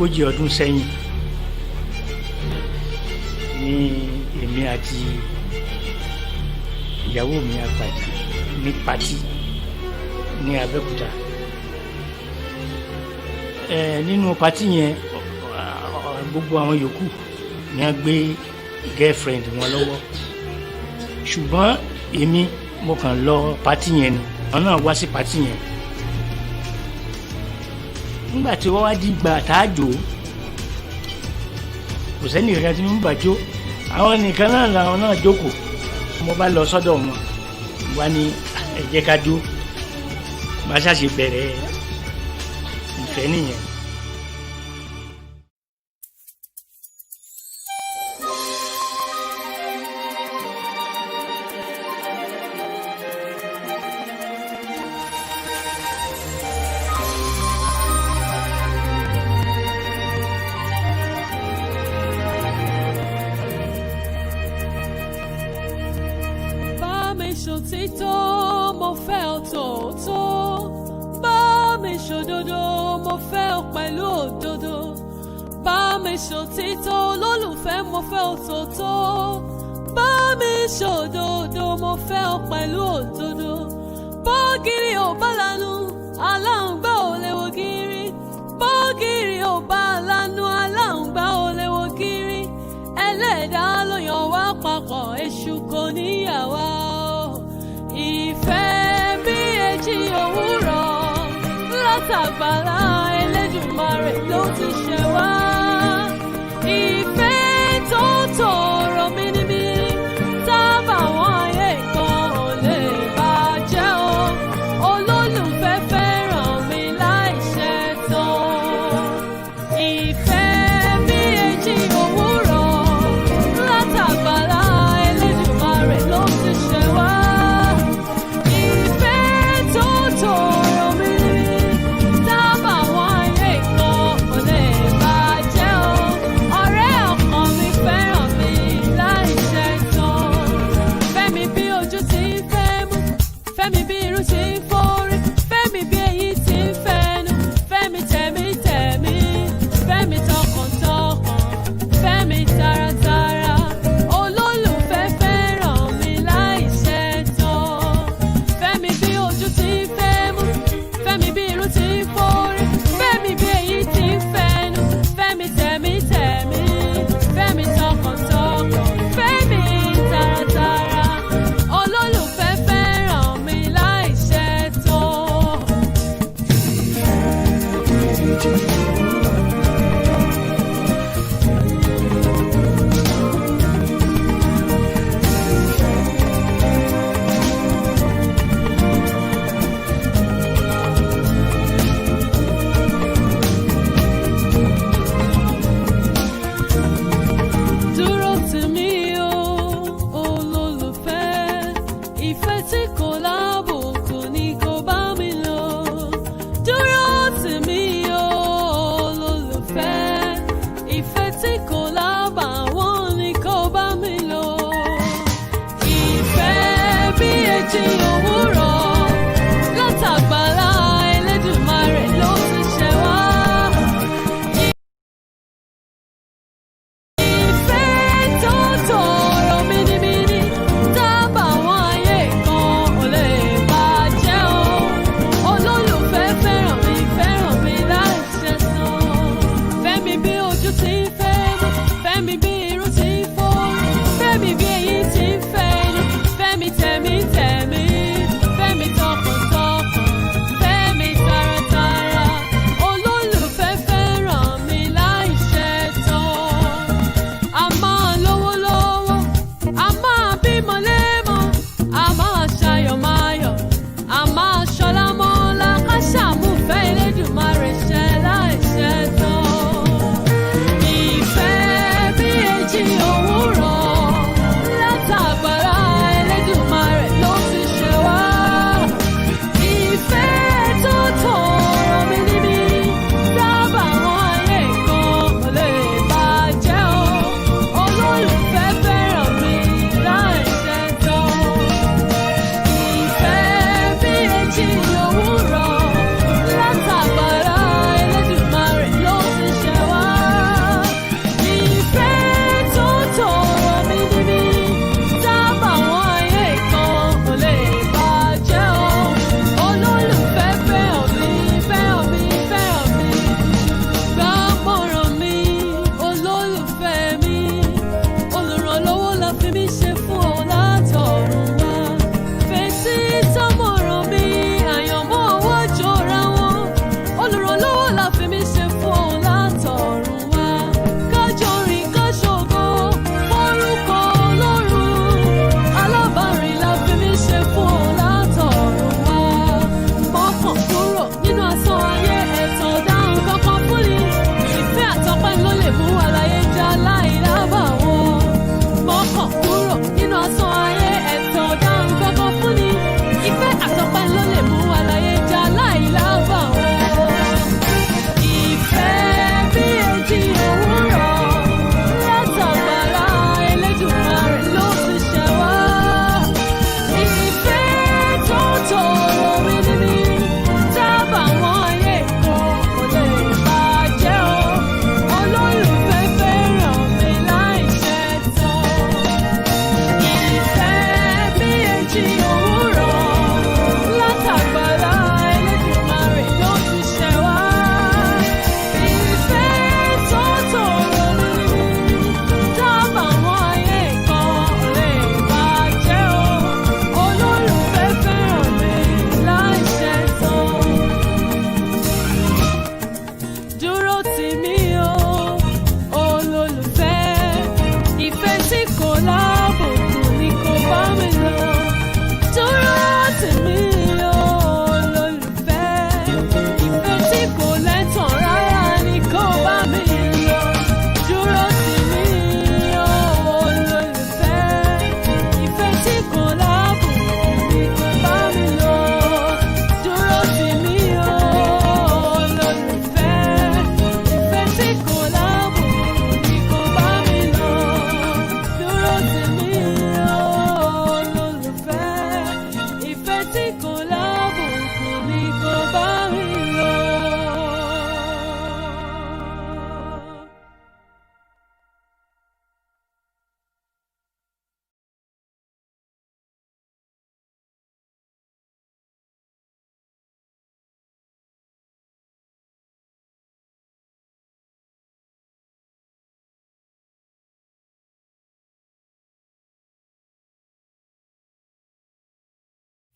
ogójì ọdún sẹ́yìn ní èmi àti ìyàwó mi àpàdé ní pátì ní Abẹ́òkúta. Nínú pátì yẹn gbogbo àwọn yòókù ni wọ́n gbé girlfriend wọn lọ́wọ́, ṣùgbọ́n èmi mo kàn lọ pátì yẹn ni àwọn náà wá sí pátì yẹn. Nígbà tí wọ́n wá di gbà tá a jò kò sẹ́ni kankan tí mo ń gbàjó, àwọn nìkan náà làwọn náà jókòó. Mo bá lọ sọ́dọ̀ wọn wá ní ẹ jẹ́ ká jó, bá a ṣàṣe bẹ̀rẹ̀ ìfẹ́ nìyẹn. Ṣòtítọ́ mo fẹ́ ọ tòótọ́, bá mi ṣòdodo mo fẹ́ ọ pẹ̀lú òdodo. Bá mi ṣòtítọ́ olólùfẹ́ mo fẹ́ ọ tòótọ́, bá mi ṣòdodo mo fẹ́ ọ pẹ̀lú òdodo. Bọ́gìrì ò bá lanu aláǹgbá ò lè wo gírí, bọ́gìrì ò bá lanu aláǹgbá ò lè wo gírí. Ẹlẹ́dàá ló yàn wá papọ̀, èṣù kò níyàwó. Ìfẹ́ bí èjì òwúrọ̀ látàgbàlá Elédùmarè ló ti ṣẹ wá. Ìfẹ́ tó tòrò mínímíní tábà wọn ayé kan ò lè bàjẹ́ o. Olólùfẹ́ fẹ́ràn mi láì ṣe tán. Ìfẹ́ bí èjì òwúrọ̀ látàgbàlá Elédùmarè ló ti ṣẹ wá. Fẹ́mi bí irú ti ń forí, fẹ́mi bí èyí ti ń fẹnu, fẹ́mi tẹ̀mítẹ̀mí, fẹ́mi tọkàntọkàn, fẹ́mi taratara. Olólùfẹ́ fẹ́ràn mi láì ṣe tán. Fẹ́mi bí ojú ti ń fẹ́ mú, fẹ́mi bí irú ti ń forí, fẹ́mi bí èyí ti ń fẹnu, fẹ́mi tẹ̀mítẹ̀mí, fẹ́mi tọkàntọkàn, fẹ́mi taratara. Olólùfẹ́ fẹ́ràn mi láì ṣe tán. Dúró tì mí o, olólùfẹ́, ìfẹ́ tí kò lábùkù ni kò bá mi lò. Dúró tì mí o, olólùfẹ́, ìfẹ́ tí kò lábàwọ́n ni kò bá mi lò. Ìfẹ́ bí èjì òwúrọ̀ látàgbàlá Elédùmarè ló ti ṣẹ wá. Ìfẹ́ tó tòrò mínímíní tábà wọn ayé kan ò lè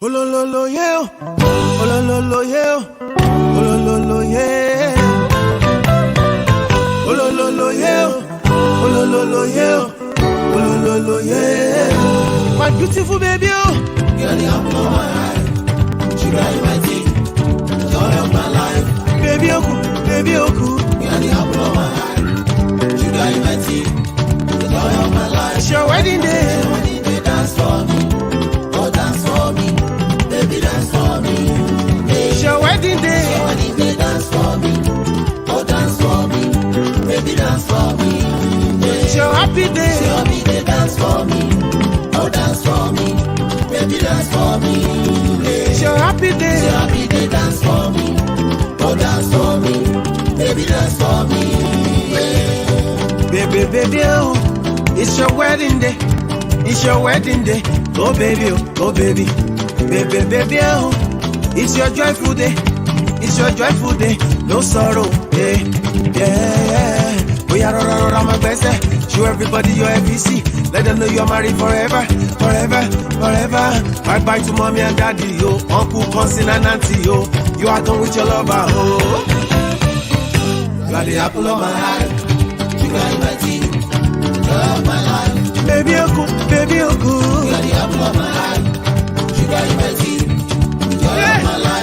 Olololo yeah, olololo yeah, olololo yeah, olololo yeah, olololo yeah, olololo yeah. My beautiful baby, oh, you're the apple of my eye, sugar in my teeth, joy of my life. Baby Oku, you're the apple of my eye, sugar in my teeth, joy of my life. It's your wedding day, dance for me, oh dance for me. Baby, dance for me. It's your wedding day. Dance for me. Oh, dance for me. Baby, dance for me. It's your happy day. Dance for me. Oh, dance for me. Baby, dance for me. It's your happy day. Dance for me. Oh, dance for me. Baby, dance for me. Baby, oh, it's your wedding day. It's your wedding day. Oh, baby, oh, baby. Baby, oh, it's your joyful day. It's your joyful day. No sorrow, yeah. Oh, yeah, rora, my best. Show everybody your FBC. Let them know you're married forever. Bye to mommy and daddy, yo. Uncle, cousin, and auntie, yo. You are done with your lover, oh. You are the apple of my eye. You got my teeth. Joy of my life. Baby, oh, you are the apple of my eye.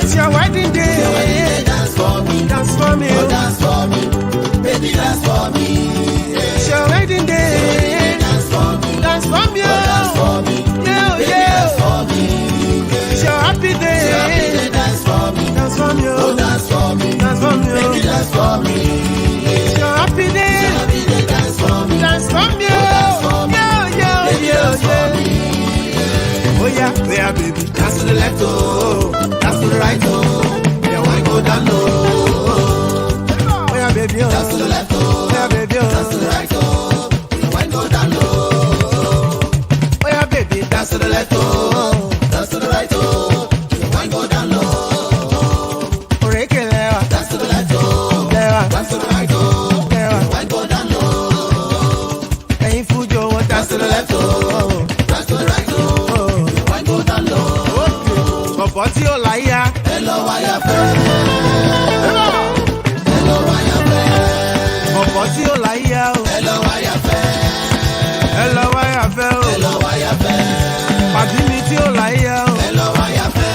It's your wedding day. Dance for me. Dance for me. Oh, dance for me. Baby, dance for me. It's your wedding day. Dance for me. Dance for me. Oh, dance for me. Baby, dance for me. It's your happy day. Dance for me. Dance for me. Oh, dance for me. Dance for me. Baby, dance for me. It's your happy day. Dance for me. Dance for me. Dance for me. Baby, dance for me. Oh yeah, baby, dance to the left, oh, dance to the right, oh, yeah, why go down low? Oh yeah, baby, oh, dance to the left, oh, yeah, baby, oh, dance to the right, oh, yeah, why go down low? Oh yeah, baby, dance to the left, oh, dance to the right, oh, yeah, why go down low? Dance to the left, oh, dance to the right, oh, yeah, why go down low? Hey, Fujo, dance to the left, oh, dance to the right, oh. Bọ̀bọ̀ tí ó láyà. Ẹ lọ wáyà fẹ́. Ẹ lọ wáyà fẹ́. Bọ̀bọ̀ tí ó láyà o. Ẹ lọ wáyà fẹ́. Ẹ lọ wáyà fẹ́ o. Ẹ lọ wáyà fẹ́. Pàdí mi tí ó láyà o. Ẹ lọ wáyà fẹ́.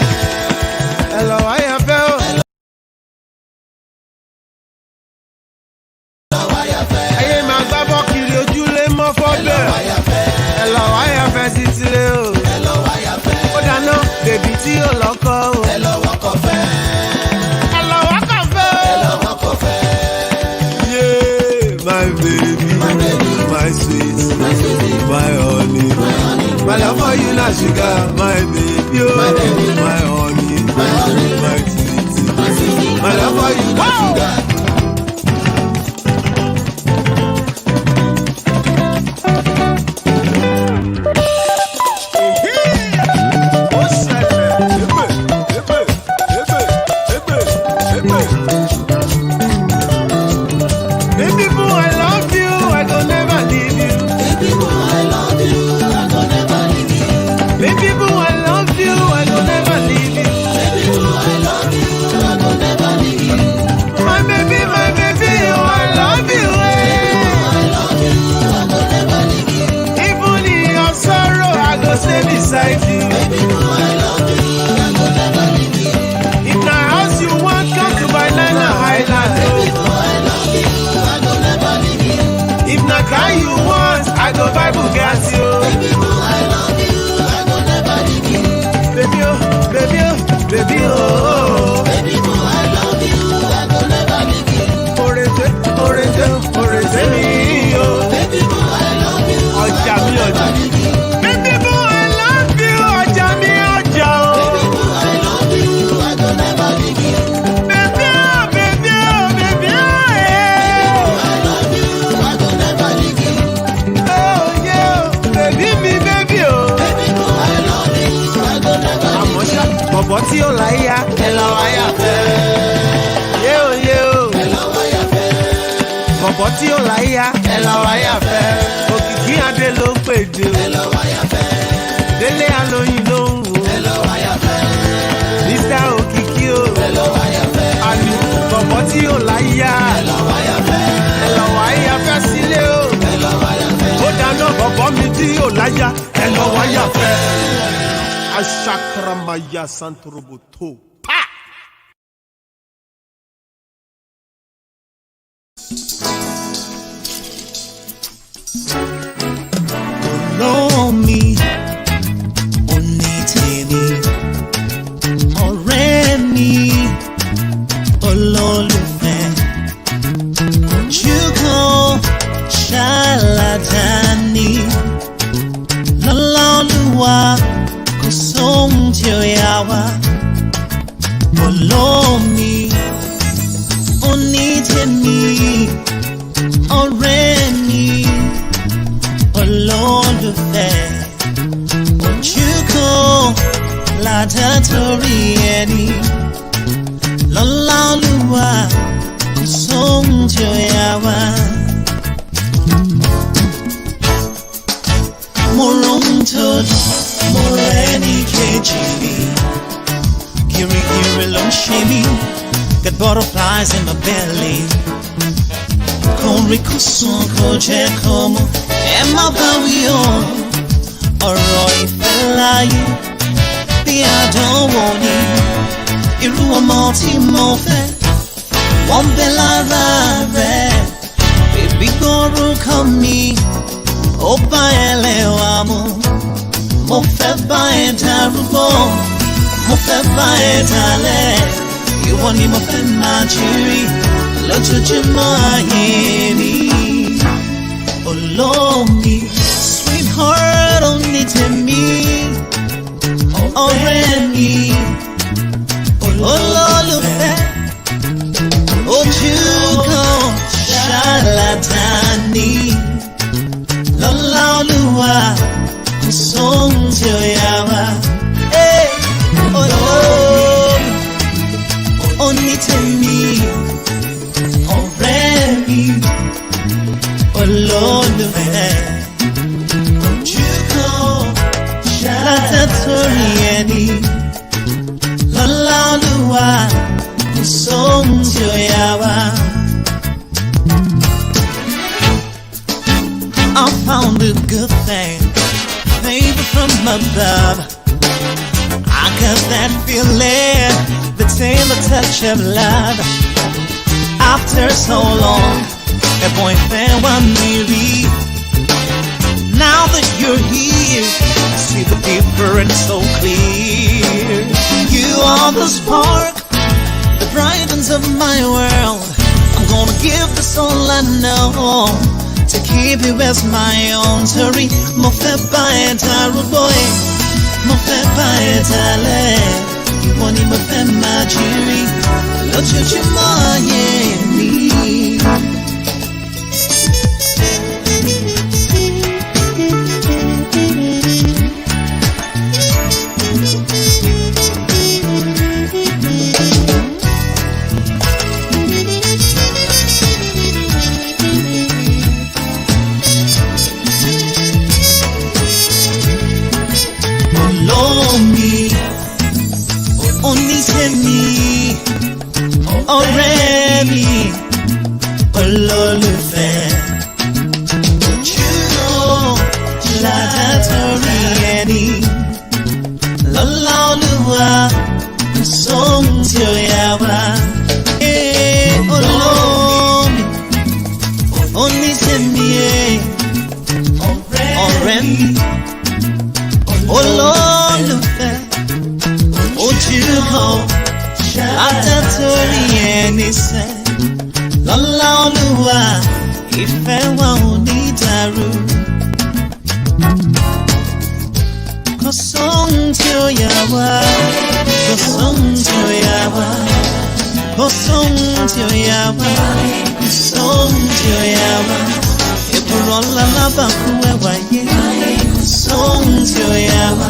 Ẹ lọ wáyà fẹ́ o. Ẹ lọ wáyà fẹ́. Ayé máa gbábọ́ kiri ojúlé mọ́ fọ́bẹ̀. Ẹ lọ wáyà fẹ́. Ẹ lọ wáyà fẹ́ sí tilé o. Ẹ lọ wáyà fẹ́. Ó dáná bèbí tí ó lọ́kọ o. Ẹ lọ wọ́kọ̀ fẹ́. Ẹ lọ wọ́kọ̀ fẹ́. Ẹ lọ wọ́kọ̀ fẹ́. Yeah, my baby, my sweet, my honey, my love for you na sugar, my baby, oh, my honey, my sweet, my love for you na sugar. Beside you. Baby, no, I love you. I will never leave you. If the house you want, come to Banana Island. Baby, no, I love you. I will never leave you. If the car you want, I go buy Bugatti. Baby, no, I love you. I will never leave you. Baby, oh, baby, oh, baby, oh. Baby, no, I love you. I will never leave you. Orete, me, oh. Baby, no, I love you. Ọjà mi, ọjà mi. Bọ̀bọ̀ tí ó láyà. Ẹ lọ wáyà fẹ́. Yéo. Ẹ lọ wáyà fẹ́. Bọ̀bọ̀ tí ó láyà. Ẹ lọ wáyà fẹ́. Òkìkí Adé ló ń pèdè. Ẹ lọ wáyà fẹ́. Délé Alóyin ló ń wò. Ẹ lọ wáyà fẹ́. láyà ẹ lọ wáyà fẹ́. Aṣakaramaya Santoroboto. Olóò mi, oní tèmi, ọ̀rẹ́ mi, olólùfẹ́. Ojúkọ ṣàlàdání, lọ́lá Olúwa kò sóhun tí ó yà wá. Olóò mi, oní tèmi, ọ̀rẹ́ mi, olólùfẹ́. Ojúkọ ládàá torí ẹni, lọ́lá Olúwa kò sóhun tí ó yà wá. Mo rohun tó dùn, mo rẹ́ni kejì mi. Gírígírí ló ń ṣe mí, got butterflies in my belly. Kórè kò sùn kò jẹ́ kó mú, ẹ má bá wí o. Ọ̀rọ̀ ìfẹ́ láyé bí àdánwò ni, irú ọmọ tí mo fẹ́ wọ́n ń bẹ lára rẹ̀. Bèbí gbórúkọ mi, ó bá ẹlẹ́wà mu. Mo fẹ́ bá ẹ darúgbó, mo fẹ́ bá ẹ dalẹ̀. Ìwọ ni mo fẹ́ máa jírí lójoojúmọ́ ayé mi. Olómi, sweetheart, oní tèmi, ọ̀rẹ́ mi, olólùfẹ́. Ojúkọ ṣàlàdání, lọ́lá Olúwa kò sóhun tí ó yà wá. Olómi, oní tèmi, ọ̀rẹ́ mi, olólùfẹ́. Ojúkọ ṣàlàdá torí ẹni, lọ́lá Olúwa kò sóhun tí ó yà wá. I found a good thing, favor from above. I got that feeling, the tender touch of love. After so long, a boyfriend want me leave. Now that you're here, I see the difference so clear. You are the spark, the brightness of my world. I'm gonna give this all I know to keep you as my own. Sorry, mo fẹ́ bá ẹ darúgbó, mo fẹ́ bá ẹ dalẹ̀. Ìwọ ni mo fẹ́ máa jírí lójoojúmọ́ ayé mi. Olómi, oní tèmi, ọ̀rẹ́ mi, olólùfẹ́. Ojúkọ ládàá torí ẹni, lọ́lá Olúwa kò sóhun tí ó yà wá. Olómi, oní tèmi, ọ̀rẹ́ mi, olólùfẹ́. Ojúkọ ládàá torí ẹni sẹ́, lọ́lá Olúwa ìfẹ́ wa ò ní dàrú. Kò sóhun tí ó yà wá, kò sóhun tí ó yà wá, kò sóhun tí ó yà wá, kò sóhun tí ó yà wá. Èkùrọ́ ńlá lábàkú ẹwà yé, kò sóhun tí ó yà wá.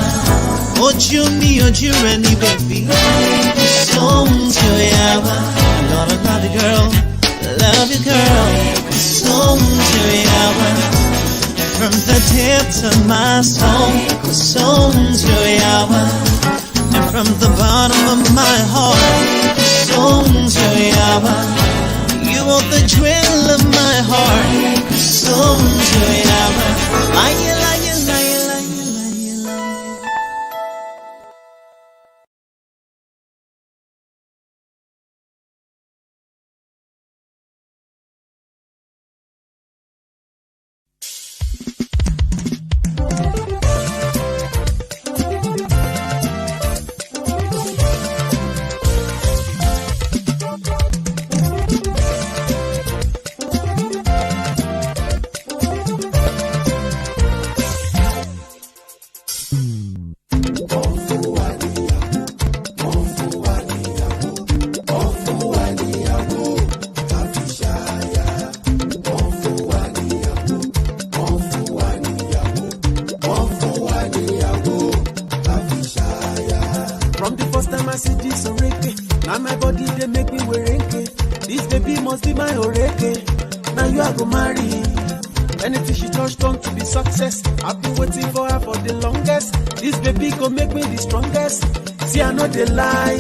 Ojú mi ojú rẹ ní bèbí, kò sóhun tí ó yà wá. Lord, I love you girl, love you girl, kò sóhun tí ó yà wá. From the depths of my soul, kò sóhun tí ó yà wá. And from the bottom of my heart, kò sóhun tí ó yà wá. You are the thrill of my heart, kò sóhun tí ó yà wá. Láyé láyé láyé láyé. From the first time I see this oreke, now my body they make me wereke. This baby must be my oreke. Now you are go marry. Anything she touch turn to be success. I've been waiting for her for the longest. This baby go make me the strongest. See I know they lie.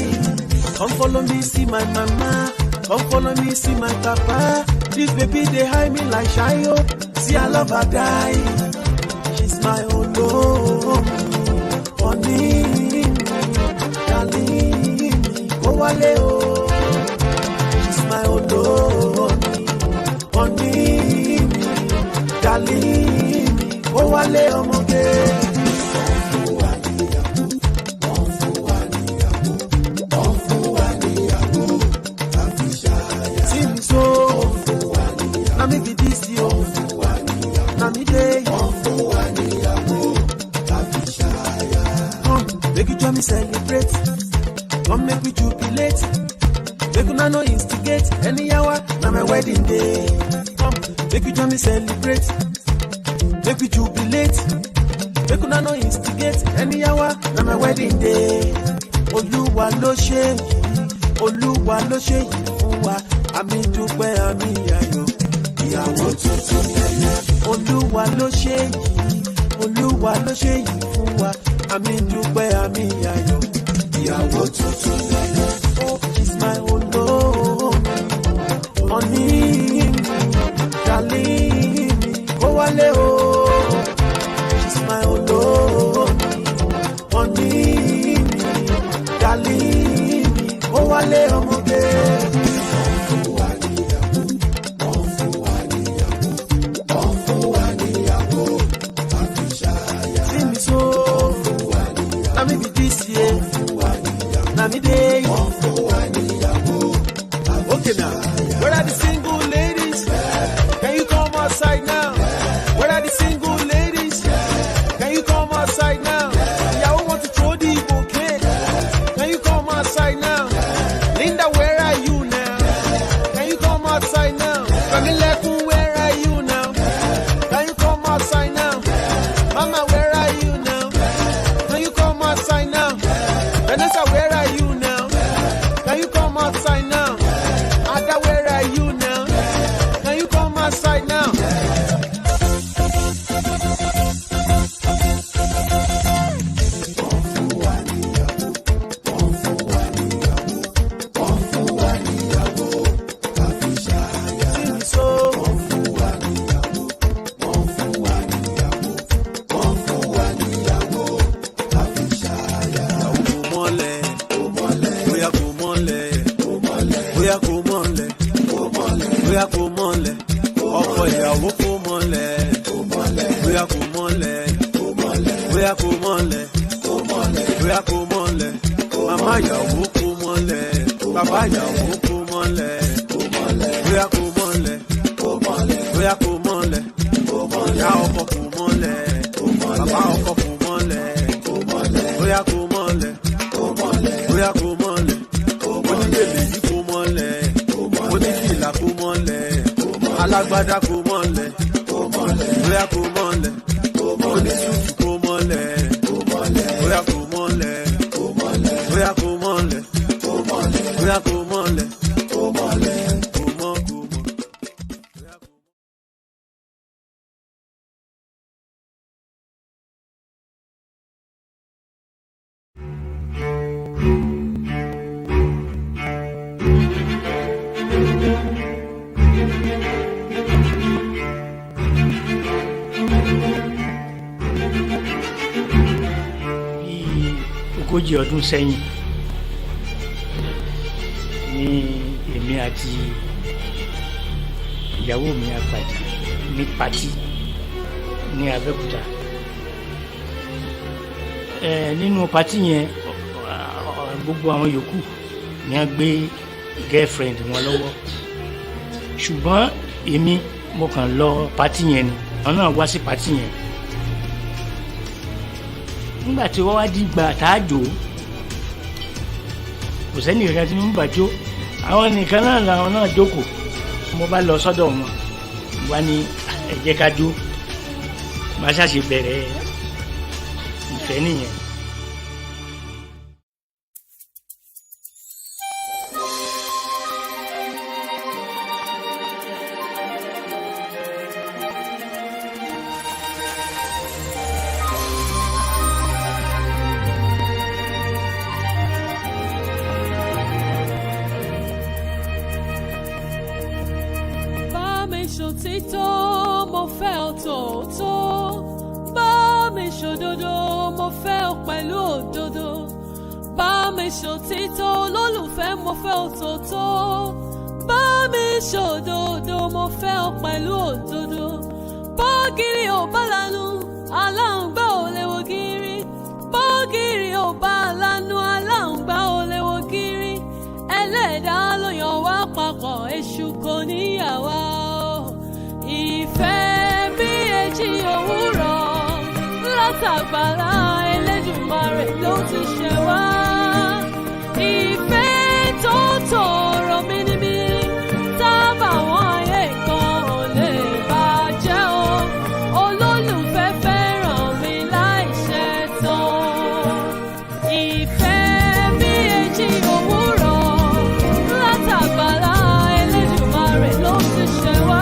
Come follow me, see my mama. Come follow me, see my papa. This baby they hide me like Shayo. See I love her die. She's my own love. Honey. She's my own honey, darling, oh wale omoge. See me so, now me be this yo, now me day. Come, make you join me celebrate. Come make we jubilate. Make una no instigate. Any hour, now my wedding day. Come, make you join me celebrate. Make we jubilate. Make una no instigate. Any hour, now my wedding day. Olúwa ló ṣe yìí fún wa. Àmì dúpẹ́ àmì ayọ̀. Ìyàwó tuntun lẹ́yìn. Olúwa ló ṣe yìí fún wa. Àmì dúpẹ́ àmì ayọ̀. Ìyàwó tuntun lẹ́yìn. Oh, she's my own love. Honey, darling, ó wálé o. She's my own love. Honey, darling, ó wálé ọmọge. See me so, na me be this year. Me day. Okay now, where are the single ladies? Can you come outside now? Where are the single ladies? Can you come outside now? Yeah, I want to throw the bouquet. Can you come outside now? Linda, where are you now? Can you come outside now? Kamilekun, where are you now? Can you come outside now? Mama, where are you now? Can you come outside now? Vanessa, where are you now? Can you come outside now? Ada, where are you now? Can you come outside now? Alágbádá kò mọ́lẹ̀, bóyá kò mọ́lẹ̀, oníṣùkú kò mọ́lẹ̀, bóyá kò mọ́lẹ̀, bóyá kò mọ́lẹ̀, bóyá kò mọ́lẹ̀, kò mọ́. Ogójì ọdún sẹ́yìn ni èmi àti ìyàwó mi àpàdé ní pàtí ní Abẹ́òkúta. Nínú pàtí yẹn gbogbo àwọn yòókù ni a gbé girlfriend wọn lọ́wọ́, ṣùgbọ́n èmi mo kàn lọ pàtí yẹn ni àwọn náà wá sí pàtí yẹn. Nígbà tí wọ́n wá dìgbà tá a jò kò sẹ́ni kankan tí mo ń bàjó àwọn nìkan náà làwọn náà jókòó mo bá lọ sọ́dọ̀ wọn mo bá ní ẹ jẹ́ ká jó bá ṣàṣe bẹ̀rẹ̀ ìfẹ́ nìyẹn. Ṣòtítọ́ mo fẹ́ ọ tòótọ́, bá mi ṣòdodo mo fẹ́ ọ pẹ̀lú òdodo, bá mi ṣòtítọ́ olólùfẹ́ mo fẹ́ ọ tòótọ́, bá mi ṣòdodo mo fẹ́ ọ pẹ̀lú òdodo, bọ́gìrì ò bá lanu aláǹgbá ò lè wo gírí, bọ́gìrì ò bá lanu aláǹgbá ò lè wo gírí, ẹlẹ́dàá ló yàn wá papọ̀ èṣù kò níyàwó. Ìfẹ́ bí èjì òwúrọ̀ látàgbàlá Elédùmarè ló ti ṣẹ wá. Ìfẹ́ tó tòrò mínímíní tábà wọn ayé kan ò lè bàjẹ́ o. Olólùfẹ́ fẹ́ràn mi láì ṣe tán. Ìfẹ́ bí èjì òwúrọ̀ látàgbàlá Elédùmarè ló ti ṣẹ wá.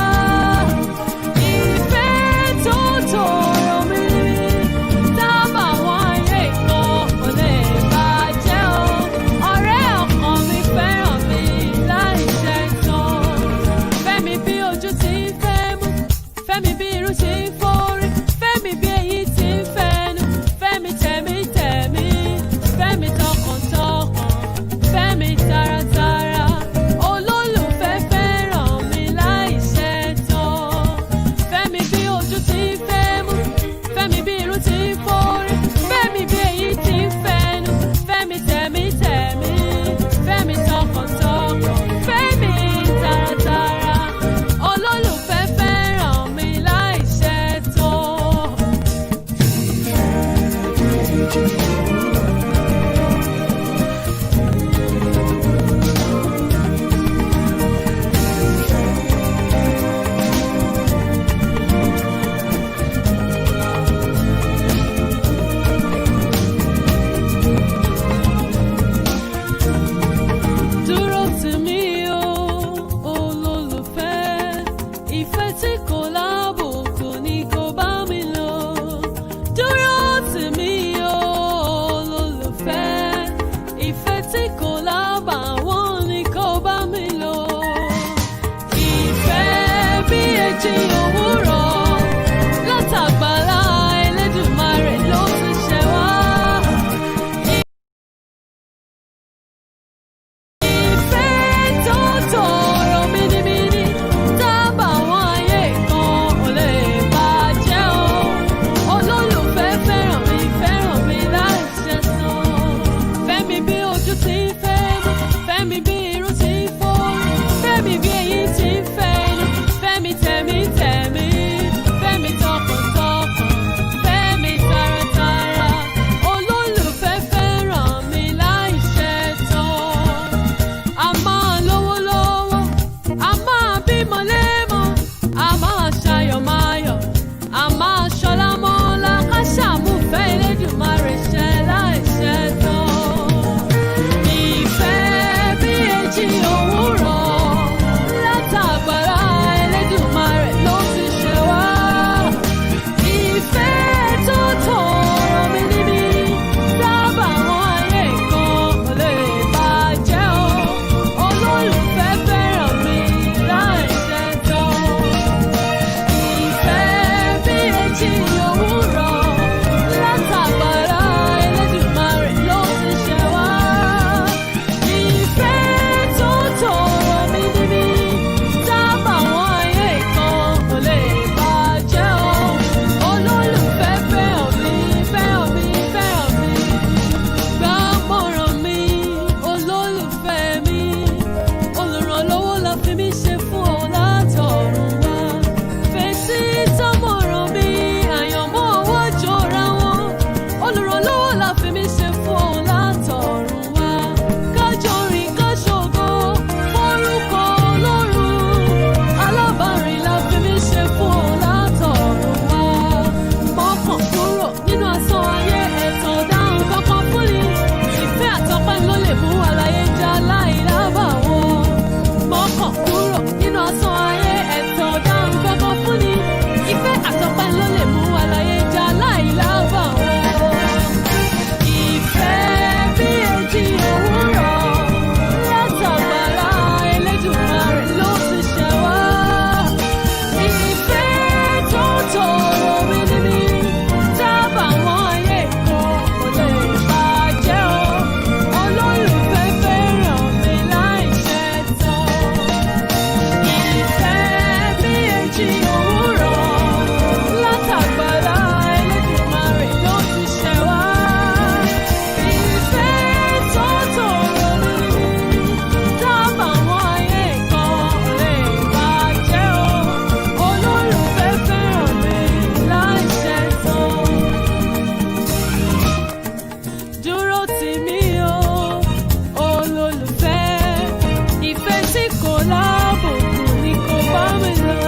olólùfẹ́. Ìfẹ́ tí kò lábùkù ni kò bá mi lọ.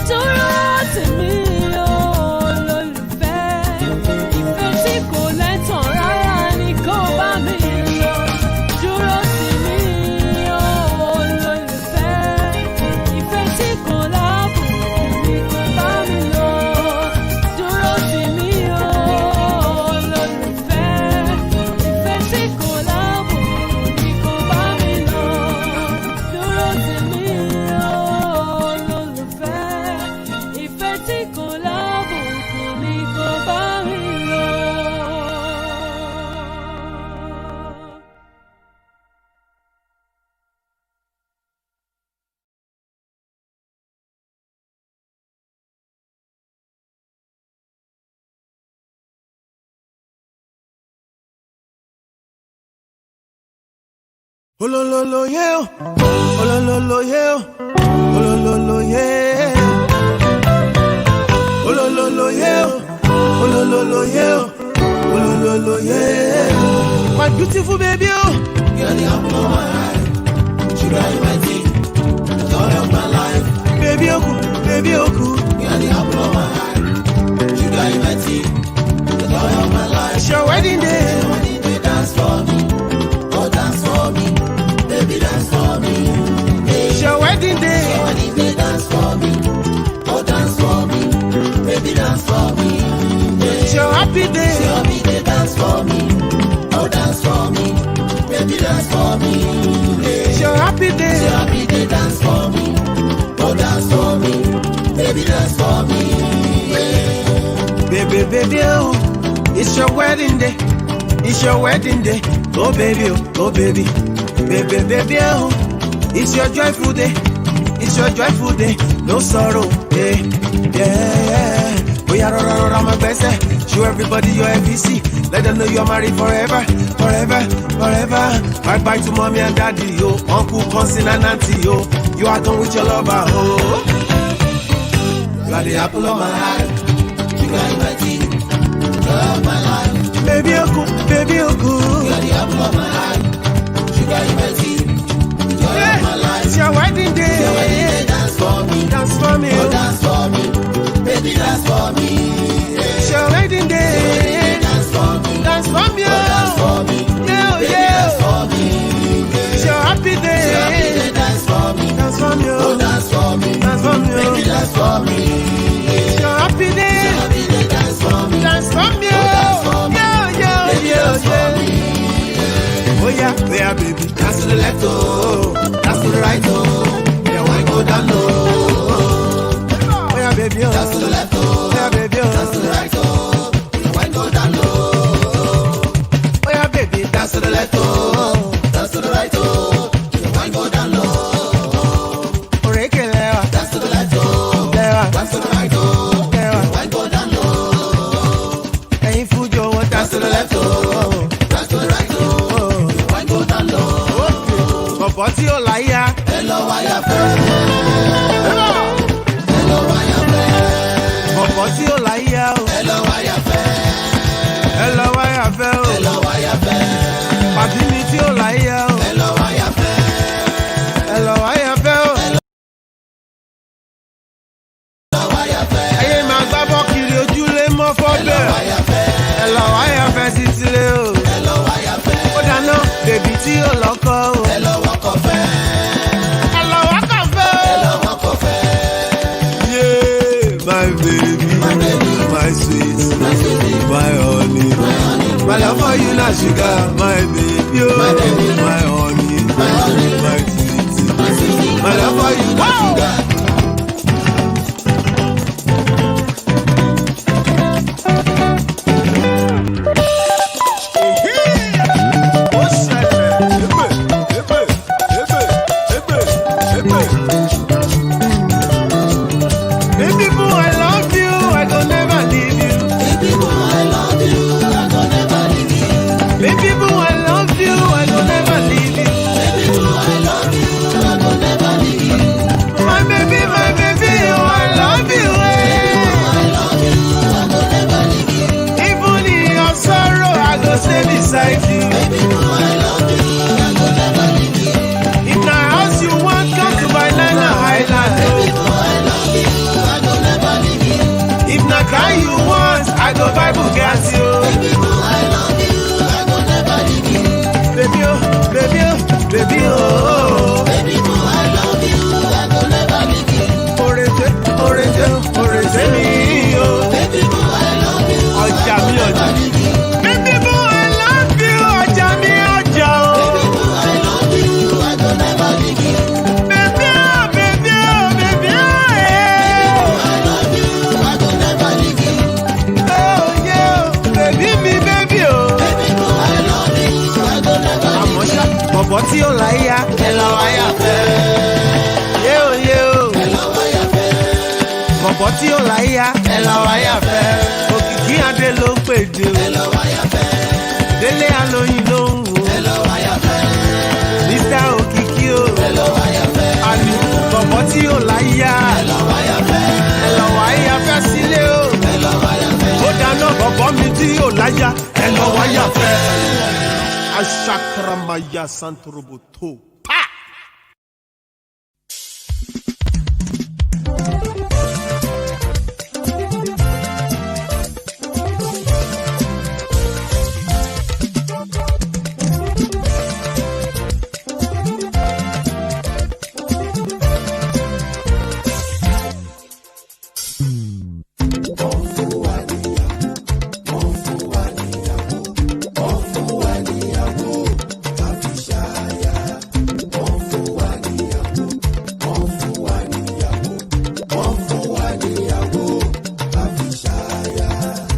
Dúró tì mí olólùfẹ́. Ìfẹ́ tí kò lẹ́tàn rárá ni kò bá mi lọ. Dúró tì mí olólùfẹ́. Ìfẹ́ tí kò lábùkù ni kò bá mi lọ. Dúró tì mí olólùfẹ́. Ìfẹ́ tí kò lábùkù ni kò bá mi lọ. Dúró tì mí olólùfẹ́. Ìfẹ́ tí kò lábùkù ni kò bá mi lọ. Olololo yeah, olololo yeah, olololo yeah, olololo yeah, olololo yeah, olololo yeah. My beautiful baby, oh, you're the apple of my eye, sugar in my tea, the joy of my life. Baby Oku, you're the apple of my eye, sugar in my tea, the joy of my life. It's your wedding day, dance for me, oh dance for me. Baby, dance for me. It's your wedding day. Your wedding day, dance for me. Oh, dance for me. Baby, dance for me. It's your happy day. It's your happy day, dance for me. Oh, dance for me. Baby, dance for me. It's your happy day. It's your happy day, dance for me. Oh, dance for me. Baby, dance for me. Baby, baby, oh, it's your wedding day. It's your wedding day. Oh, baby, oh, baby. Baby, baby, oh, it's your joyful day. It's your joyful day. No sorrow, yeah, yeah. Oh, yeah, rora, my best. Show everybody your FVC. Let them know you're married forever, forever, forever. Bye bye to mommy and daddy, yo. Uncle, cousin, and auntie, yo. You are done with your lover, oh. You are the apple of my eye. You got my teeth. You are my life. Baby, oh, you are the apple of my eye. Sugar in my tea, joy of my life. It's your wedding day. It's your wedding day, dance for me. Dance for me. Oh, dance for me. Baby, dance for me. It's your wedding day. Dance for me. Dance for me. Oh, dance for me. Yeah, baby, dance for me. It's your happy day. It's your happy day, dance for me. Dance for me. Oh, dance for me. Dance for me. Baby, dance for me. It's your happy day. It's your happy day, dance for me. Dance for me. Oh, dance for me. Yeah, baby, dance for me. Oh yeah, baby, dance to the left, oh, dance to the right, oh, yeah, why go down low? Oh yeah, baby, oh, dance to the left, oh, yeah, baby, oh, dance to the right, oh, yeah, why go down low? Oh yeah, baby, dance to the left, oh, dance to the right, oh, yeah, why go down low? Oh, dance to the left, oh, dance to the right, oh, yeah, why go down low? Hey, Fujo, dance to the left, oh, dance to the right, oh. Bọ̀bọ̀ tí ó láyà. Ẹ lọ wáyà fẹ́. Ẹ lọ wáyà fẹ́. Bọ̀bọ̀ tí ó láyà o. Ẹ lọ wáyà fẹ́. Ẹ lọ wáyà fẹ́ o. Ẹ lọ wáyà fẹ́. Pàdé mi tí ó láyà o. Ẹ lọ wáyà fẹ́. Ẹ lọ wáyà fẹ́ o. Ẹ lọ wáyà fẹ́. Ayé máa gbá bọ́ kiri ojúlé mọ́ fọ́bẹ̀. Ẹ lọ wáyà fẹ́. Ẹ lọ wáyà fẹ́ sí tilé o. Ẹ lọ wáyà fẹ́. Ó dáná bèbí tí ó lọ́kọ́ o. Ẹ lọ wọ́kọ̀ fẹ́. Ẹ lọ wọ́kọ̀ fẹ́. Ẹ lọ wọ́kọ̀ fẹ́. Yeah, my baby, my sweet, my honey, my love for you na sugar, my baby, oh, my honey, my sweet, my love for you na sugar. baby oh. Baby boo, I love you, I go never leave you. Orete, orete, orete mi oh. Baby boo, I love you, ọjà mi ọjà. Baby boo, I love you, ọjà mi ọjà o. Baby boo, I love you, I go never leave you. Baby oh, baby oh, baby oh. Baby boo, I love you, I go never leave you. Oh yeah, baby mi baby oh. Baby boo, I love you, I go never leave you. Àmọ́ ṣá, bọ̀bọ̀ tí ó láyà, ẹ lọ wáyà fẹ́. Yéo yéo, ẹ lọ wáyà fẹ́. Bọ̀bọ̀ tí ó láyà, ẹ lọ wáyà fẹ́. Òkìkí Adé ló ń pèdè o. Ẹ lọ wáyà fẹ́. Délé Alóyin ló ń wò. Ẹ lọ wáyà fẹ́. Mr. Òkìkí o. Ẹ lọ wáyà fẹ́. Àní bọ̀bọ̀ tí ó láyà. Ẹ lọ wáyà fẹ́. Ẹ lọ wáyà fẹ́ sílé o. Ẹ lọ wáyà fẹ́. Ó dáná bọ̀bọ̀ mi tí ó láyà. Ẹ lọ wáyà fẹ́. Ashakramaya Santoroboto.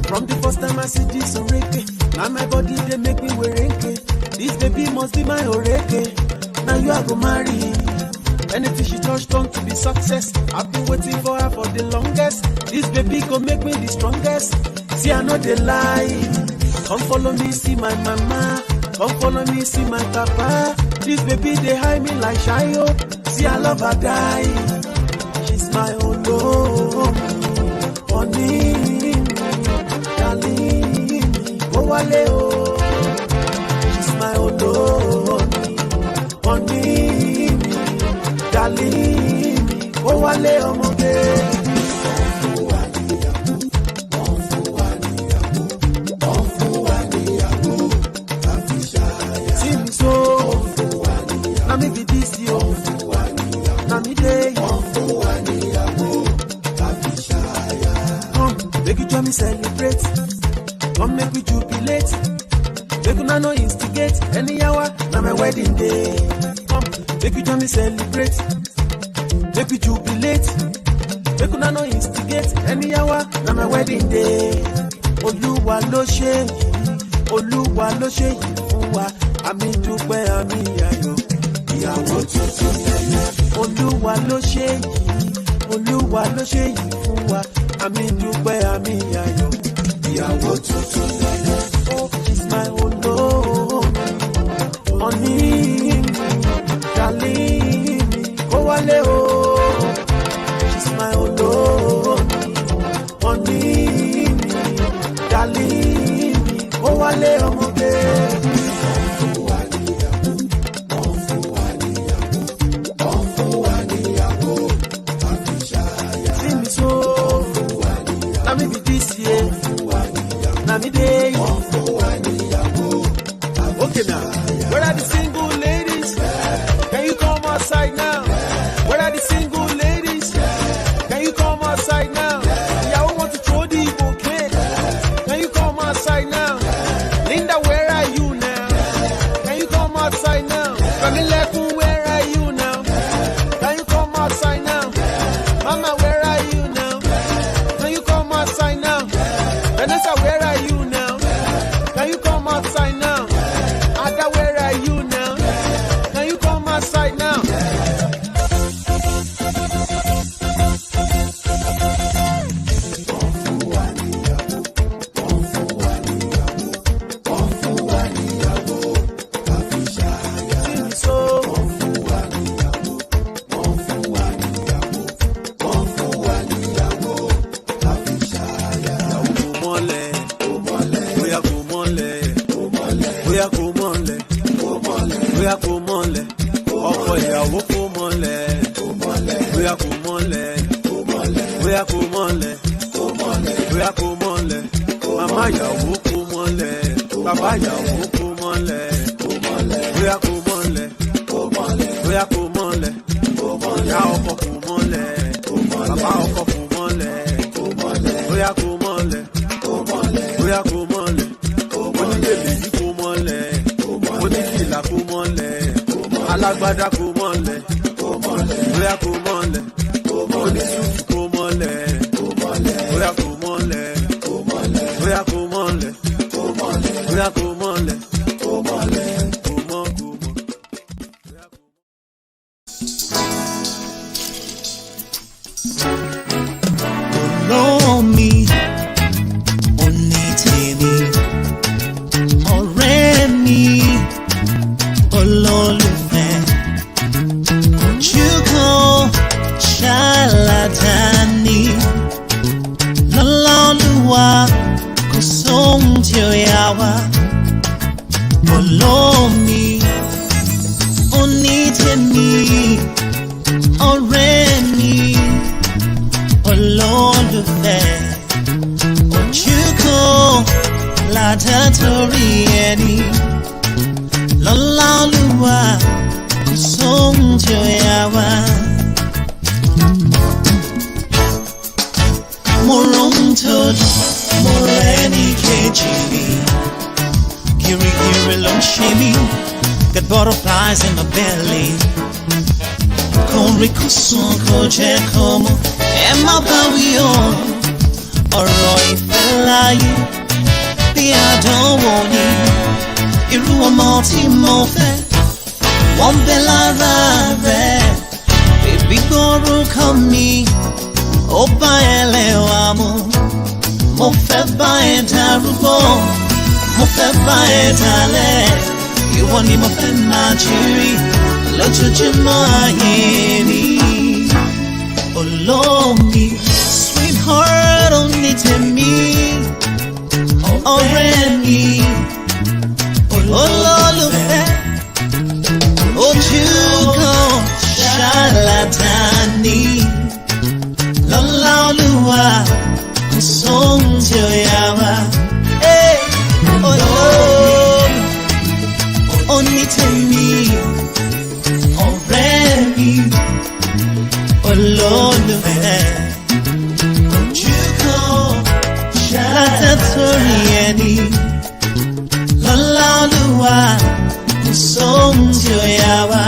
From the first time I see this oreke, now my body they make me wereke. This baby must be my oreke. Now you are go marry. Anything she touch turn to be success. I've been waiting for her for the longest. This baby go make me the strongest. See I know they lie. Come follow me, see my mama. Come follow me, see my papa. This baby they hide me like Shayo. See I love her die. She's my own love. Honey. Wale o, she's my honey, darling, oh wale ọmọge. See me so, na me be this yo, na me dey. Come, make you join me celebrate. Come make we jubilate. Make una no instigate. Any hour, na my wedding day. Come, make we join me celebrate. Make we jubilate. Make una no instigate. Any hour, na my wedding day. Olúwa ló ṣe yìí fún wa. Àmì dúpẹ́ àmì ayọ̀. Ìyàwó tuntun lẹ́yìn. Olúwa ló ṣe yìí fún wa. Àmì dúpẹ́ àmì ayọ̀. Ìyàwó tuntun lẹ́yìn. Oh, she's my own love. Honey, darling, kó wálé o. She's my own love. Honey, darling, kó wálé ọmọge. See me so, na me be this year. Me day. Okay now, where are the single ladies? Can you come outside now? Where are the single ladies? Can you come outside now? Yeah, I want to throw the bouquet. Can you come outside now? Linda, where are you now? Can you come outside now? Kamileku, where are you now? Can you come outside now? Mama, where are you now? Can you come outside now? Vanessa, where are you now? Can you come outside now? Ada, where are you now? Can you come outside now? bóyá kò mọ́lẹ̀, ìyá ọkọ kò mọ́lẹ̀, bàbá ọkọ kò mọ́lẹ̀, bóyá kò mọ́lẹ̀, bóyá kò mọ́lẹ̀, onígbèlè yìí kò mọ́lẹ̀, onífìlà kò mọ́lẹ̀, alágbádá kò mọ́lẹ̀, bóyá kò mọ́lẹ̀, oníṣùkú kò mọ́lẹ̀, bóyá kò mọ́lẹ̀, bóyá kò mọ́lẹ̀, bóyá kò mọ́lẹ̀, kò mọ́. Follow me, only tèmi, ọ̀rẹ́ mi, olólùfẹ́, ojúkọ ṣàlàdání, lọ́lá Olúwa kò sóhun tí ó yà wá. Follow me, only tèmi, ọ̀rẹ́ mi, olólùfẹ́, ojúkọ látàtórí ẹni, lọ́lá Olúwa kò sóhun tí ó yà wá. Mo rohun tó dùn, mo rẹ́ni kejì mi, gírígírí ló ń ṣe mí, got butterflies in my belly. Kòríkòsùn kò jẹ́ kó mọ̀, ẹ má bá wí o. Ọ̀rọ̀ ìfẹ́ láyé bí àdánwò ni, irú ọmọ tí mo fẹ́ wọ́n ń bẹ lára rẹ̀. Bèbí gbórúkọ mi, ó bá ẹlẹ́wà mu. Mo fẹ́ bá ẹ darúgbó, mo fẹ́ bá ẹ dalẹ̀. Ìwọ ni mo fẹ́ máa jírí lójoojúmọ́ ayé mi. Olómi, sweetheart, only tèmi, ọ̀rẹ́ mi, olólùfẹ́, ojúkọ ṣàlàdání, lọ́lá Olúwa kò sóhun tí ó yà wá. Olómi, only tèmi, ọ̀rẹ́ mi, olólùfẹ́, ojúkọ látàtórí ẹni, lọ́lá Olúwa kò sóhun tí ó yà wá.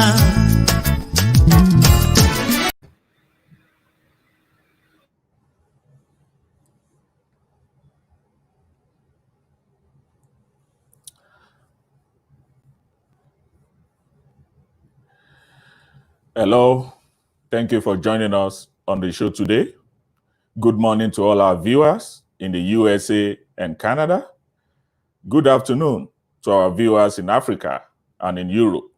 Hello, thank you for joining us on the show today. Good morning to all our viewers in the USA and Canada. Good afternoon to our viewers in Africa and in Europe.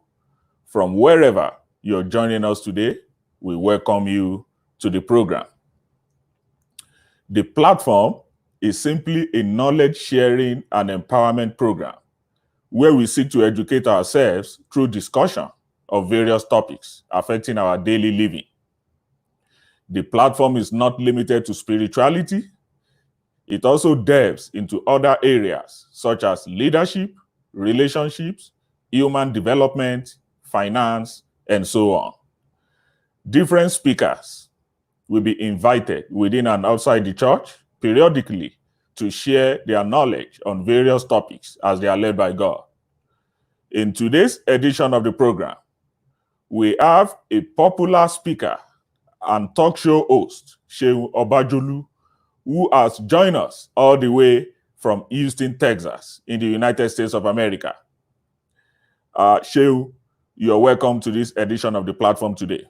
From wherever you're joining us today, we welcome you to the program. The platform is simply a knowledge sharing and empowerment program where we seek to educate ourselves through discussion of various topics affecting our daily living. The platform is not limited to spirituality. It also delves into other areas such as leadership, relationships, human development, finance, and so on. Different speakers will be invited within and outside the church periodically to share their knowledge on various topics as they are led by God. In today's edition of the program, we have a popular speaker and talk show host, SEUN OBAJOLU, who has joined us all the way from Houston, Texas, in the United States of America. SEUN, you're welcome to this edition of the platform today.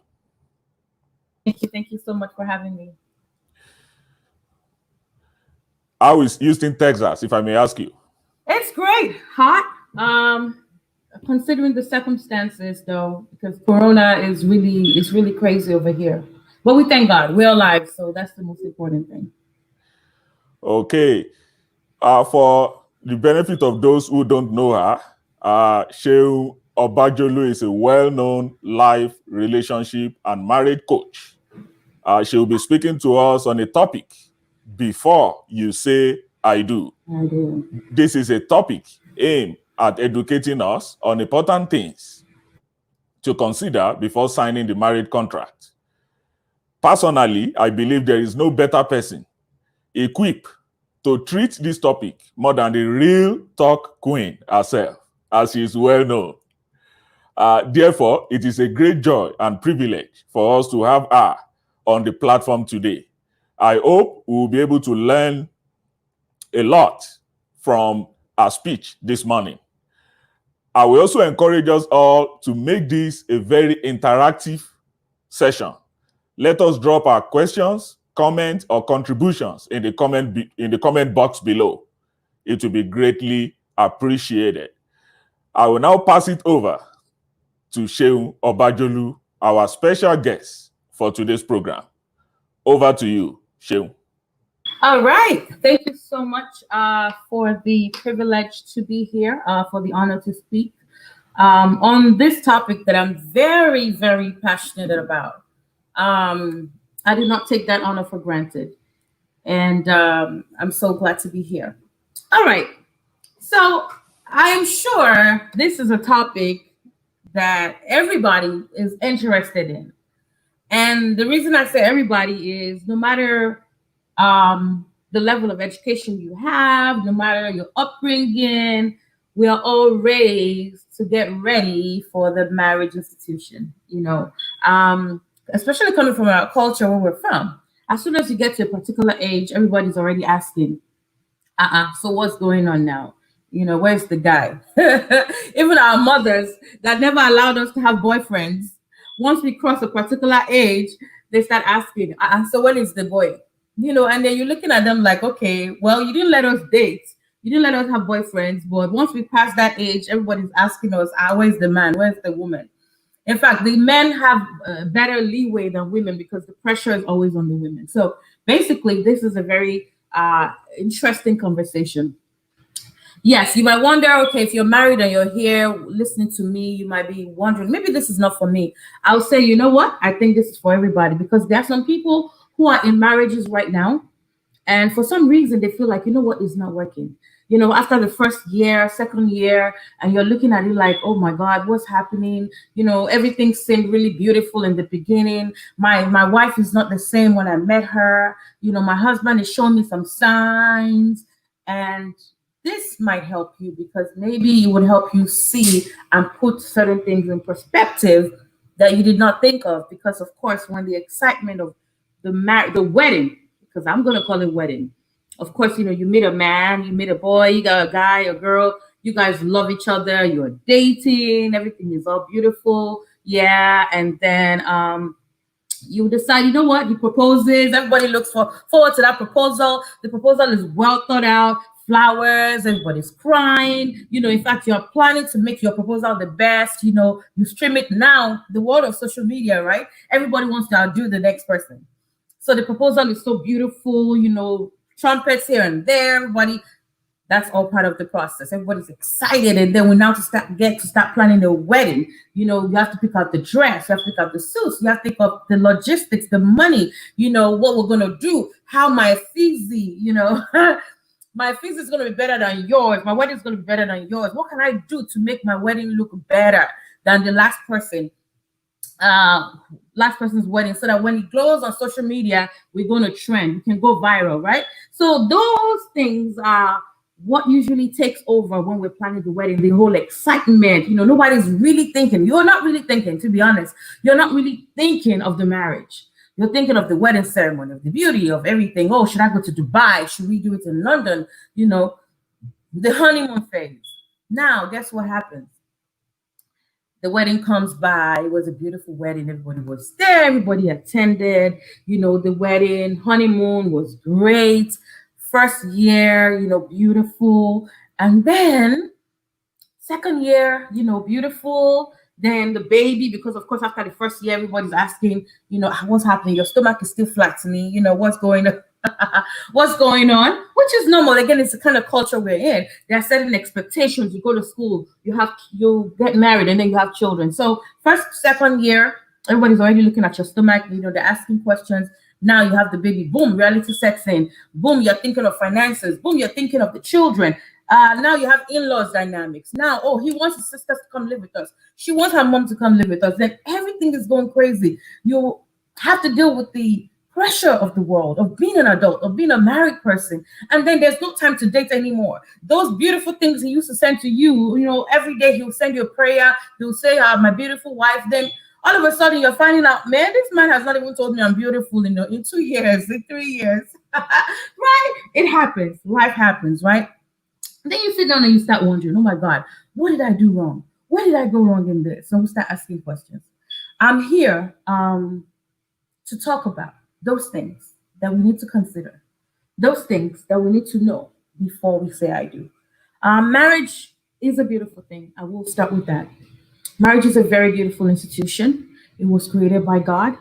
Thank you so much for having me. How is Houston, Texas, if I may ask you? It's great. Hot. Considering the circumstances though, because Corona is really crazy over here. But we thank God, we're alive, so that's the most important thing. Okay. For the benefit of those who don't know her, SEUN OBAJOLU is a well-known life, relationship, and marriage coach. She will be speaking to us on a topic, before you say I do. I do. This is a topic aimed at educating us on important things. to consider before signing the marriage contract. Personally, I believe there is no better person equipped to treat this topic more than the real talk queen herself, as she is well known. Therefore, it is a great joy and privilege for us to have her on the platform today. I hope we will be able to learn a lot from her speech this morning. I will also encourage us all to make this a very interactive session. Let us drop our questions, comments, or contributions in the comment box below. It will be greatly appreciated. I will now pass it over to SEUN Obajolu, our special guest for today's program. Over to you, SEUN. All right. Thank you so much for the privilege to be here, for the honor to speak on this topic that I'm very, very passionate about. I did not take that honor for granted. And I'm so glad to be here. All right. So I am sure this is a topic that everybody is interested in. And the reason I say everybody is no matter the level of education you have, no matter your upbringing, we are all raised to get ready for the marriage institution, especially coming from our culture where we're from. As soon as you get to a particular age, everybody's already asking, so what's going on now? Where's the guy? Even our mothers that never allowed us to have boyfriends, once we cross a particular age, they start asking, so when is the boy? And then you're looking at them like, okay, well, you didn't let us date. You didn't let us have boyfriends. But once we pass that age, everybody's asking us, where's the man? Where's the woman? In fact, the men have better leeway than women because the pressure is always on the women. So basically, this is a very interesting conversation. Yes, you might wonder, okay, if you're married and you're here listening to me, you might be wondering, maybe this is not for me. I'll say, you know what? I think this is for everybody because there are some people who are in marriages right now. And for some reason, they feel like, it's not working. After the first year, second year, and you're looking at it like, oh my God, what's happening? Everything seemed really beautiful in the beginning. My wife is not the same when I met her. My husband is showing me some signs. And this might help you because maybe it would help you see and put certain things in perspective that you did not think of. Because of course, when the excitement of the wedding, because I'm going to call it wedding. Of course, you meet a man, you meet a boy, you got a guy, a girl, you guys love each other, you're dating, everything is all beautiful. Yeah. And then you decide, you know what, he proposes, everybody looks forward to that proposal. The proposal is well thought out, flowers, everybody's crying. In fact, you're planning to make your proposal the best. You stream it now, the world of social media, right? Everybody wants to outdo the next person. So the proposal is so beautiful, trumpets here and there, everybody, that's all part of the process. Everybody's excited. And then we now get to start planning the wedding. You have to pick out the dress, you have to pick out the suits, you have to pick up the logistics, the money, what we're going to do, how my feezy, my fees is going to be better than yours. My wedding is going to be better than yours. What can I do to make my wedding look better than the last person's wedding, so that when it goes on social media, we're going to trend. We can go viral, right? So those things are what usually takes over when we're planning the wedding, the whole excitement. Nobody's really thinking. You're not really thinking, to be honest. You're not really thinking of the marriage. You're thinking of the wedding ceremony, of the beauty, of everything. Oh, should I go to Dubai? Should we do it in London? The honeymoon phase. Now, guess what happens? The wedding comes by. It was a beautiful wedding. Everybody was there. Everybody attended. The wedding, honeymoon was great. First year, beautiful. And then second year, beautiful. Then the baby, because of course, after the first year, everybody's asking, what's happening? Your stomach is still flat to me. What's going on? What's going on? Which is normal. Again, it's the kind of culture we're in. There are certain expectations. You go to school, you get married, and then you have children. So first, second year, everybody's already looking at your stomach. They're asking questions. Now you have the baby. Boom, reality sets in. Boom, you're thinking of finances. Boom, you're thinking of the children. Now you have in-laws dynamics. Now, oh, he wants his sisters to come live with us. She wants her mom to come live with us. Then everything is going crazy. You have to deal with the pressure of the world, of being an adult, of being a married person. And then there's no time to date anymore. Those beautiful things he used to send to you, every day he'll send you a prayer. He'll say, my beautiful wife. Then all of a sudden you're finding out, man, this man has not even told me I'm beautiful in 2 years, in 3 years. Right? It happens. Life happens, right? Then you sit down and you start wondering, oh my God, what did I do wrong? Where did I go wrong in this? So we start asking questions. I'm here to talk about those things that we need to consider, those things that we need to know before we say I do. Marriage is a beautiful thing. I will start with that. Marriage is a very beautiful institution. It was created by God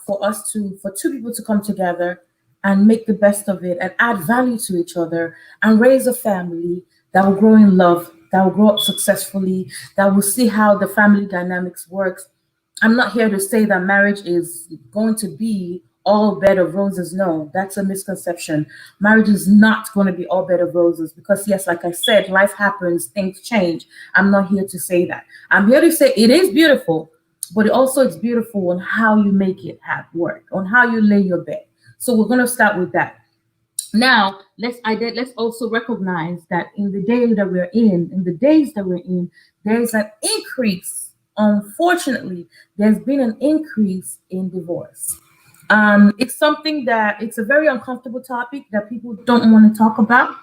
for two people to come together and make the best of it and add value to each other and raise a family that will grow in love, that will grow up successfully, that will see how the family dynamics works. I'm not here to say that marriage is going to be all bed of roses. No, that's a misconception. Marriage is not going to be all bed of roses because, yes, like I said, life happens, things change. I'm not here to say that. I'm here to say it is beautiful, but it's beautiful on how you make it work, on how you lay your bed. So we're going to start with that. Now, let's also recognize that in the days that we're in, there's an increase. Unfortunately, there's been an increase in divorce. It's a very uncomfortable topic that people don't want to talk about.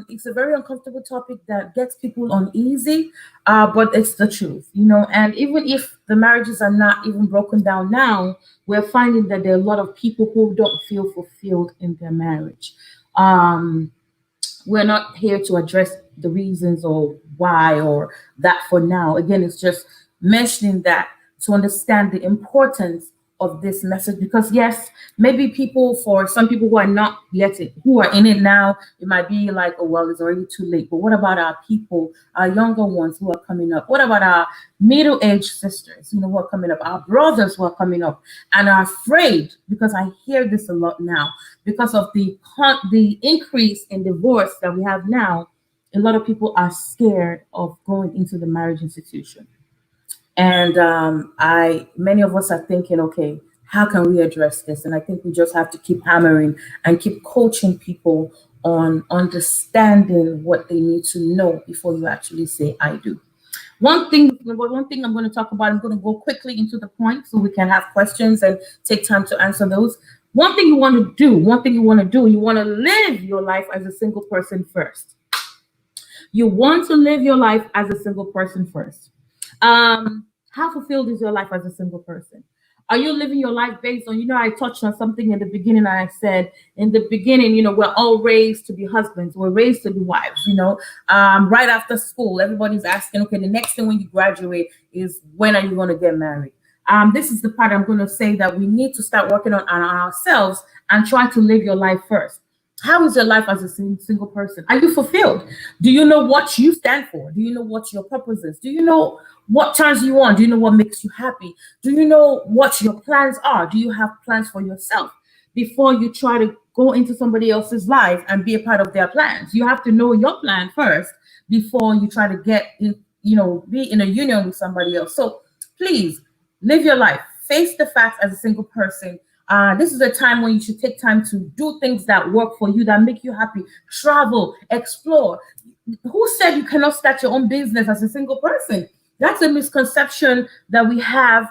It's a very uncomfortable topic that gets people uneasy, but it's the truth, and even if the marriages are not even broken down now, we're finding that there are a lot of people who don't feel fulfilled in their marriage. We're not here to address the reasons or why or that for now. Again, it's just mentioning that to understand the importance of this message, because yes, maybe for some people who are not who are in it now, it might be like, oh well, it's already too late. But what about our people, our younger ones who are coming up? What about our middle-aged sisters, who are coming up, our brothers who are coming up and are afraid? Because I hear this a lot now because of the increase in divorce that we have now. A lot of people are scared of going into the marriage institution. And many of us are thinking, okay, how can we address this? And I think we just have to keep hammering and keep coaching people on understanding what they need to know before you actually say, I do. One thing I'm going to talk about, I'm going to go quickly into the point so we can have questions and take time to answer those. One thing you want to do, you want to live your life as a single person first. You want to live your life as a single person first. How fulfilled is your life as a single person? Are you living your life based on, I touched on something in the beginning. I said in the beginning, we're all raised to be husbands. We're raised to be wives, right after school, everybody's asking, okay, the next thing when you graduate is when are you going to get married? This is the part I'm going to say that we need to start working on ourselves and try to live your life first. How is your life as a single person? Are you fulfilled? Do you know what you stand for? Do you know what your purpose is? Do you know what turns you on? Do you know what makes you happy? Do you know what your plans are? Do you have plans for yourself before you try to go into somebody else's life and be a part of their plans? You have to know your plan first before you try to get in, be in a union with somebody else. So please live your life. Face the facts as a single person. This is a time when you should take time to do things that work for you, that make you happy. Travel, explore. Who said you cannot start your own business as a single person? That's a misconception that we have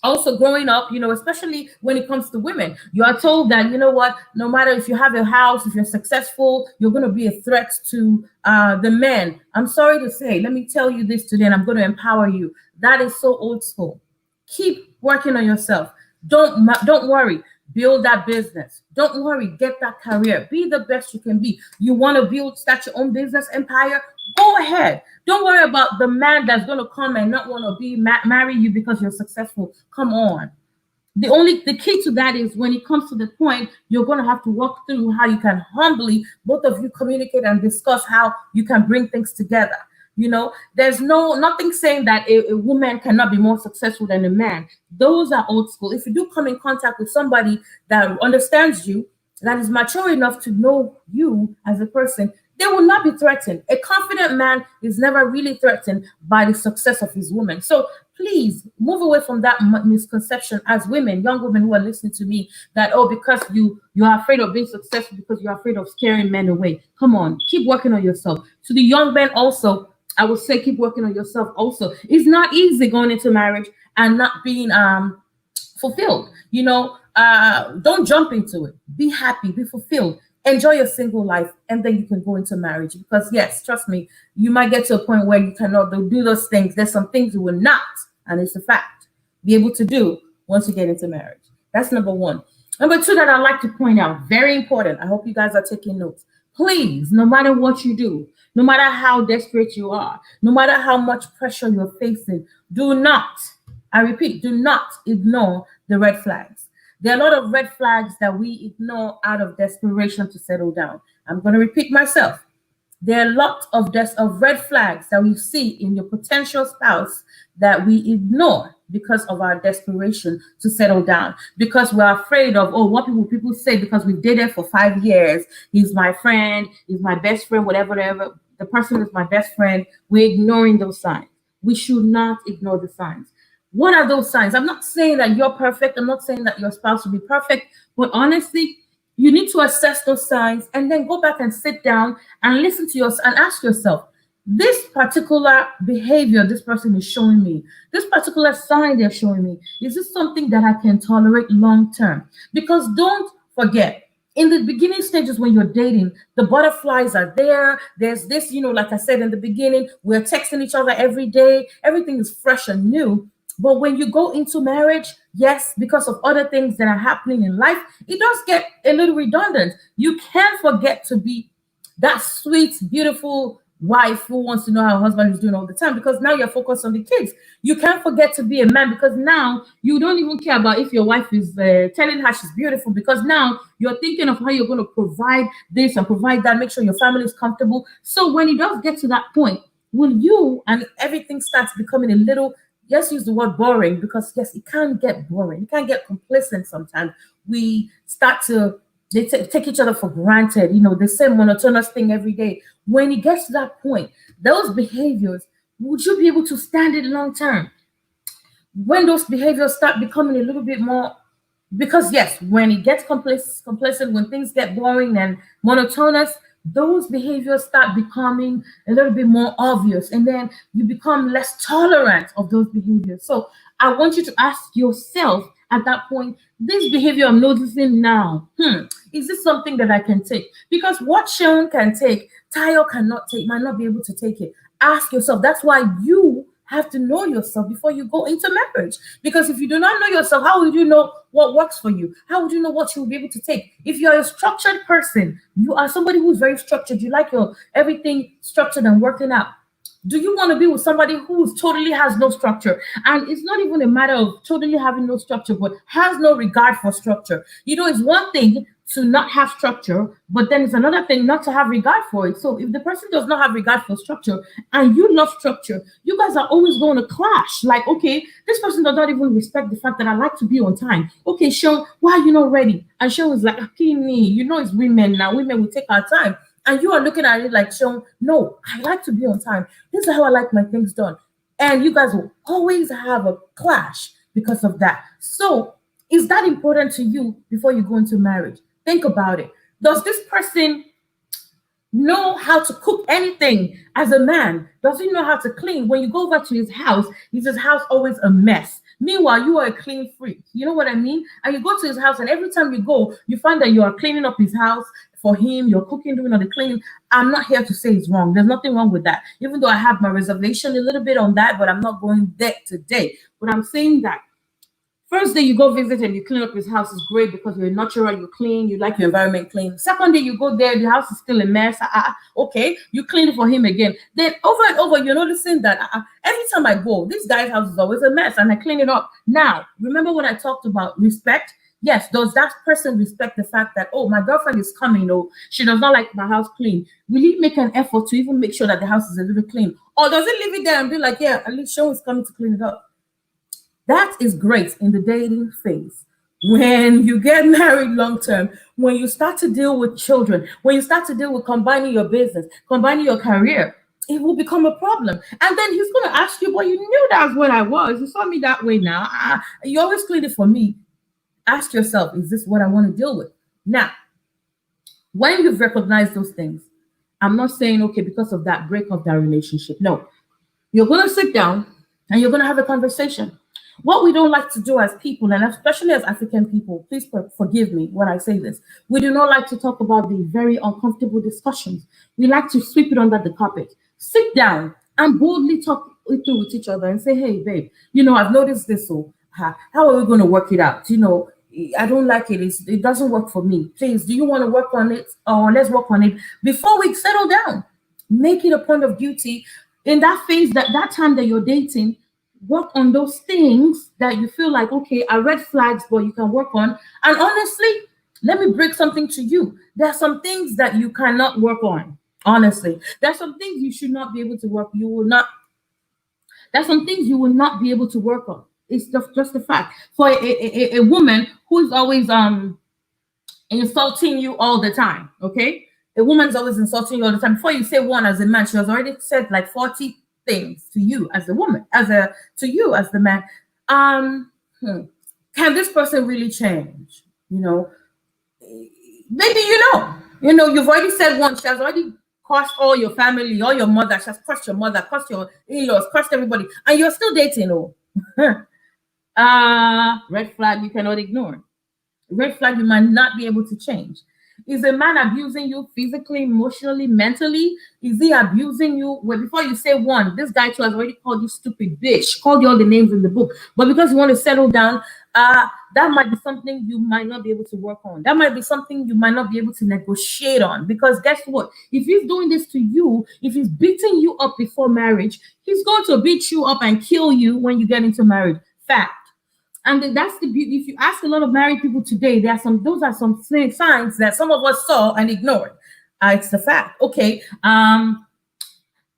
also growing up, especially when it comes to women. You are told that, no matter if you have a house, if you're successful, you're going to be a threat to the men. I'm sorry to say, let me tell you this today, and I'm going to empower you. That is so old school. Keep working on yourself. Don't worry. Build that business. Don't worry. Get that career. Be the best you can be. You want to start your own business empire? Go ahead. Don't worry about the man that's going to come and not want to marry you because you're successful. Come on. The key to that is when it comes to the point, you're going to have to walk through how you can humbly, both of you, communicate and discuss how you can bring things together. There's nothing saying that a woman cannot be more successful than a man. Those are old school. If you do come in contact with somebody that understands you, that is mature enough to know you as a person, They will not be threatened. A confident man is never really threatened by the success of his woman. So please move away from that misconception as women, young women who are listening to me, that, oh, because you are afraid of being successful because you're afraid of scaring men away. Come on, keep working on yourself. To the young men also, I would say keep working on yourself also. It's not easy going into marriage and not being fulfilled. Don't jump into it. Be happy, be fulfilled. Enjoy your single life, and then you can go into marriage. Because yes, trust me, you might get to a point where you cannot do those things. There's some things you will not, and it's a fact, be able to do once you get into marriage. That's number one. Number two that I'd like to point out, very important. I hope you guys are taking notes. Please, no matter what you do, no matter how desperate you are, no matter how much pressure you're facing, do not, I repeat, do not ignore the red flags. There are a lot of red flags that we ignore out of desperation to settle down. I'm going to repeat myself. There are a lot of red flags that we see in your potential spouse that we ignore because of our desperation to settle down, because we're afraid of, oh, what people say, because we've dated for 5 years. He's my friend, he's my best friend, whatever. The person is my best friend. We're ignoring those signs. We should not ignore the signs. What are those signs? I'm not saying that you're perfect. I'm not saying that your spouse will be perfect. But honestly, you need to assess those signs and then go back and sit down and listen to yourself and ask yourself, this particular behavior this person is showing me, this particular sign they're showing me, is this something that I can tolerate long term? Because don't forget, in the beginning stages when you're dating, the butterflies are there. There's this, like I said in the beginning, we're texting each other every day. Everything is fresh and new. But when you go into marriage, yes, because of other things that are happening in life, it does get a little redundant. You can't forget to be that sweet, beautiful wife who wants to know how her husband is doing all the time, because now you're focused on the kids. You can't forget to be a man, because now you don't even care about if your wife is telling her she's beautiful, because now you're thinking of how you're going to provide this and provide that, make sure your family is comfortable. So when it does get to that point, will you and everything starts becoming a little, just use the word boring, because yes, it can get boring. It can get complacent sometimes. We start to take each other for granted, the same monotonous thing every day. When it gets to that point, those behaviors, would you be able to stand it long term? When those behaviors start becoming a little bit more, because yes, when it gets complacent, when things get boring and monotonous, those behaviors start becoming a little bit more obvious, and then you become less tolerant of those behaviors. So I want you to ask yourself at that point, this behavior I'm noticing now, is this something that I can take? Because what Sean can take, Tayo cannot take, might not be able to take it. Ask yourself. That's why you have to know yourself before you go into marriage. Because if you do not know yourself, how would you know what works for you? How would you know what you will be able to take? If you're a structured person, you are somebody who's very structured, you like your everything structured and working out. Do you want to be with somebody who totally has no structure? And it's not even a matter of totally having no structure, but has no regard for structure. It's one thing to not have structure, but then it's another thing not to have regard for it. So if the person does not have regard for structure and you love structure, you guys are always going to clash. Like, okay, this person does not even respect the fact that I like to be on time. Okay, Sean, why are you not ready? And Sean is like, okay, me, it's women now. Women will take our time. And you are looking at it like, Sean, no, I like to be on time. This is how I like my things done. And you guys will always have a clash because of that. So is that important to you before you go into marriage? Think about it. Does this person know how to cook anything as a man? Does he know how to clean? When you go over to his house, is his house always a mess? Meanwhile, you are a clean freak. You know what I mean? And you go to his house, and every time you go, you find that you are cleaning up his house for him, you're cooking, doing all the cleaning. I'm not here to say it's wrong. There's nothing wrong with that. Even though I have my reservation a little bit on that, but I'm not going there today. But I'm saying that first day you go visit and you clean up his house is great because you're natural, you clean, you like your environment clean. Second day you go there, the house is still a mess. Okay, you clean it for him again. Then over and over, you're noticing that every time I go, this guy's house is always a mess and I clean it up. Now, remember when I talked about respect? Yes, does that person respect the fact that, oh, my girlfriend is coming, she does not like my house clean? Will he make an effort to even make sure that the house is a little clean? Or does he leave it there and be like, yeah, at least Sean is coming to clean it up? That is great in the dating phase. when you get married long term, when you start to deal with children, when you start to deal with combining your business, combining your career, it will become a problem. And then he's going to ask you, well, you knew that's what I was. You saw me that way now. You always cleaned it for me. Ask yourself, is this what I want to deal with? Now, when you've recognized those things, I'm not saying, okay, because of that, break off that relationship. No, you're going to sit down and you're going to have a conversation. What we don't like to do as people, and especially as African people, please forgive me when I say this, we do not like to talk about the very uncomfortable discussions. We like to sweep it under the carpet. Sit down and boldly talk it through with each other and say, hey, babe, I've noticed this. So how are we going to work it out? I don't like it. It doesn't work for me. Please, do you want to work on it? Or let's work on it before we settle down. Make it a point of duty in that phase, that time that you're dating. Work on those things that you feel like, okay, are red flags, but you can work on. And honestly, let me break something to you. There are some things that you cannot work on. Honestly, there are some things you should not be able to work. There's some things you will not be able to work on. It's just a fact. For a woman who's always insulting you all the time, okay? A woman's always insulting you all the time. Before you say one as a man, she has already said like 40 things to you as a woman, to you as the man. Can this person really change? Maybe you've already said one. She has already cursed all your family, all your mother. She has cursed your mother, cursed your in-laws, cursed everybody, and you're still dating. Red flag you cannot ignore. Red flag you might not be able to change. Is a man abusing you physically, emotionally, mentally? Is he abusing you? Well, before you say one, this guy too has already called you stupid bitch, called you all the names in the book. But because you want to settle down, that might be something you might not be able to work on. That might be something you might not be able to negotiate on. Because guess what? If he's doing this to you, if he's beating you up before marriage, he's going to beat you up and kill you when you get into marriage. Fact. And that's the beauty. If you ask a lot of married people today, those are some signs that some of us saw and ignored. It's the fact. Okay.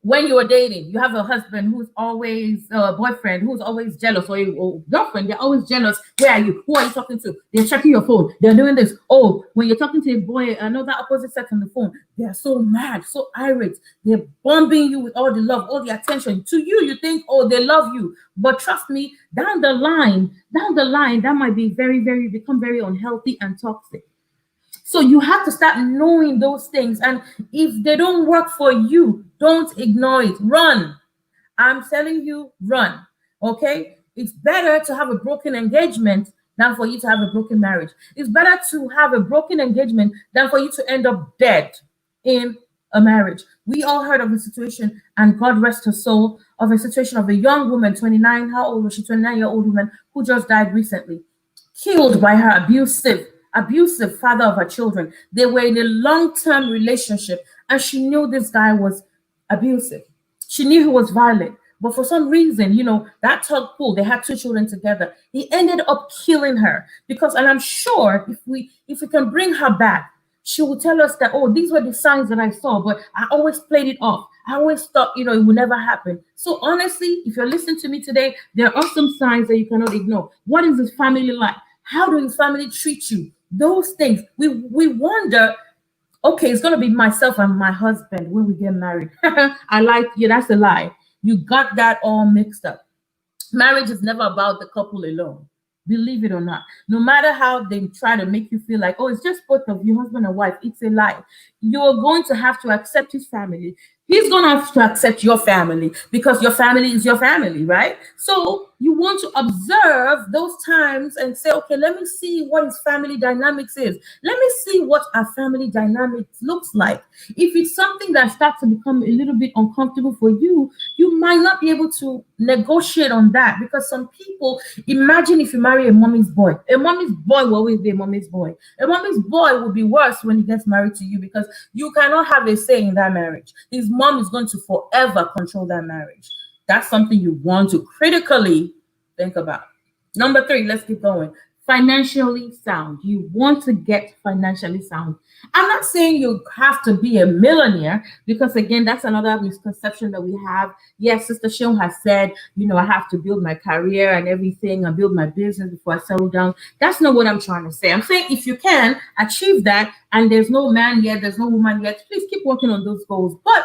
When you're dating, you have a husband who's always a boyfriend who's always jealous, or a girlfriend, they're always jealous. Where are you? Who are you talking to? They're checking your phone. They're doing this. Oh, when you're talking to a boy, another opposite sex on the phone, they're so mad, so irate. They're bombing you with all the love, all the attention. To you, you think, oh, they love you. But trust me, down the line, that might be become very unhealthy and toxic. So you have to start knowing those things. And if they don't work for you, don't ignore it. Run. I'm telling you, run. Okay? It's better to have a broken engagement than for you to have a broken marriage. It's better to have a broken engagement than for you to end up dead in a marriage. We all heard of a situation, and God rest her soul, of a situation of a young woman, 29, how old was she? 29-year-old woman who just died recently, killed by her abusive father of her children. They were in a long-term relationship, and she knew this guy was abusive. She knew he was violent, but for some reason, that tug pull, they had 2 children together. He ended up killing her and I'm sure if we can bring her back, she will tell us that, oh, these were the signs that I saw, but I always played it off. I always thought, it would never happen. So honestly, if you're listening to me today, there are some signs that you cannot ignore. What is his family like? How do his family treat you? Those things. We wonder, okay, it's going to be myself and my husband when we get married. I like you. That's a lie. You got that all mixed up. Marriage is never about the couple alone. Believe it or not. No matter how they try to make you feel like, oh, it's just both of you, husband and wife, it's a lie. You're going to have to accept his family. He's going to have to accept your family, because your family is your family, right? So you want to observe those times and say, okay, let me see what his family dynamics is. Let me see what our family dynamics looks like. If it's something that starts to become a little bit uncomfortable for you, you might not be able to negotiate on that, because some people, imagine if you marry a mommy's boy. A mommy's boy will always be a mommy's boy. A mommy's boy will be worse when he gets married to you, because you cannot have a say in that marriage. His mom is going to forever control that marriage. That's something you want to critically think about. Number 3, let's keep going. financially sound. You want to get financially sound. I'm not saying you have to be a millionaire, because again, that's another misconception that we have. Yes, Sister Shion has said, I have to build my career and everything and build my business before I settle down. That's not what I'm trying to say. I'm saying if you can achieve that and there's no man yet, there's no woman yet, please keep working on those goals. But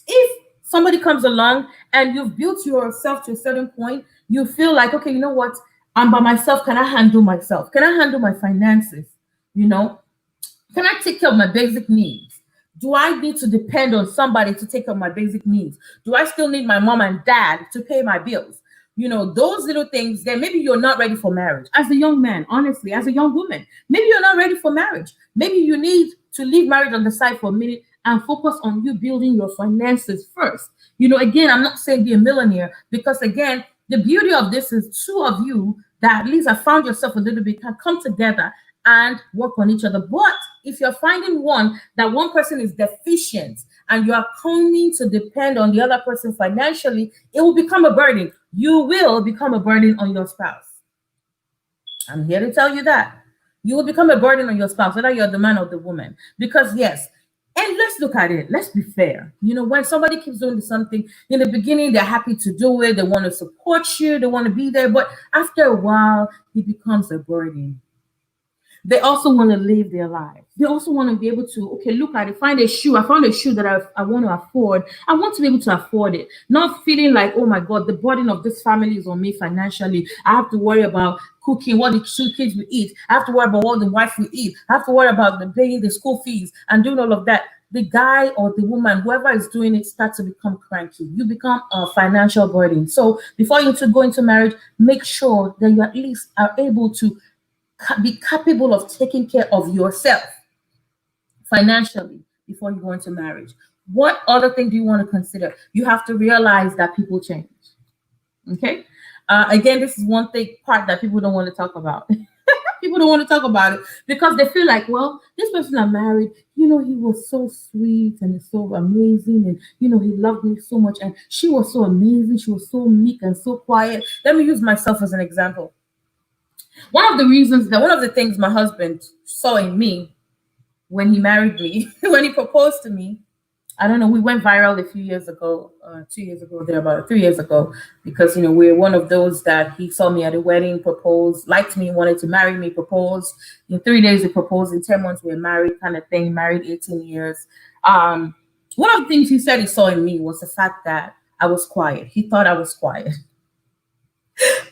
if somebody comes along and you've built yourself to a certain point, you feel like, okay, you know what? I'm by myself. Can I handle myself? Can I handle my finances? Can I take care of my basic needs? Do I need to depend on somebody to take care of my basic needs? Do I still need my mom and dad to pay my bills? Those little things, then maybe you're not ready for marriage. As a young man, honestly, as a young woman, maybe you're not ready for marriage. Maybe you need to leave marriage on the side for a minute and focus on you building your finances first. Again, I'm not saying be a millionaire, because again, the beauty of this is two of you that at least have found yourself a little bit can come together and work on each other. But if you're finding that one person is deficient and you are coming to depend on the other person financially, it will become a burden. You will become a burden on your spouse. I'm here to tell you that. You will become a burden on your spouse, whether you're the man or the woman. Because yes, and let's look at it. Let's be fair. When somebody keeps doing something, in the beginning, they're happy to do it. They want to support you. They want to be there. But after a while, it becomes a burden. They also want to live their lives. They also want to be able to, look at it, find a shoe. I found a shoe that I want to afford. I want to be able to afford it. Not feeling like, oh my God, the burden of this family is on me financially. I have to worry about cooking, what the two kids will eat. I have to worry about what the wife will eat. I have to worry about paying the school fees and doing all of that. The guy or the woman, whoever is doing it, starts to become cranky. You become a financial burden. So before you go into marriage, make sure that you at least are able to be capable of taking care of yourself financially before you go into marriage. What other thing do you want to consider? You have to realize that people change. Okay. Again, this is one part that people don't want to talk about. People don't want to talk about it because they feel like, well, this person I'm married, he was so sweet and so amazing, and he loved me so much, and she was so amazing. She was so meek and so quiet. Let me use myself as an example. One of the things my husband saw in me when he married me, when he proposed to me, I don't know, we went viral a few years ago, 2 years ago, about 3 years ago, because, we're one of those that he saw me at a wedding, proposed, liked me, wanted to marry me, proposed. In 3 days, he proposed. In 10 months, we were married kind of thing, married 18 years. One of the things he said he saw in me was the fact that I was quiet. He thought I was quiet.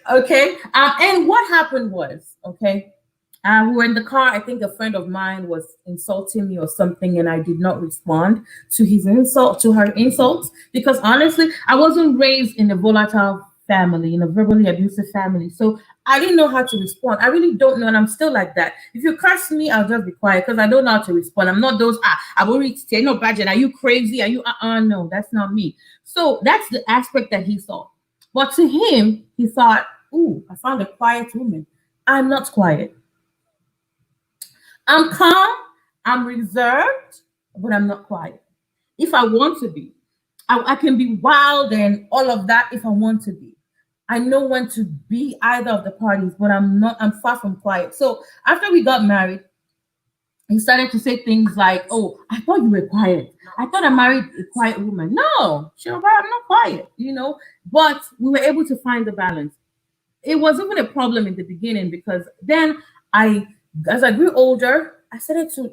Okay. And what happened was, we were in the car. I think a friend of mine was insulting me or something, and I did not respond to her insults, because honestly, I wasn't raised in a volatile family, in a verbally abusive family. So I didn't know how to respond. I really don't know, and I'm still like that. If you curse me, I'll just be quiet because I don't know how to respond. I'm not those, I will say, no, Badger, are you crazy? Are you, no, that's not me. So that's the aspect that he saw. But to him, he thought, ooh, I found a quiet woman. I'm not quiet. I'm calm, I'm reserved, but I'm not quiet. If I want to be, I can be wild and all of that if I want to be. I know when to be either of the parties, but I'm far from quiet. So after we got married, he started to say things like, oh, I thought you were quiet. I thought I married a quiet woman. No, I'm not quiet, but we were able to find the balance. It was even a problem in the beginning because then as I grew older, I started to,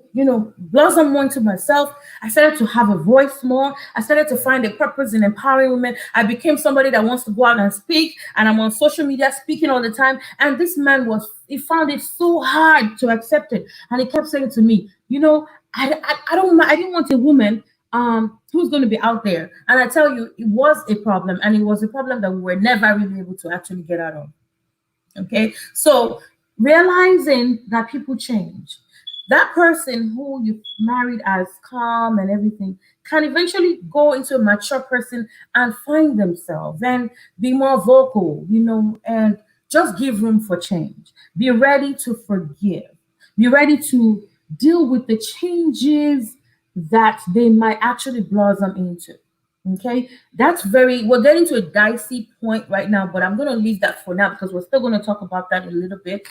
blossom more into myself. I started to have a voice more. I started to find a purpose in empowering women. I became somebody that wants to go out and speak, and I'm on social media speaking all the time. And this man he found it so hard to accept it. And he kept saying to me, I didn't want a woman who's going to be out there. And I tell you, it was a problem, and it was a problem that we were never really able to actually get out of. Okay, so realizing that people change. That person who you married as calm and everything can eventually go into a mature person and find themselves and be more vocal, and just give room for change. Be ready to forgive. Be ready to deal with the changes that they might actually blossom into. Okay, we're getting to a dicey point right now, but I'm going to leave that for now because we're still going to talk about that in a little bit.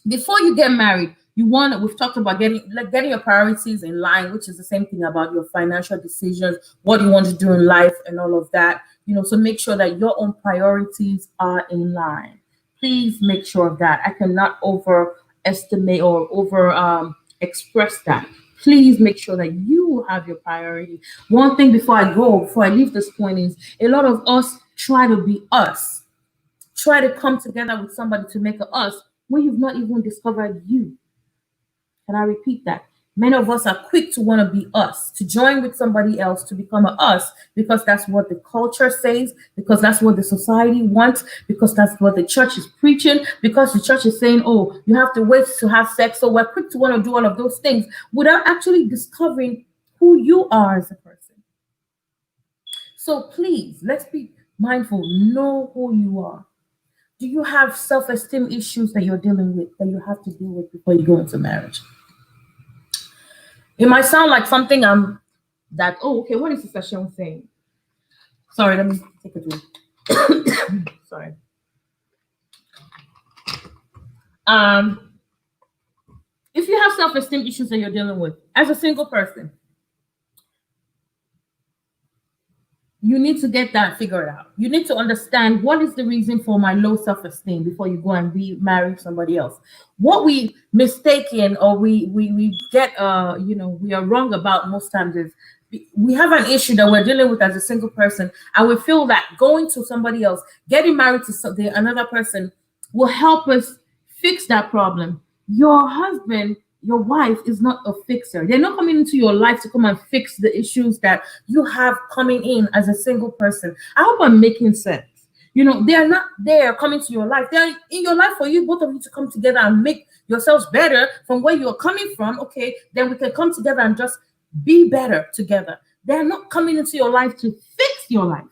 Before you get married, we've talked about getting your priorities in line, which is the same thing about your financial decisions, what you want to do in life and all of that. So make sure that your own priorities are in line. Please make sure of that. I cannot overestimate or express that. Please make sure that you have your priority. One thing before I leave this point is a lot of us try to be us, try to come together with somebody to make a us when you've not even discovered you. Can I repeat that? Many of us are quick to want to be us, to join with somebody else to become a us, because that's what the culture says, because that's what the society wants, because that's what the church is preaching, because the church is saying, oh, you have to wait to have sex. So we're quick to want to do all of those things without actually discovering who you are as a person. So please, let's be mindful. Know who you are. Do you have self-esteem issues that you're dealing with, that you have to deal with before you go into marriage? It might sound like something okay, what is the session saying? Sorry, let me take a drink. Sorry. If you have self-esteem issues that you're dealing with as a single person, you need to get that figured out. You need to understand what is the reason for my low self-esteem before you go and marry somebody else. What we mistaken or we get we are wrong about most times is we have an issue that we're dealing with as a single person, and we feel that going to somebody else, getting married to another person, will help us fix that problem. Your husband, your wife is not a fixer. They're not coming into your life to come and fix the issues that you have coming in as a single person. I hope I'm making sense. They are not there coming to your life. They're in your life for you, both of you, to come together and make yourselves better from where you're coming from. Okay, then we can come together and just be better together. They're not coming into your life to fix your life.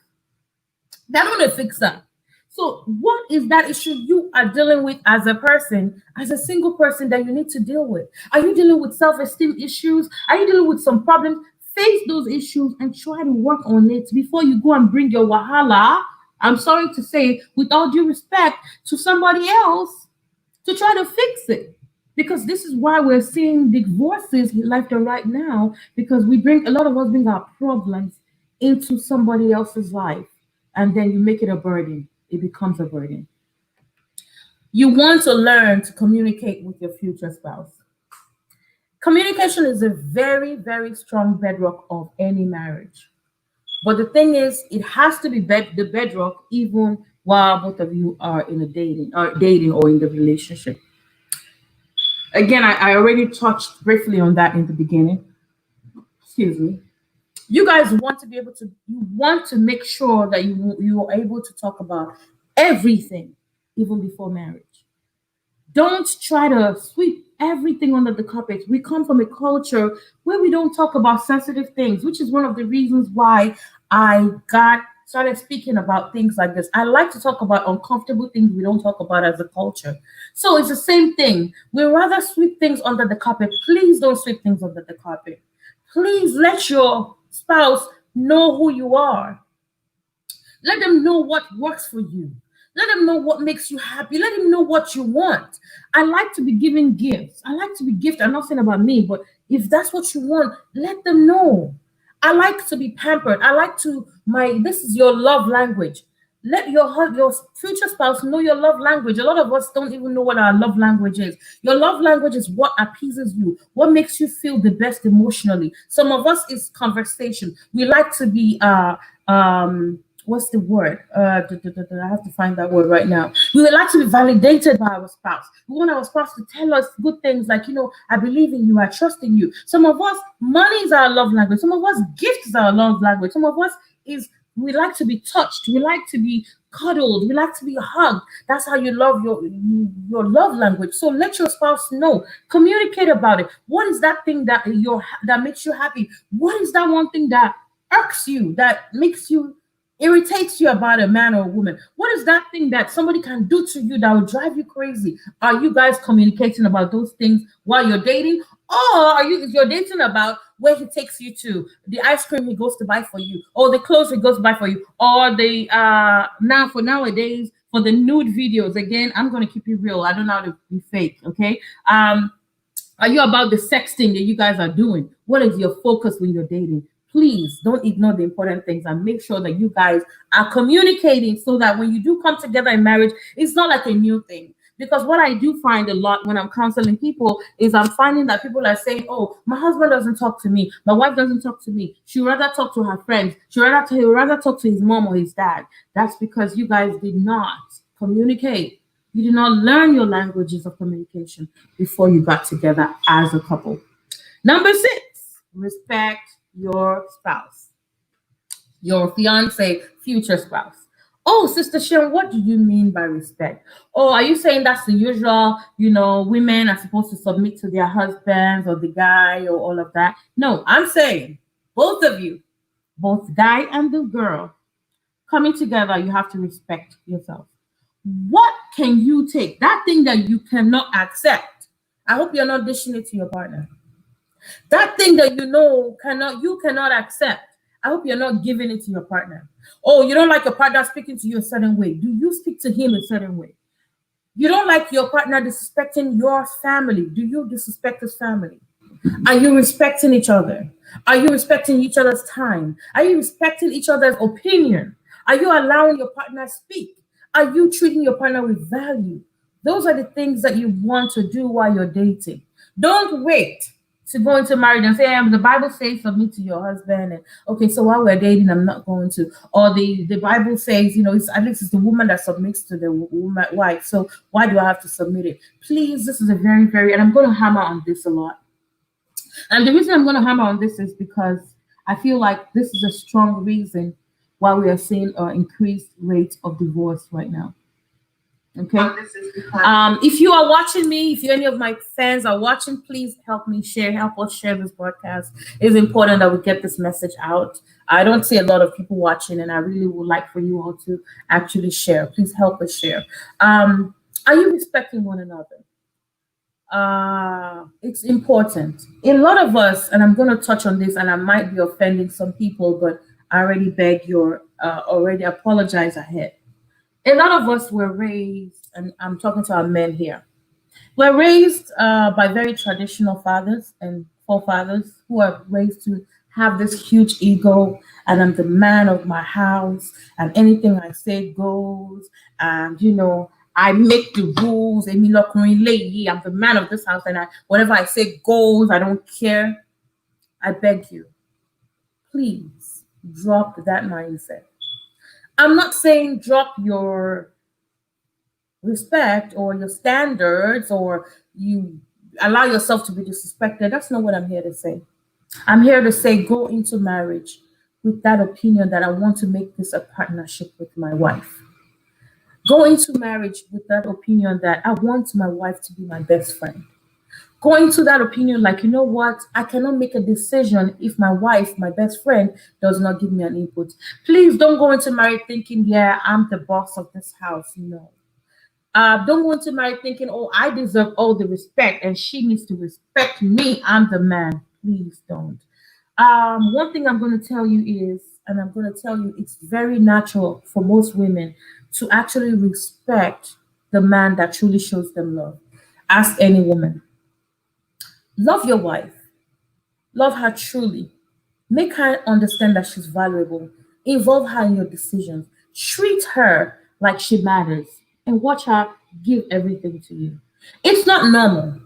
They're not a fixer. So what is that issue you are dealing with as a person, as a single person, that you need to deal with? Are you dealing with self-esteem issues? Are you dealing with some problems? Face those issues and try to work on it before you go and bring your wahala, I'm sorry to say, with all due respect, to somebody else to try to fix it. Because this is why we're seeing divorces left and right now, because a lot of us bring our problems into somebody else's life, and then you make it a burden. It becomes a burden. You want to learn to communicate with your future spouse. Communication is a very, very strong bedrock of any marriage. But the thing is, it has to be the bedrock even while both of you are in a dating or in the relationship. Again, I already touched briefly on that in the beginning. Excuse me. You guys want to make sure that you are able to talk about everything even before marriage. Don't try to sweep everything under the carpet. We come from a culture where we don't talk about sensitive things, which is one of the reasons why I started speaking about things like this. I like to talk about uncomfortable things we don't talk about as a culture. So it's the same thing. We rather sweep things under the carpet. Please don't sweep things under the carpet. Please let your spouse know who you are. Let them know what works for you. Let them know what makes you happy. Let them know what you want. I like to be giving gifts. I like to be gifted. I'm not saying about me, but if that's what you want, let them know. I like to be pampered. This is your love language. Let your future spouse know your love language. A lot of us don't even know what our love language is. Your love language is what appeases you, what makes you feel the best emotionally. Some of us is conversation. We like to be what's the word? I have to find that word right now. We would like to be validated by our spouse. We want our spouse to tell us good things like, I believe in you, I trust in you. Some of us, money is our love language. Some of us, gifts is our love language. Some of us we like to be touched. We like to be cuddled. We like to be hugged. That's how you love your love language. So let your spouse know. Communicate about it. What is that thing that makes you happy? What is that one thing that irks you, that irritates you about a man or a woman? What is that thing that somebody can do to you that will drive you crazy? Are you guys communicating about those things while you're dating, Or if you're dating about where he takes you to, the ice cream he goes to buy for you, or the clothes he goes to buy for you, or the nowadays for the nude videos. Again, I'm gonna keep it real. I don't know how to be fake, okay? Are you about the sexting that you guys are doing? What is your focus when you're dating? Please don't ignore the important things and make sure that you guys are communicating so that when you do come together in marriage, it's not like a new thing. Because what I do find a lot when I'm counseling people is I'm finding that people are saying, oh, my husband doesn't talk to me. My wife doesn't talk to me. She'd rather talk to her friends. He'd rather talk to his mom or his dad. That's because you guys did not communicate. You did not learn your languages of communication before you got together as a couple. Number 6, respect your spouse, your fiance, future spouse. Oh, Sister Sharon, what do you mean by respect? Oh, are you saying that's the usual, women are supposed to submit to their husbands or the guy or all of that? No, I'm saying both of you, both guy and the girl, coming together, you have to respect yourself. What can you take? That thing that you cannot accept. I hope you're not dishing it to your partner. That thing that you cannot accept. I hope you're not giving it to your partner. Oh, you don't like your partner speaking to you a certain way. Do you speak to him a certain way? You don't like your partner disrespecting your family. Do you disrespect his family? Are you respecting each other? Are you respecting each other's time? Are you respecting each other's opinion? Are you allowing your partner to speak? Are you treating your partner with value? Those are the things that you want to do while you're dating. Don't wait to go into marriage and say, the Bible says submit to your husband. And okay, so while we're dating, I'm not going to. Or the Bible says, at least it's the woman that submits to the wife. So why do I have to submit it? Please, this is a very, very, and I'm going to hammer on this a lot. And the reason I'm going to hammer on this is because I feel like this is a strong reason why we are seeing an increased rate of divorce right now. Okay. If you are watching me, if any of my fans are watching, please help us share this broadcast. It's important that we get this message out. I don't see a lot of people watching, and I really would like for you all to actually share. Please help us share. Are you respecting one another? It's important. A lot of us, and I'm going to touch on this, and I might be offending some people, but I already already apologize ahead. A lot of us were raised, and I'm talking to our men here, we're raised by very traditional fathers and forefathers who are raised to have this huge ego, and I'm the man of my house, and anything I say goes, and I make the rules. I'm the man of this house, and whatever I say goes. I don't care. I beg you, please drop that mindset. I'm not saying drop your respect or your standards or you allow yourself to be disrespected. That's not what I'm here to say. I'm here to say go into marriage with that opinion that I want to make this a partnership with my wife. Go into marriage with that opinion that I want my wife to be my best friend. Go into that opinion like, you know what? I cannot make a decision if my wife, my best friend, does not give me an input. Please don't go into marriage thinking, yeah, I'm the boss of this house. No. Don't go into marriage thinking, oh, I deserve all the respect and she needs to respect me. I'm the man. Please don't. One thing I'm going to tell you is, and I'm going to tell you, it's very natural for most women to actually respect the man that truly shows them love. Ask any woman. Love your wife. Love her truly. Make her understand that she's valuable. Involve her in your decisions. Treat her like she matters. And watch her give everything to you. It's not normal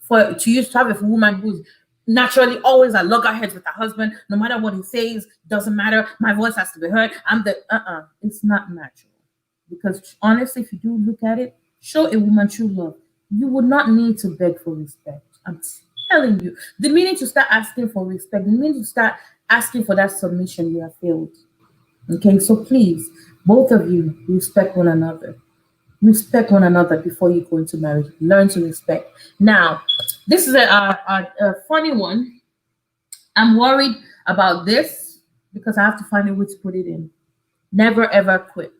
to have a woman who's naturally always at loggerheads with her husband. No matter what he says, doesn't matter. My voice has to be heard. It's not natural. Because honestly, if you do look at it, show a woman true love. You would not need to beg for respect. I'm telling you. The minute you start asking for respect, the minute you start asking for that submission, you have failed. Okay, so please, both of you, respect one another. Respect one another before you go into marriage. Learn to respect. Now, this is a funny one. I'm worried about this because I have to find a way to put it in. Never, ever quit.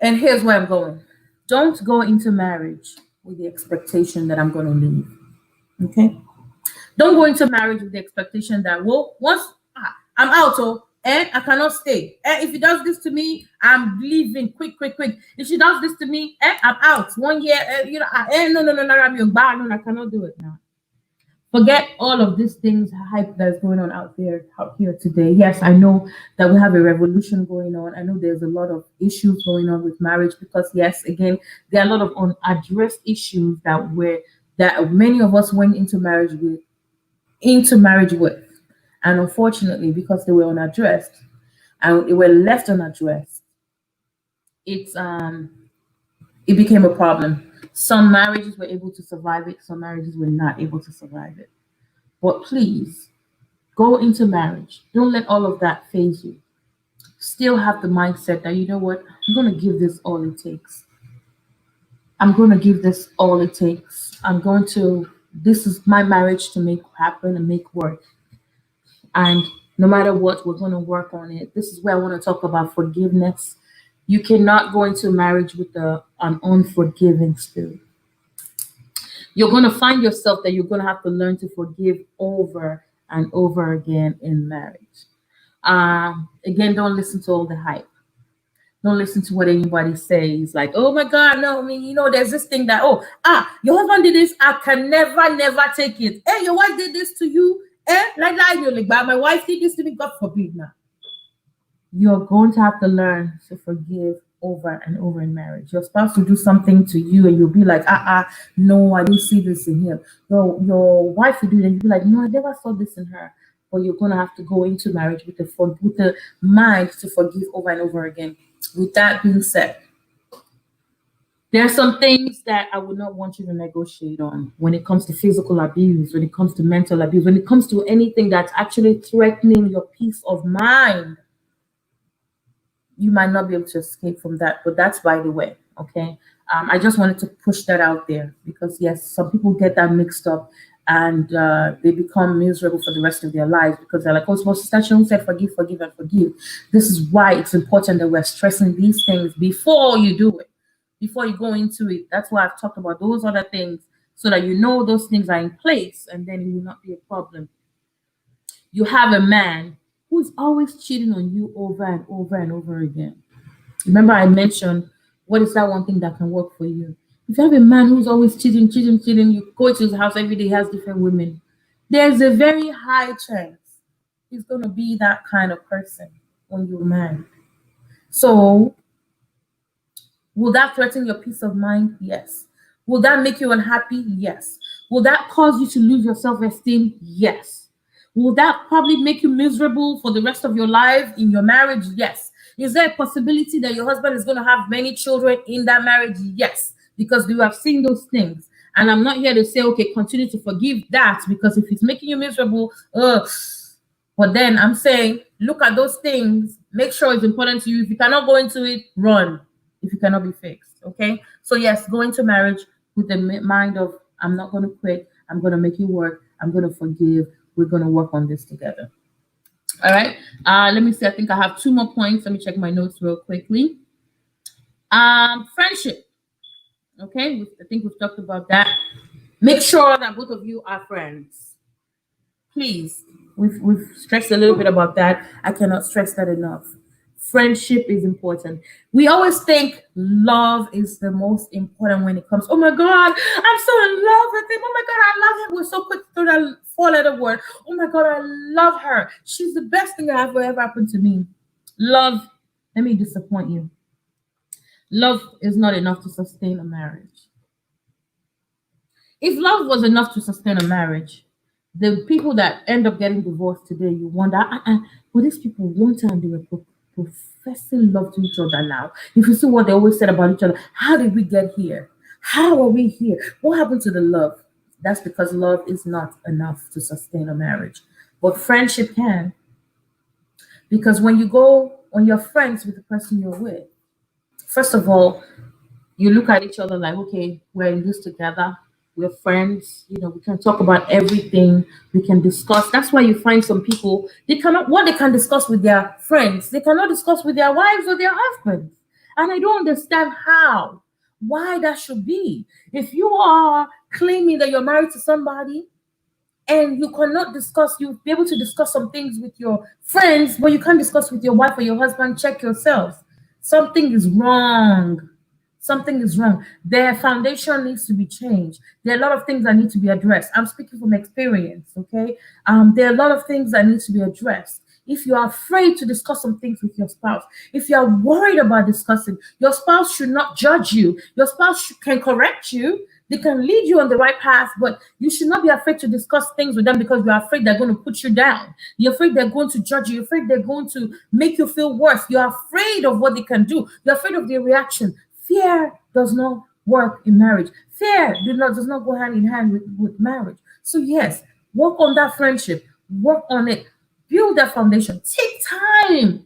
And here's where I'm going. Don't go into marriage with the expectation that I'm going to leave. Okay? Don't go into marriage with the expectation that, well, once I'm out, I cannot stay. If he does this to me, I'm leaving quick. If she does this to me, I'm out. 1 year, no, I cannot do it now. Forget all of these things, hype that's going on out here today. Yes, I know that we have a revolution going on. I know there's a lot of issues going on with marriage because, yes, again, there are a lot of unaddressed issues that many of us went into marriage with, and unfortunately, because they were unaddressed and they were left unaddressed, it became a problem. Some marriages were able to survive it, some marriages were not able to survive it. But please, go into marriage. Don't let all of that phase you. Still have the mindset that, you know what, I'm going to give this all it takes. This is my marriage to make happen and make work. And no matter what, we're going to work on it. This is where I want to talk about forgiveness. You cannot go into marriage with an unforgiving spirit. You're going to find yourself that you're going to have to learn to forgive over and over again in marriage. Again, don't listen to all the hype. Don't listen to what anybody says. Like, oh my God, no, there's this thing that, your husband did this. I can never take it. Hey, your wife did this to you. But my wife did this to me. God forbid now. You're going to have to learn to forgive over and over in marriage. Your spouse will do something to you and you'll be like, no, I didn't see this in him. Your wife will do it and you'll be like, no, I never saw this in her. But you're going to have to go into marriage with the mind to forgive over and over again. With that being said, there are some things that I would not want you to negotiate on when it comes to physical abuse, when it comes to mental abuse, when it comes to anything that's actually threatening your peace of mind. You might not be able to escape from that, but that's by the way, okay? I just wanted to push that out there because, yes, some people get that mixed up and they become miserable for the rest of their lives because they're like, oh, Sister Shaun said forgive, and forgive. This is why it's important that we're stressing these things before you do it, before you go into it. That's why I've talked about those other things so that you know those things are in place and then it will not be a problem. You have a man who's always cheating on you over and over and over again. Remember I mentioned, what is that one thing that can work for you? If you have a man who's always cheating, you go to his house every day, he has different women, there's a very high chance he's going to be that kind of person when you're married. So, will that threaten your peace of mind? Yes. Will that make you unhappy? Yes. Will that cause you to lose your self-esteem? Yes. Will that probably make you miserable for the rest of your life in your marriage? Yes. Is there a possibility that your husband is going to have many children in that marriage? Yes. Because you have seen those things. And I'm not here to say, okay, continue to forgive that because if it's making you miserable, but then I'm saying, look at those things. Make sure it's important to you. If you cannot go into it, run. If you cannot be fixed, okay? So yes, go into marriage with the mind of, I'm not going to quit. I'm going to make it work. I'm going to forgive. We're going to work on this together. All right. Let me see. I think I have 2 more points. Let me check my notes real quickly. Friendship. Okay. I think we've talked about that. Make sure that both of you are friends. Please. We've stressed a little bit about that. I cannot stress that enough. Friendship is important. We always think love is the most important when it comes. Oh my God, I'm so in love with him. Oh my God, I love him. We're so quick to that 4-letter word. Oh my God, I love her. She's the best thing that ever happened to me. Love, let me disappoint you. Love is not enough to sustain a marriage. If love was enough to sustain a marriage, the people that end up getting divorced today, you wonder, well, these people one time they were professing love to each other now. If you see what they always said about each other, how did we get here? How are we here? What happened to the love? That's because love is not enough to sustain a marriage. But friendship can. Because when you're friends with the person you're with, first of all, you look at each other like, okay, we're in this together. We're friends, we can talk about everything. We can discuss. That's why you find some people, they can discuss with their friends, they cannot discuss with their wives or their husbands. And I don't understand why that should be. If you are claiming that you're married to somebody and you cannot discuss, you'll be able to discuss some things with your friends, but you can't discuss with your wife or your husband. Check yourself. Something is wrong. Something is wrong. Their foundation needs to be changed. There are a lot of things that need to be addressed. I'm speaking from experience, okay? There are a lot of things that need to be addressed. If you are afraid to discuss some things with your spouse, if you are worried about discussing, your spouse should not judge you. Your spouse can correct you. They can lead you on the right path, but you should not be afraid to discuss things with them because you're afraid they're going to put you down. You're afraid they're going to judge you. You're afraid they're going to make you feel worse. You're afraid of what they can do. You're afraid of their reaction. Fear does not work in marriage. Fear does not go hand in hand with marriage. So yes, work on that friendship. Work on it. Build that foundation. Take time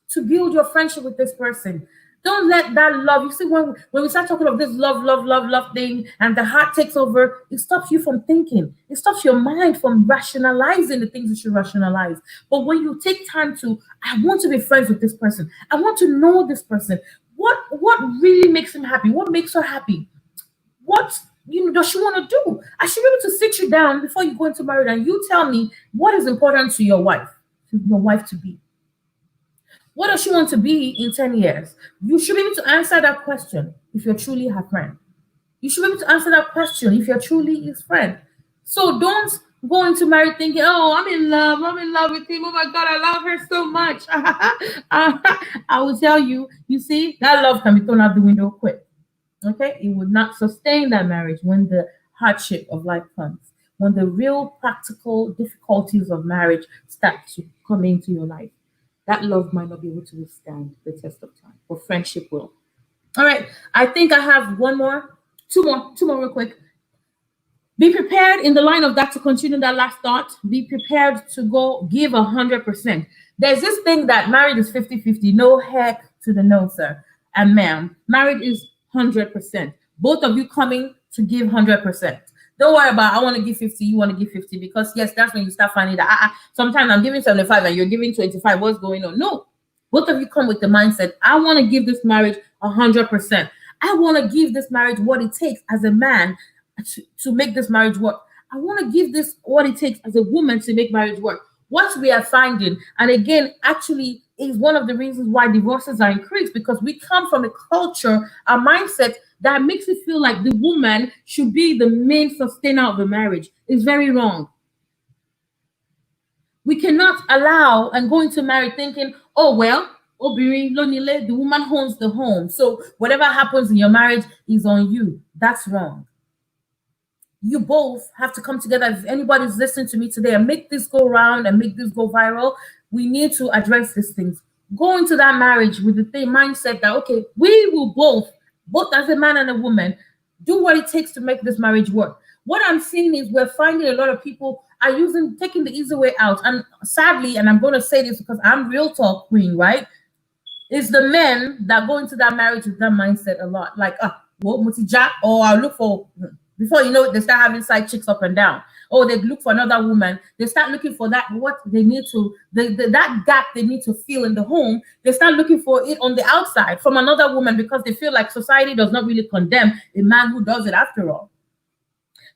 to build your friendship with this person. Don't let that love, you see, when we start talking of this love thing and the heart takes over, it stops you from thinking. It stops your mind from rationalizing the things you should rationalize. But when you take time to, I want to be friends with this person. I want to know this person. What really makes him happy? What makes her happy? What does she want to do? I should be able to sit you down before you go into marriage and you tell me what is important to your wife to be. What does she want to be in 10 years? You should be able to answer that question if you're truly her friend. You should be able to answer that question if you're truly his friend. So don't go into marriage thinking, oh, I'm in love with him. Oh my God, I love her so much. I will tell you, you see, that love can be thrown out the window quick. Okay? It would not sustain that marriage when the hardship of life comes, when the real practical difficulties of marriage start to come into your life. That love might not be able to withstand the test of time, but friendship will. All right, I think I have two more real quick. Be prepared in the line of that to continue that last thought. Be prepared to go give 100%. There's this thing that marriage is 50-50. No heck to the no, sir and ma'am. Marriage is 100%. Both of you coming to give 100%. Don't worry about, I want to give 50, you want to give 50, because yes, that's when you start finding that sometimes I'm giving 75 and you're giving 25. What's going on? No, both of you come with the mindset, I want to give this marriage 100%. I want to give this marriage what it takes as a man to make this marriage work. I want to give this what it takes as a woman to make marriage work. What we are finding, and again, actually is one of the reasons why divorces are increased, because we come from a culture, a mindset that makes it feel like the woman should be the main sustainer of the marriage. It's very wrong. We cannot allow and go into marriage thinking, oh, well, the woman owns the home. So whatever happens in your marriage is on you. That's wrong. You both have to come together. If anybody's listening to me today and make this go round and make this go viral, we need to address these things. Go into that marriage with the same mindset that, okay, we will both as a man and a woman, do what it takes to make this marriage work. What I'm seeing is we're finding a lot of people are taking the easy way out. And sadly, and I'm going to say this because I'm real talk queen, right? It's the men that go into that marriage with that mindset a lot. Like, I'll look for, before you know it, they start having side chicks up and down. Oh, they look for another woman. They start looking for that, what they need to, that gap they need to fill in the home. They start looking for it on the outside from another woman because they feel like society does not really condemn a man who does it after all.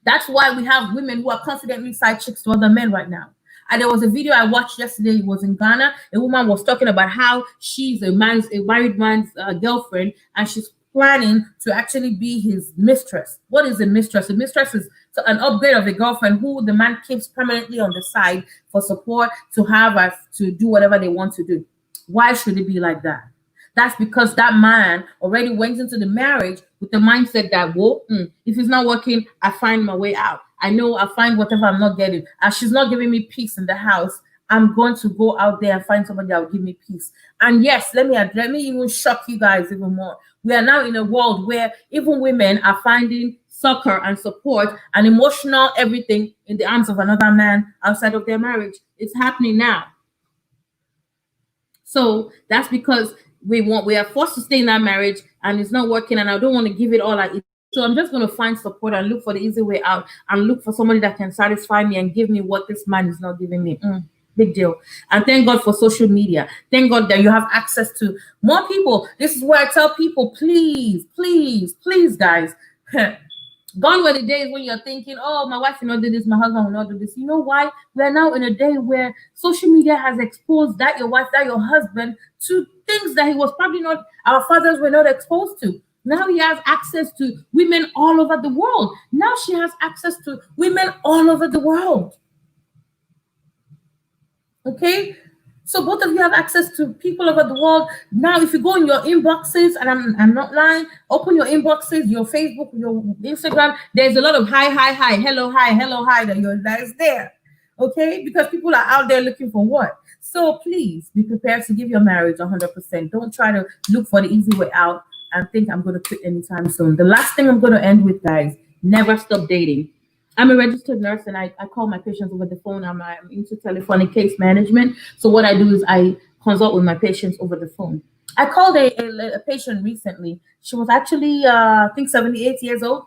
That's why we have women who are confidently side chicks to other men right now. And there was a video I watched yesterday. It was in Ghana. A woman was talking about how she's a married man's girlfriend, and she's planning to actually be his mistress. What is a mistress? A mistress is an upgrade of a girlfriend who the man keeps permanently on the side for support, to have to do whatever they want to do. Why should it be like that? That's because that man already went into the marriage with the mindset that, if it's not working, I find my way out. I know I find whatever I'm not getting. As she's not giving me peace in the house, I'm going to go out there and find somebody that will give me peace. And yes, let me even shock you guys even more. We are now in a world where even women are finding succor and support and emotional everything in the arms of another man outside of their marriage. It's happening now. So that's because we are forced to stay in that marriage and it's not working, and I don't want to give it all I eat. So I'm just going to find support and look for the easy way out and look for somebody that can satisfy me and give me what this man is not giving me. Big deal. And thank God for social media. Thank God that you have access to more people. This is where I tell people, please, guys, Gone were the days when you're thinking, oh, my wife will not do this, my husband will not do this. You know why? We are now in a day where social media has exposed that your wife, that your husband to things that he was probably not, our fathers were not exposed to. Now he has access to women all over the world. Now she has access to women all over the world. Okay? So both of you have access to people over the world. Now, if you go in your inboxes, and I'm not lying, open your inboxes, your Facebook, your Instagram, there's a lot of hi, hello, hi that is there. Okay? Because people are out there looking for what? So please be prepared to give your marriage 100%. Don't try to look for the easy way out and think I'm going to quit anytime soon. The last thing I'm going to end with, guys, never stop dating. I'm a registered nurse and I call my patients over the phone. I'm into telephonic case management. So what I do is I consult with my patients over the phone. I called a patient recently. She was actually, I think, 78 years old.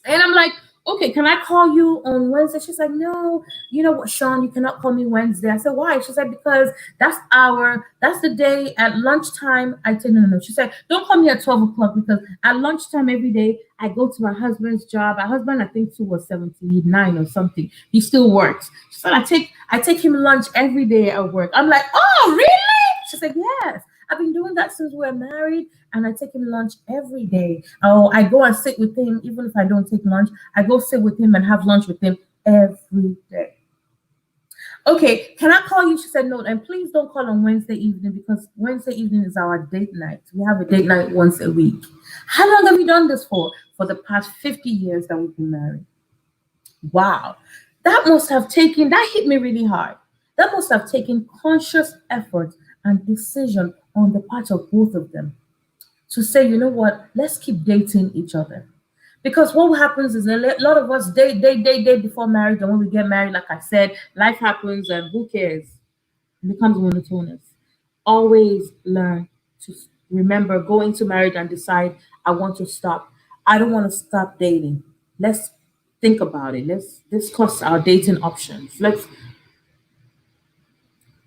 And I'm like, okay, can I call you on Wednesday? She's like, no, you know what, Sean, you cannot call me Wednesday. I said, why? She said, because that's the day at lunchtime. I said, no. She said, don't call me at 12 o'clock because at lunchtime every day, I go to my husband's job. My husband, I think, too, was 79 or something. He still works. She said, I take him lunch every day at work. I'm like, oh, really? She said, yes. I've been doing that since we were married, and I take him lunch every day. Oh, I go and sit with him, even if I don't take lunch. I go sit with him and have lunch with him every day. Okay, can I call you? She said, no, and please don't call on Wednesday evening because Wednesday evening is our date night. We have a date night once a week. How long have we done this for? For the past 50 years that we've been married. Wow. That hit me really hard. That must have taken conscious effort and decision on the part of both of them to say, you know what, let's keep dating each other. Because what happens is a lot of us date before marriage, and when we get married, like I said, life happens and who cares? It becomes monotonous. Always learn to remember, go into marriage and decide, I want to stop. I don't want to stop dating. Let's think about it. Let's discuss our dating options. Let's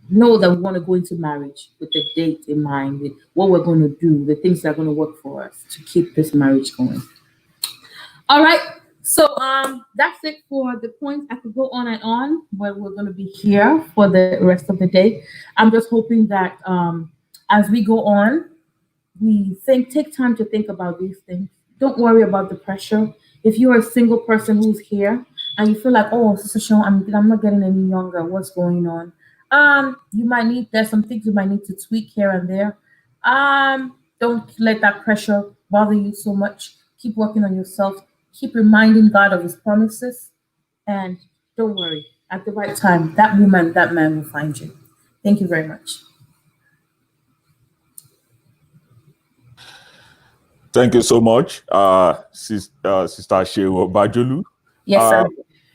know that we want to go into marriage with a date in mind, with what we're going to do, the things that are going to work for us to keep this marriage going. All right. So that's it for the points. I could go on and on, but we're going to be here for the rest of the day. I'm just hoping that as we go on, we take time to think about these things. Don't worry about the pressure. If you're a single person who's here and you feel like, oh, Sister Sean, I'm not getting any younger, what's going on? There's some things you might need to tweak here and there. Don't let that pressure bother you so much. Keep working on yourself. Keep reminding God of his promises. And don't worry, at the right time, that woman, that man will find you. Thank you very much. Thank you so much, Sister SEUN Obajolu. Yes, sir.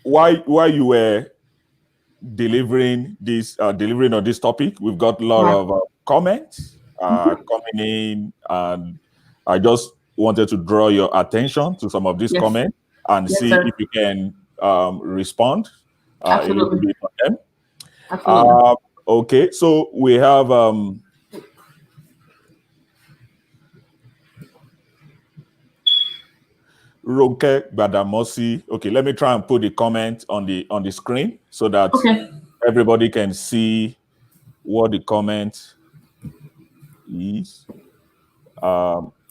While you were delivering on this topic, we've got a lot of comments coming in, and I just wanted to draw your attention to some of these comments and see sir. if you can respond a little bit on them. Absolutely. Okay, so we have Ronke Badamosi. Okay, let me try and put the comment on the screen so that everybody can see what the comment is.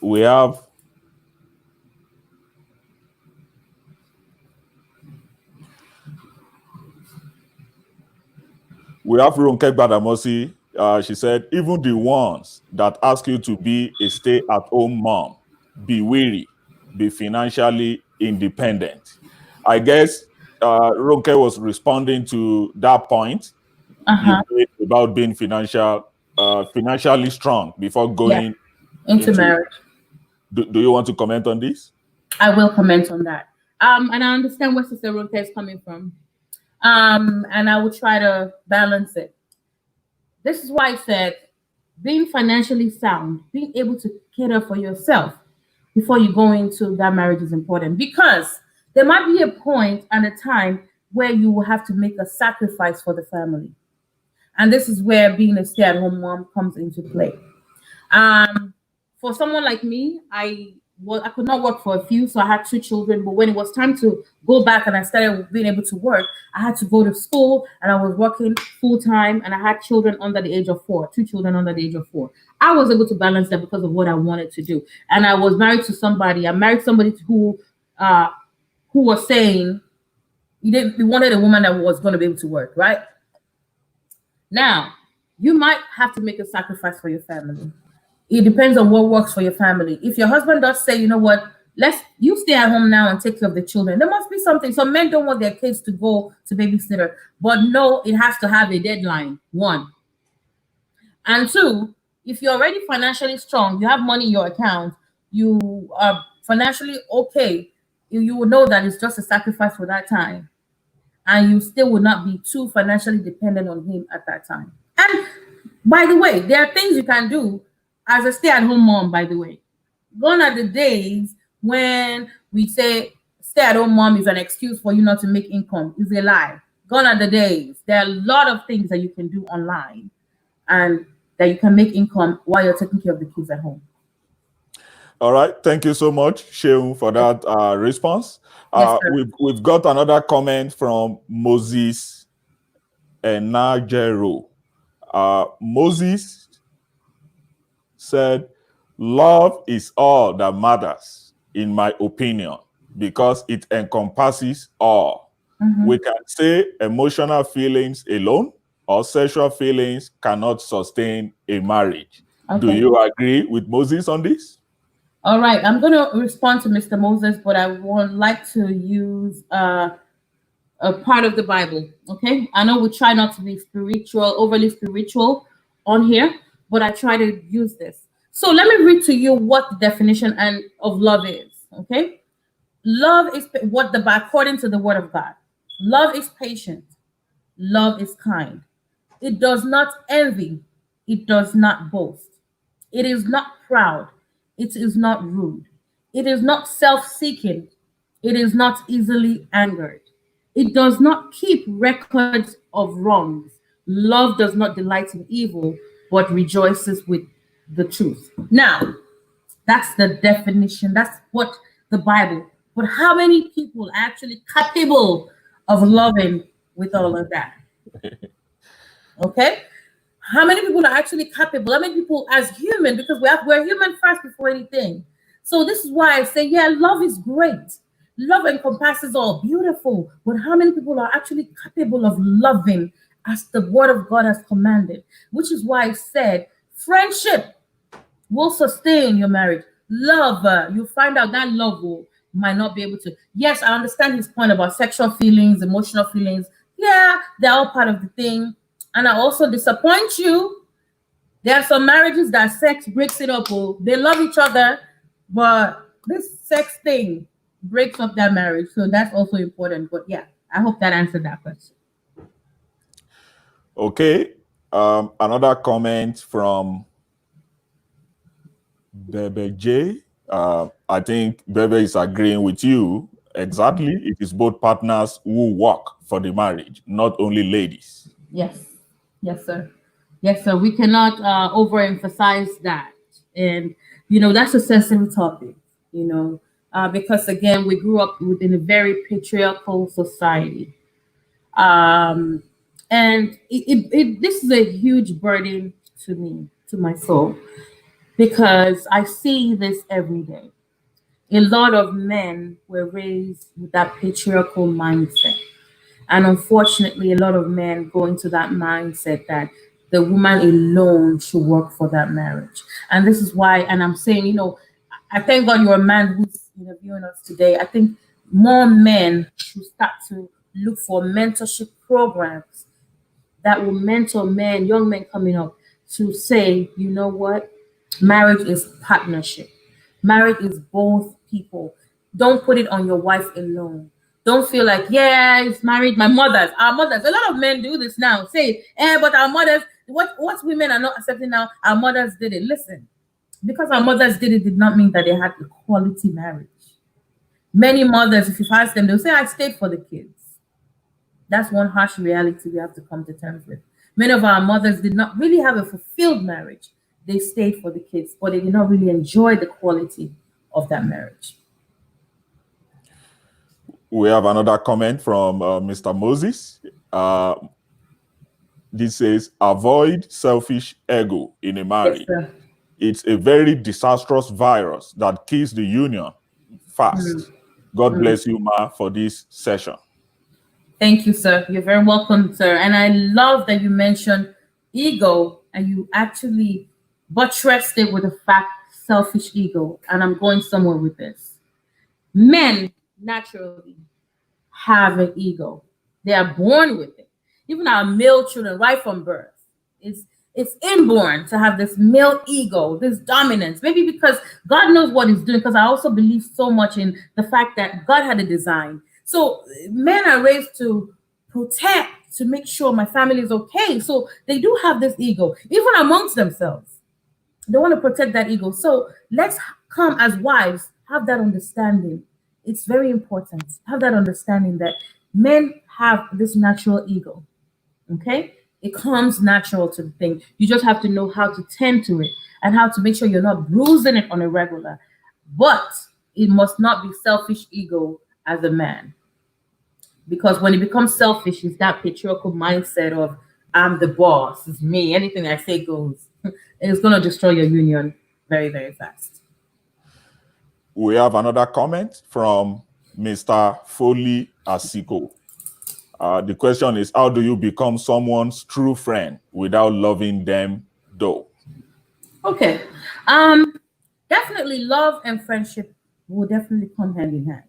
We have Ronke Badamosi. She said, even the ones that ask you to be a stay-at-home mom, be wary, be financially independent. I guess Ronke was responding to that point you made about being financially strong before going into marriage. Do you want to comment on this? I will comment on that. And I understand where Sister Ronke is coming from. And I will try to balance it. This is why I said being financially sound, being able to cater for yourself before you go into that marriage is important, because there might be a point and a time where you will have to make a sacrifice for the family. And this is where being a stay-at-home mom comes into play. For someone like me, I well, I could not work for a few, so I had 2 children. But when it was time to go back and I started being able to work, I had to go to school and I was working full time and I had children under the age of 4, 2 children under the age of 4. I was able to balance that because of what I wanted to do. And I was married to somebody. I married somebody who was saying he wanted a woman that was going to be able to work, right? Now, you might have to make a sacrifice for your family. It depends on what works for your family. If your husband does say, you know what, you stay at home now and take care of the children, there must be something. Some men don't want their kids to go to babysitter, but no, it has to have a deadline. 1. And 2, if you're already financially strong, you have money in your account, you are financially okay, you will know that it's just a sacrifice for that time. And you still will not be too financially dependent on him at that time. And by the way, there are things you can do as a stay-at-home mom, by the way. Gone are the days when we say stay-at-home mom is an excuse for you not to make income. It's a lie. Gone are the days. There are a lot of things that you can do online and that you can make income while you're taking care of the kids at home. All right. Thank you so much, Sheung, for that response. Yes, we've got another comment from Moses Enajero. Moses said, love is all that matters, in my opinion, because it encompasses all. We can say emotional feelings alone or sexual feelings cannot sustain a marriage. Okay. Do you agree with Moses on this? All right, I'm going to respond to Mr. Moses, but I would like to use a part of the Bible, okay? I know we try not to be overly spiritual on here, but I try to use this. So let me read to you what the definition of love is, okay? Love is according to the Word of God. Love is patient. Love is kind. It does not envy. It does not boast. It is not proud. It is not rude. It is not self-seeking. It is not easily angered. It does not keep records of wrongs. Love does not delight in evil, but rejoices with the truth. Now, that's the definition. That's what the Bible. But how many people are actually capable of loving with all of that? Okay? How many people are actually capable? How many people as human, because we're human first before anything. So this is why I say, yeah, love is great. Love encompasses all, beautiful. But how many people are actually capable of loving as the Word of God has commanded? Which is why I said friendship will sustain your marriage. Love, you find out that love might not be able to. Yes, I understand his point about sexual feelings, emotional feelings. Yeah, they're all part of the thing. And I also disappoint you. There are some marriages that sex breaks it up. They love each other, but this sex thing breaks up that marriage. So that's also important. But yeah, I hope that answered that question. Okay. Another comment from Bebe J. I think Bebe is agreeing with you. Exactly. It is both partners who work for the marriage, not only ladies. Yes. Yes, sir. Yes, sir. We cannot overemphasize that. And, that's a sensitive topic, because, again, we grew up within a very patriarchal society. And this is a huge burden to me, to my soul, because I see this every day. A lot of men were raised with that patriarchal mindset. And unfortunately, a lot of men go into that mindset that the woman alone should work for that marriage. And this is why, and I'm saying, I thank God you're a man who's interviewing us today. I think more men should start to look for mentorship programs that will mentor men, young men coming up, to say, you know what? Marriage is partnership. Marriage is both people. Don't put it on your wife alone. Don't feel like, yeah, it's married. Our mothers. A lot of men do this now. Say, but our mothers, what women are not accepting now, our mothers did it. Listen, because our mothers did it did not mean that they had a quality marriage. Many mothers, if you ask them, they'll say, I stayed for the kids. That's one harsh reality we have to come to terms with. Many of our mothers did not really have a fulfilled marriage. They stayed for the kids, but they did not really enjoy the quality of that marriage. We have another comment from Mr. Moses. This says, avoid selfish ego in a marriage. Yes, sir. It's a very disastrous virus that kills the union fast. God bless you, Ma, for this session. Thank you, sir. You're very welcome, sir. And I love that you mentioned ego and you actually buttressed it with the fact selfish ego. And I'm going somewhere with this. Men naturally have an ego. They are born with it. Even our male children, right from birth, it's inborn to have this male ego, this dominance. Maybe because God knows what he's doing, because I also believe so much in the fact that God had a design. So men are raised to protect, to make sure my family is okay. So they do have this ego, even amongst themselves. They want to protect that ego. So let's come as wives, have that understanding. It's very important. Have that understanding that men have this natural ego. Okay? It comes natural to the thing. You just have to know how to tend to it and how to make sure you're not bruising it on a regular. But it must not be selfish ego as a man. Because when it becomes selfish, it's that patriarchal mindset of I'm the boss, it's me, anything I say goes. It's going to destroy your union very, very fast. We have another comment from Mr. Foley Asiko. The question is, how do you become someone's true friend without loving them, though? Okay. Definitely love and friendship will definitely come hand in hand.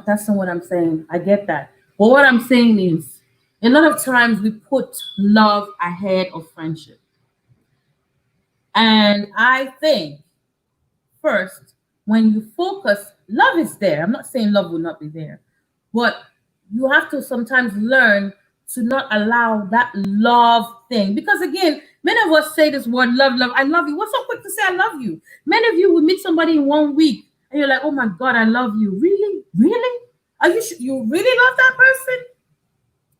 That's not what I'm saying. I get that. But what I'm saying is, a lot of times we put love ahead of friendship. And I think, first, when you focus, love is there. I'm not saying love will not be there. But you have to sometimes learn to not allow that love thing. Because again, many of us say this word, love, I love you. What's so quick to say I love you? Many of you will meet somebody in 1 week and you're like, oh my God, I love you. Really? Really? Are you sure you really love that person?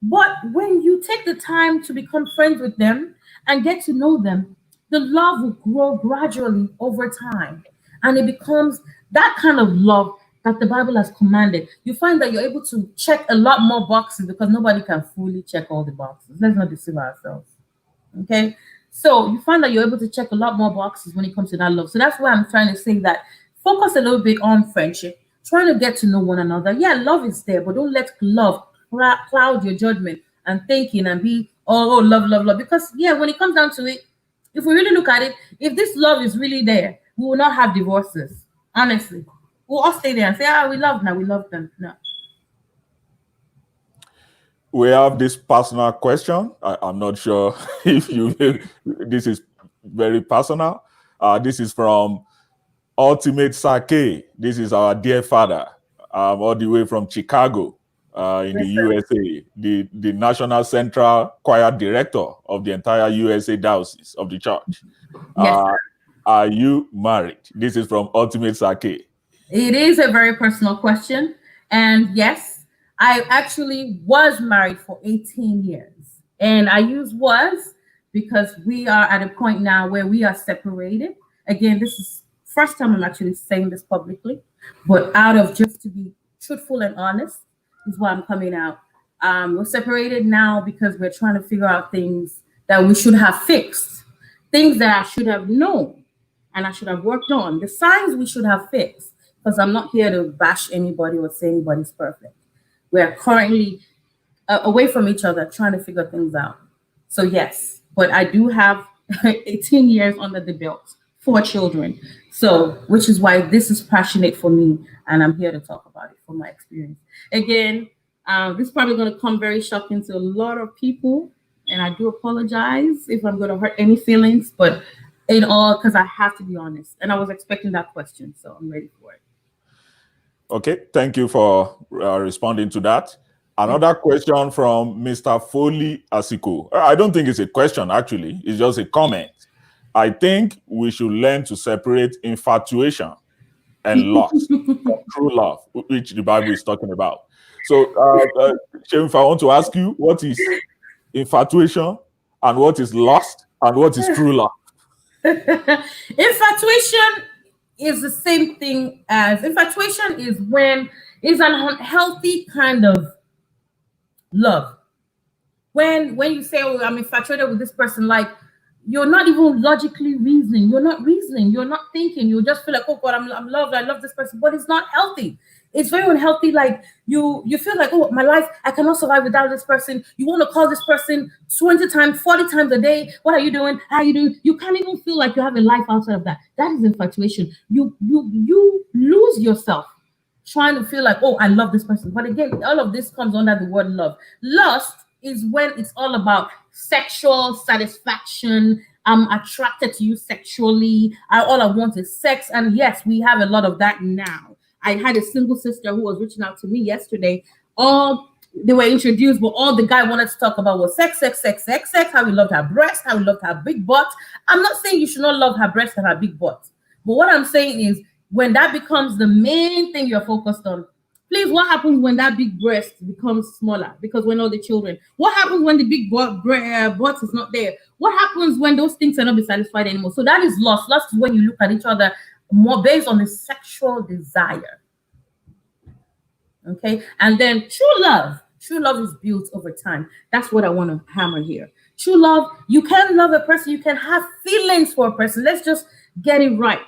But when you take the time to become friends with them and get to know them, the love will grow gradually over time. And it becomes that kind of love that the Bible has commanded. You find that you're able to check a lot more boxes because nobody can fully check all the boxes. Let's not deceive ourselves. Okay? So you find that you're able to check a lot more boxes when it comes to that love. So that's why I'm trying to say that focus a little bit on friendship, trying to get to know one another. Yeah, love is there, but don't let love cloud your judgment and thinking and be, oh, love. Because, yeah, when it comes down to it, if we really look at it, if this love is really there, we will not have divorces. Honestly. We'll all stay there and say, we love them. No. We have this personal question. I'm not sure if this is very personal. This is from Ultimate Sake. This is our dear father, all the way from Chicago in the USA, the National Central Choir Director of the entire USA Diocese of the Church. Yes, are you married? This is from Ultimate Sake. It is a very personal question. And yes, I actually was married for 18 years. And I use was because we are at a point now where we are separated. Again, this is first time I'm actually saying this publicly, but out of just to be truthful and honest is why I'm coming out. We're separated now because we're trying to figure out things that we should have fixed, things that I should have known and I should have worked on, the signs we should have fixed. Because I'm not here to bash anybody or say anybody's perfect. We're currently away from each other, trying to figure things out. So yes, but I do have 18 years under the belt, 4 children. So, which is why this is passionate for me, and I'm here to talk about it from my experience. Again, this is probably going to come very shocking to a lot of people, and I do apologize if I'm going to hurt any feelings, but in all, because I have to be honest, and I was expecting that question, so I'm ready for it. Okay, thank you for responding to that. Another question from Mr. Foley Asiko. I don't think it's a question, actually. It's just a comment. I think we should learn to separate infatuation and lust from true love, which the Bible is talking about. So, Shem, if I want to ask you, what is infatuation and what is lust and what is true love? Infatuation is the same thing as infatuation. Is when it's an unhealthy kind of love. When you say, oh, I'm infatuated with this person, like you're not even logically reasoning, you're not reasoning, you're not thinking, you just feel like, oh God, I'm loved, I love this person, but it's not healthy. It's very unhealthy. Like you feel like, oh, my life, I cannot survive without this person. You want to call this person 20 times, 40 times a day. What are you doing? How are you doing? You can't even feel like you have a life outside of that. That is infatuation. You lose yourself trying to feel like, oh, I love this person. But again, all of this comes under the word love. Lust is when it's all about sexual satisfaction. I'm attracted to you sexually. All I want is sex. And yes, we have a lot of that now. I had a single sister who was reaching out to me yesterday. All they were introduced, but all the guy wanted to talk about was sex, sex, sex, sex, sex, how he loved her breast, how he loved her big butt. I'm not saying you should not love her breast and her big butt. But what I'm saying is when that becomes the main thing you're focused on, please, what happens when that big breast becomes smaller? Because we're not the children. What happens when the big butt is not there? What happens when those things are not be satisfied anymore? So that is lust. Lust is when you look at each other more based on the sexual desire. Okay, and then true love. True love is built over time. That's what I want to hammer here. True love, you can love a person, you can have feelings for a person. Let's just get it right.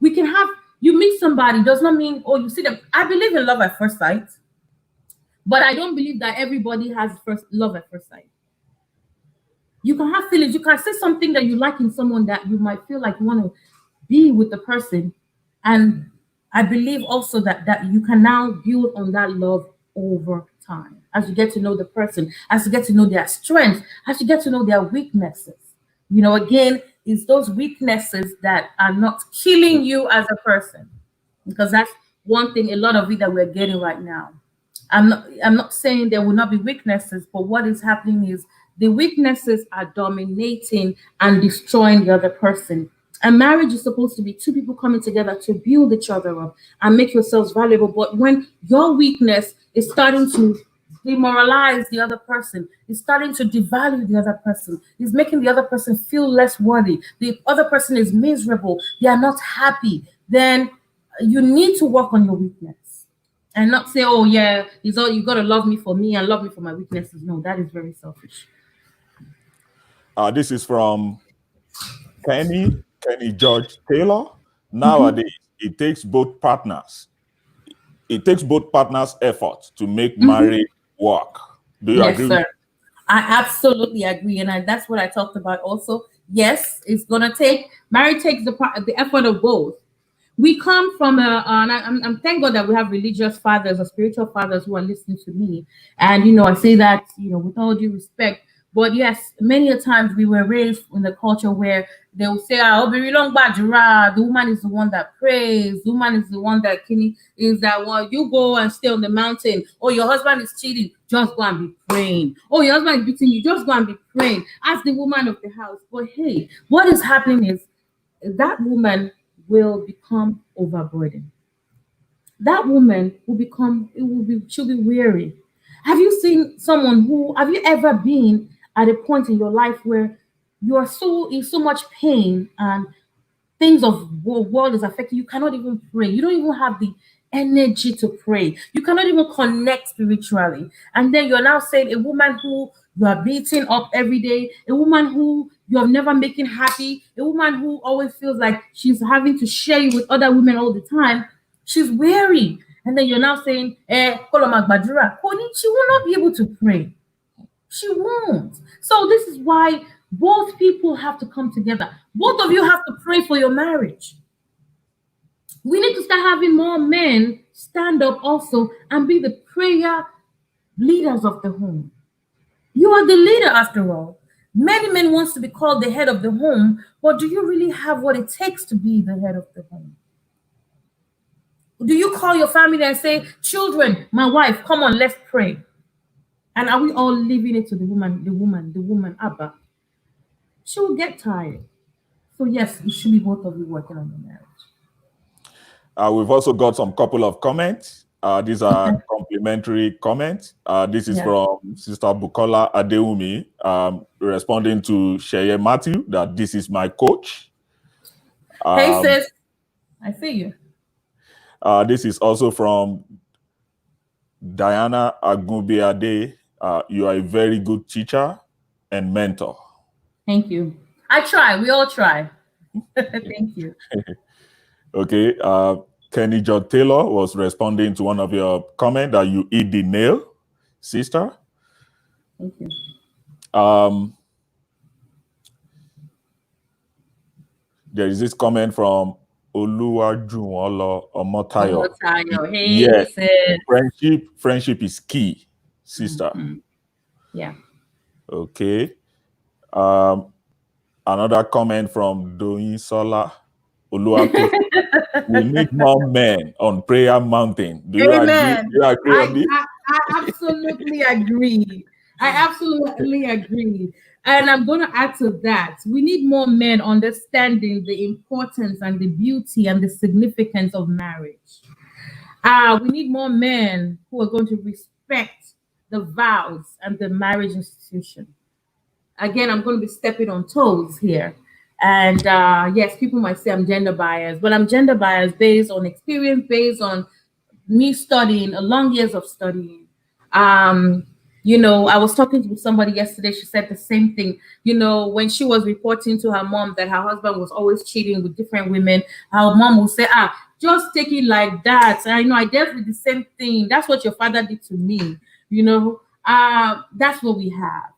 We can have, you meet somebody, does not mean, oh, you see them. I believe in love at first sight, but I don't believe that everybody has love at first sight. You can have feelings. You can say something that you like in someone that you might feel like you want to be with the person. And I believe also that you can now build on that love over time as you get to know the person, as you get to know their strengths, as you get to know their weaknesses. You know, again, it's those weaknesses that are not killing you as a person, because that's one thing, a lot of it that we're getting right now. I'm not saying there will not be weaknesses, but what is happening is the weaknesses are dominating and destroying the other person. And marriage is supposed to be two people coming together to build each other up and make yourselves valuable. But when your weakness is starting to demoralize the other person, is starting to devalue the other person, is making the other person feel less worthy, the other person is miserable, they are not happy, then you need to work on your weakness. And not say, oh yeah, it's all you gotta love me for me and love me for my weaknesses. No, that is very selfish. This is from Kenny George Taylor. Nowadays, it takes both partners. It takes both partners' effort to make marriage work. Do you agree? Yes, sir. I absolutely agree, and that's what I talked about also. Yes, it's gonna take marriage takes the effort of both. We come from I'm thank God that we have religious fathers or spiritual fathers who are listening to me, and I say that with all due respect. But yes, many a times we were raised in the culture where they will say, "Oh, the woman is the one that prays, the woman is the one that is that well, you go and stay on the mountain. Oh, your husband is cheating, just go and be praying. Oh, your husband is beating you, just go and be praying. Ask the woman of the house." But hey, what is happening is that woman will become overburdened. That woman she'll be weary. Have you seen have you ever been at a point in your life where you are so in so much pain and things of world is affecting you, cannot even pray. You don't even have the energy to pray. You cannot even connect spiritually. And then you're now saying a woman who you are beating up every day, a woman who you are never making happy, a woman who always feels like she's having to share you with other women all the time, she's weary. And then you're now saying, Koloma Gbadura, she will not be able to pray. She won't. So this is why both people have to come together. Both of you have to pray for your marriage. We need to start having more men stand up also and be the prayer leaders of the home. You are the leader after all. Many men want to be called the head of the home, but do you really have what it takes to be the head of the home? Do you call your family and say, children, my wife, come on, let's pray? And are we all leaving it to the woman, Abba? She will get tired. So yes, it should be both of you working on the marriage. We've also got some couple of comments. These are complimentary comments. This is from Sister Bukola Adeumi, responding to Sheye Matthew that this is my coach. Hey sis. I see you. This is also from Diana Agunbiade. You are a very good teacher and mentor. Thank you. I try. We all try. Thank you. Okay. Kenny John Taylor was responding to one of your comments that you eat the nail, sister. Thank you. There is this comment from Oluwajuwonlo Omotayo. Omotayo. Hey, Yes, sis. friendship is key, sister. Yeah. Okay. Another comment from Doyin Oluwatosin. We need more men on prayer mountain. Do you agree? Amen. Do you agree on this? I absolutely agree. I absolutely agree. And I'm going to add to that. We need more men understanding the importance and the beauty and the significance of marriage. We need more men who are going to respect the vows and the marriage institution. Again, I'm going to be stepping on toes here. And yes, people might say I'm gender biased, but I'm gender biased based on experience, based on me studying, long years of studying. I was talking to somebody yesterday. She said the same thing. When she was reporting to her mom that her husband was always cheating with different women, her mom would say, just take it like that. And, I dealt with the same thing. That's what your father did to me. That's what we have.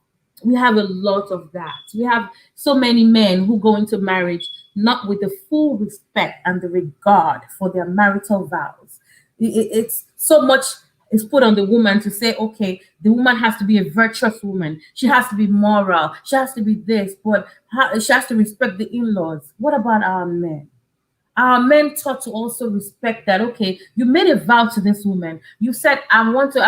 We have a lot of that. We have so many men who go into marriage not with the full respect and the regard for their marital vows. It's so much is put on the woman to say, okay, the woman has to be a virtuous woman. She has to be moral. She has to be this, but she has to respect the in-laws. What about our men? Our men taught to also respect that, okay, you made a vow to this woman. You said, I'm going to,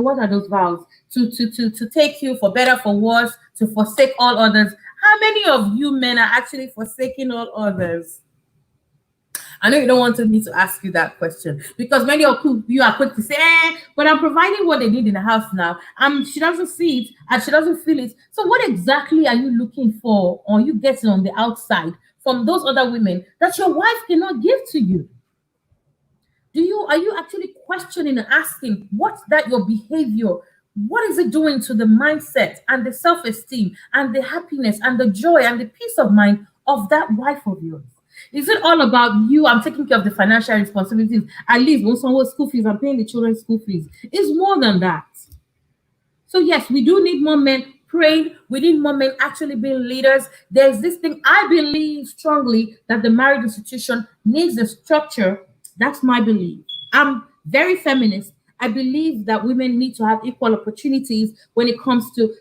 what are those vows? To take you for better, for worse, to forsake all others. How many of you men are actually forsaking all others? I know you don't want me to ask you that question because many of you are quick to say, but I'm providing what they need in the house now. She doesn't see it and she doesn't feel it. So what exactly are you looking for or you getting on the outside from those other women that your wife cannot give to you? Are you actually questioning and asking what's that your behavior? What is it doing to the mindset and the self-esteem and the happiness and the joy and the peace of mind of that wife of yours? Is it all about you? I'm taking care of the financial responsibilities. At least when someone's school fees, I'm paying the children's school fees. It's more than that. So yes, we do need more men praying. We need more men actually being leaders. There's this thing, I believe strongly that the marriage institution needs a structure. That's my belief. I'm very feminist. I believe that women need to have equal opportunities when it comes to,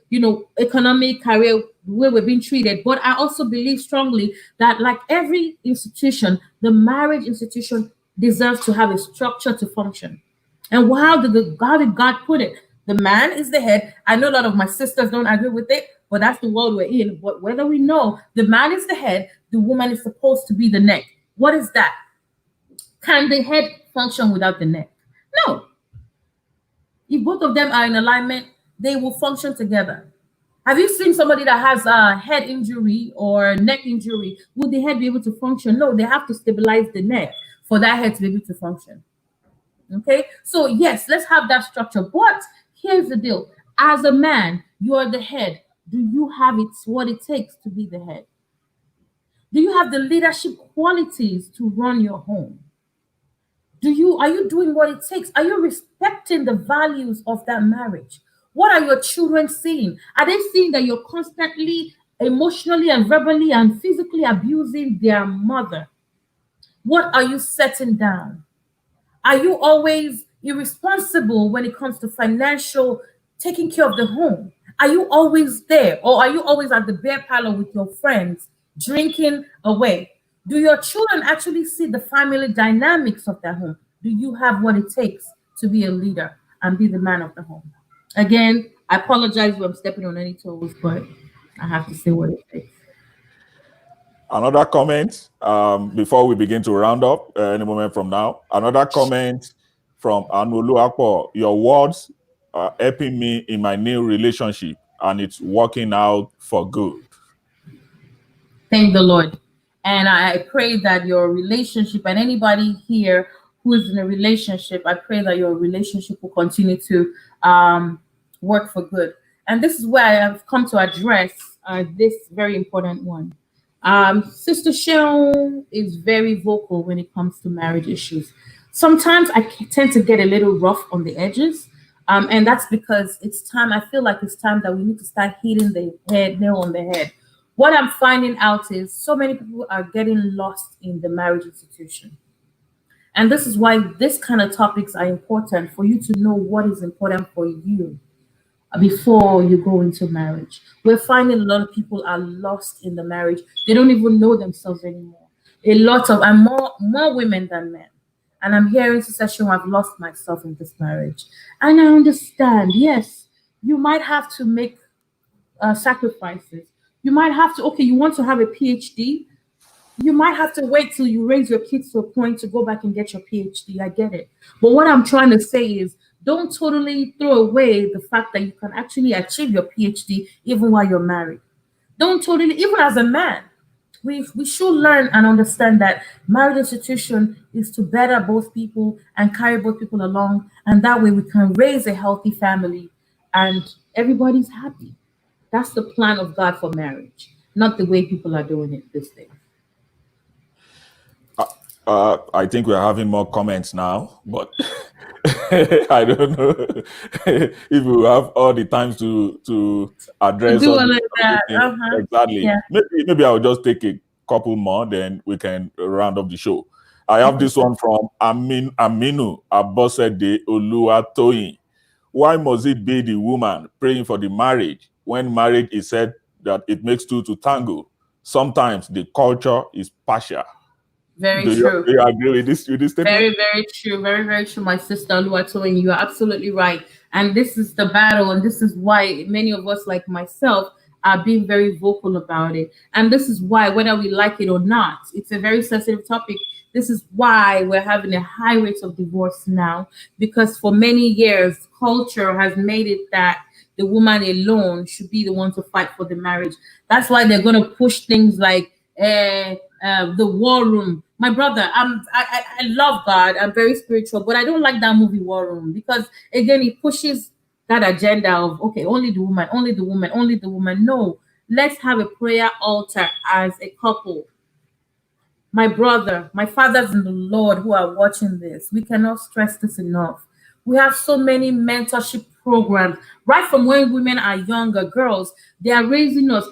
economic, career, where we're being treated. But I also believe strongly that like every institution, the marriage institution deserves to have a structure to function. And how did God put it? The man is the head. I know a lot of my sisters don't agree with it, but that's the world we're in. But whether we know the man is the head, the woman is supposed to be the neck. What is that? Can the head function without the neck? No. If both of them are in alignment, they will function together. Have you seen somebody that has a head injury or neck injury? Would the head be able to function? No, they have to stabilize the neck for that head to be able to function. Okay, so yes, let's have that structure. But here's the deal: as a man, you are the head. Do you have what it takes to be the head? Do you have the leadership qualities to run your home? Are you doing what it takes? Are you respecting the values of that marriage? What are your children seeing? Are they seeing that you're constantly emotionally and verbally and physically abusing their mother? What are you setting down? Are you always irresponsible when it comes to financial taking care of the home? Are you always there? Or are you always at the beer parlor with your friends, drinking away? Do your children actually see the family dynamics of their home? Do you have what it takes to be a leader and be the man of the home? Again, I apologize if I'm stepping on any toes, but I have to say what it takes. Another comment before we begin to round up any moment from now. Another comment from Anulu Akpo. Your words are helping me in my new relationship and it's working out for good. Thank the Lord. And I pray that your relationship, and anybody here who is in a relationship, I pray that your relationship will continue to work for good. And this is where I have come to address this very important one. Sister Sharon is very vocal when it comes to marriage issues. Sometimes I tend to get a little rough on the edges. And that's because it's time, I feel like it's time that we need to start hitting the nail on the head. What I'm finding out is so many people are getting lost in the marriage institution. And this is why this kind of topics are important for you to know what is important for you before you go into marriage. We're finding a lot of people are lost in the marriage. They don't even know themselves anymore. A lot of, and more women than men. And I'm hearing Sister Sharon, I've lost myself in this marriage. And I understand, yes, you might have to make sacrifices. You might have to, okay, you want to have a PhD. You might have to wait till you raise your kids to a point to go back and get your PhD. I get it. But what I'm trying to say is don't totally throw away the fact that you can actually achieve your PhD even while you're married. Don't totally, even as a man, we should learn and understand that marriage institution is to better both people and carry both people along. And that way we can raise a healthy family and everybody's happy. That's the plan of God for marriage, not the way people are doing it this day. I think we're having more comments now, but I don't know if we have all the time to address Do all all the of that. exactly. Yeah. Maybe I'll just take a couple more, then we can round up the show. I have this one from Aminu Abosede Oluwatoyin. Why must it be the woman praying for the marriage when marriage is said that it makes two to tango? Sometimes the culture is partial. Very Do true. you agree with this statement? Very, very true. Very, very true, my sister Oluwatoyin. You are absolutely right. And this is the battle, and this is why many of us, like myself, are being very vocal about it. And this is why, whether we like it or not, it's a very sensitive topic. This is why we're having a high rate of divorce now, because for many years, culture has made it that the woman alone should be the one to fight for the marriage. That's why they're going to push things like the war room. My brother, I love God. I'm very spiritual, but I don't like that movie War Room because again, it pushes that agenda of okay, only the woman, only the woman, only the woman. No, let's have a prayer altar as a couple. My brother, my fathers in the Lord who are watching this, we cannot stress this enough. We have so many mentorship programs right from when women are younger girls. They are raising us.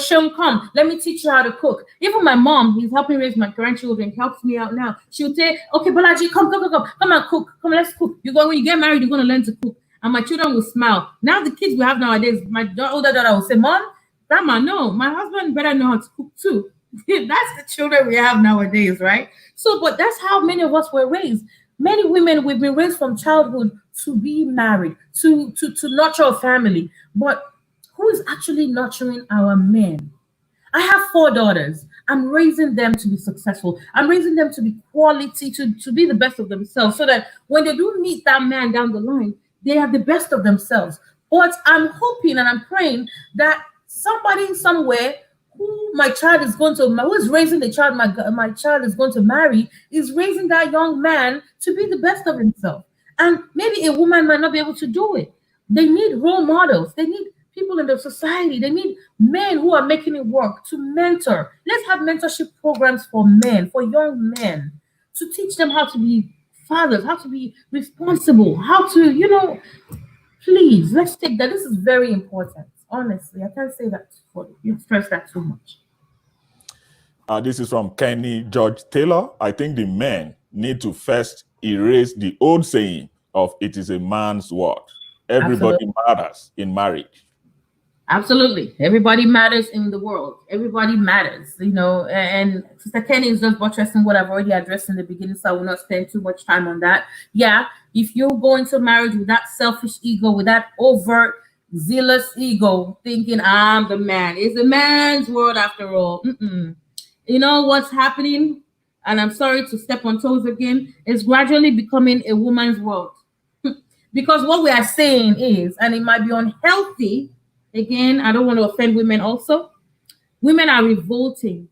She'll come. Let me teach you how to cook. Even my mom, he's helping raise my grandchildren, helps me out now. She'll say, okay, Bolaji, come and cook. Come, let's cook. When you get married, you're going to learn to cook. And my children will smile. Now the kids we have nowadays, my older daughter will say, Mom, Grandma, no, my husband better know how to cook too. That's the children we have nowadays, right? So, but that's how many of us were raised. Many women, we've been raised from childhood to be married, to nurture a family. But who is actually nurturing our men? I have 4 daughters. I'm raising them to be successful. I'm raising them to be quality, to be the best of themselves, so that when they do meet that man down the line, they are the best of themselves. But I'm hoping and I'm praying that somebody somewhere who my child is going to, who is raising the child my child is going to marry, is raising that young man to be the best of himself. And maybe a woman might not be able to do it. They need role models. They need people in the society. They need men who are making it work to mentor. Let's have mentorship programs for men, for young men, to teach them how to be fathers, how to be responsible, how to, please, let's take that. This is very important. Honestly, I can't say that for you. Stress that too much. This is from Kenny George Taylor. I think the men need to first erase the old saying of it is a man's world. Everybody matters in marriage. Absolutely. Everybody matters in the world. Everybody matters, and Sister Kenny is just buttressing what I've already addressed in the beginning, so I will not spend too much time on that. Yeah, if you go into marriage with that selfish ego, with that overt, zealous ego, thinking I'm the man. It's a man's world after all. You know what's happening? And I'm sorry to step on toes again, is gradually becoming a woman's world. Because what we are saying is, and it might be unhealthy, again, I don't want to offend women also. Women are revolting.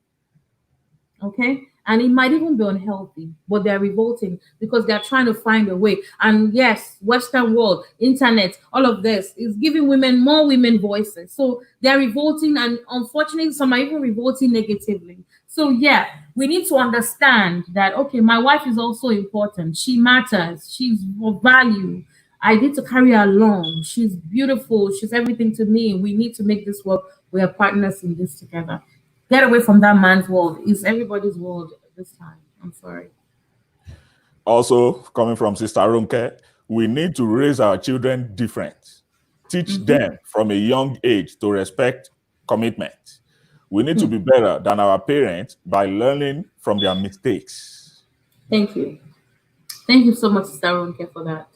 Okay, and it might even be unhealthy, but they're revolting because they're trying to find a way. And yes, Western world, internet, all of this is giving more women voices, so they're revolting, and unfortunately some are even revolting negatively. So yeah, we need to understand that, okay, my wife is also important, she matters, she's of value, I need to carry her along, she's beautiful, she's everything to me, we need to make this work, we are partners in this together. Get away from that man's world. It's everybody's world this time. I'm sorry. Also, coming from Sister Runke, we need to raise our children different. Teach them from a young age to respect commitment. We need to be better than our parents by learning from their mistakes. Thank you. Thank you so much, Sister Ronke, for that.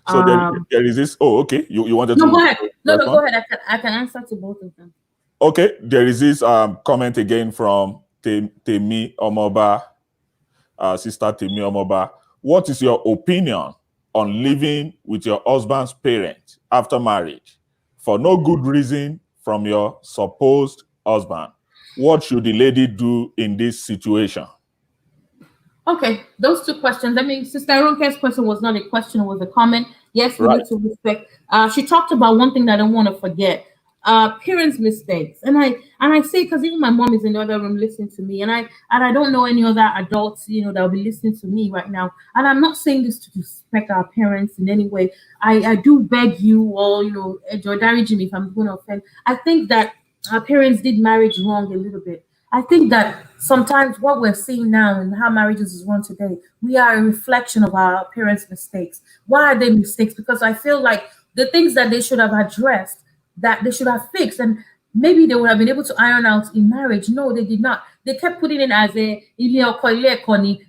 So there is this. Oh, okay. You wanted No, to go ahead. No, respond? go ahead. I can answer to both of them. Okay, there is this comment again from Temi Omoba, Sister Temi Omoba. What is your opinion on living with your husband's parents after marriage for no good reason from your supposed husband? What should the lady do in this situation? Okay, those two questions. I mean, Sister Ronke's question was not a question, it was a comment. Yes, we need to respect. She talked about one thing that I don't want to forget. Parents' mistakes. And I say, because even my mom is in the other room listening to me, and I don't know any other adults, that will be listening to me right now. And I'm not saying this to disrespect our parents in any way. I do beg you all, enjoy Jimmy, if I'm going to offend. I think that our parents did marriage wrong a little bit. I think that sometimes what we're seeing now and how marriages is run today, we are a reflection of our parents' mistakes. Why are they mistakes? Because I feel like the things that they should have addressed, that they should have fixed, and maybe they would have been able to iron out in marriage. No, they did not. They kept putting it as a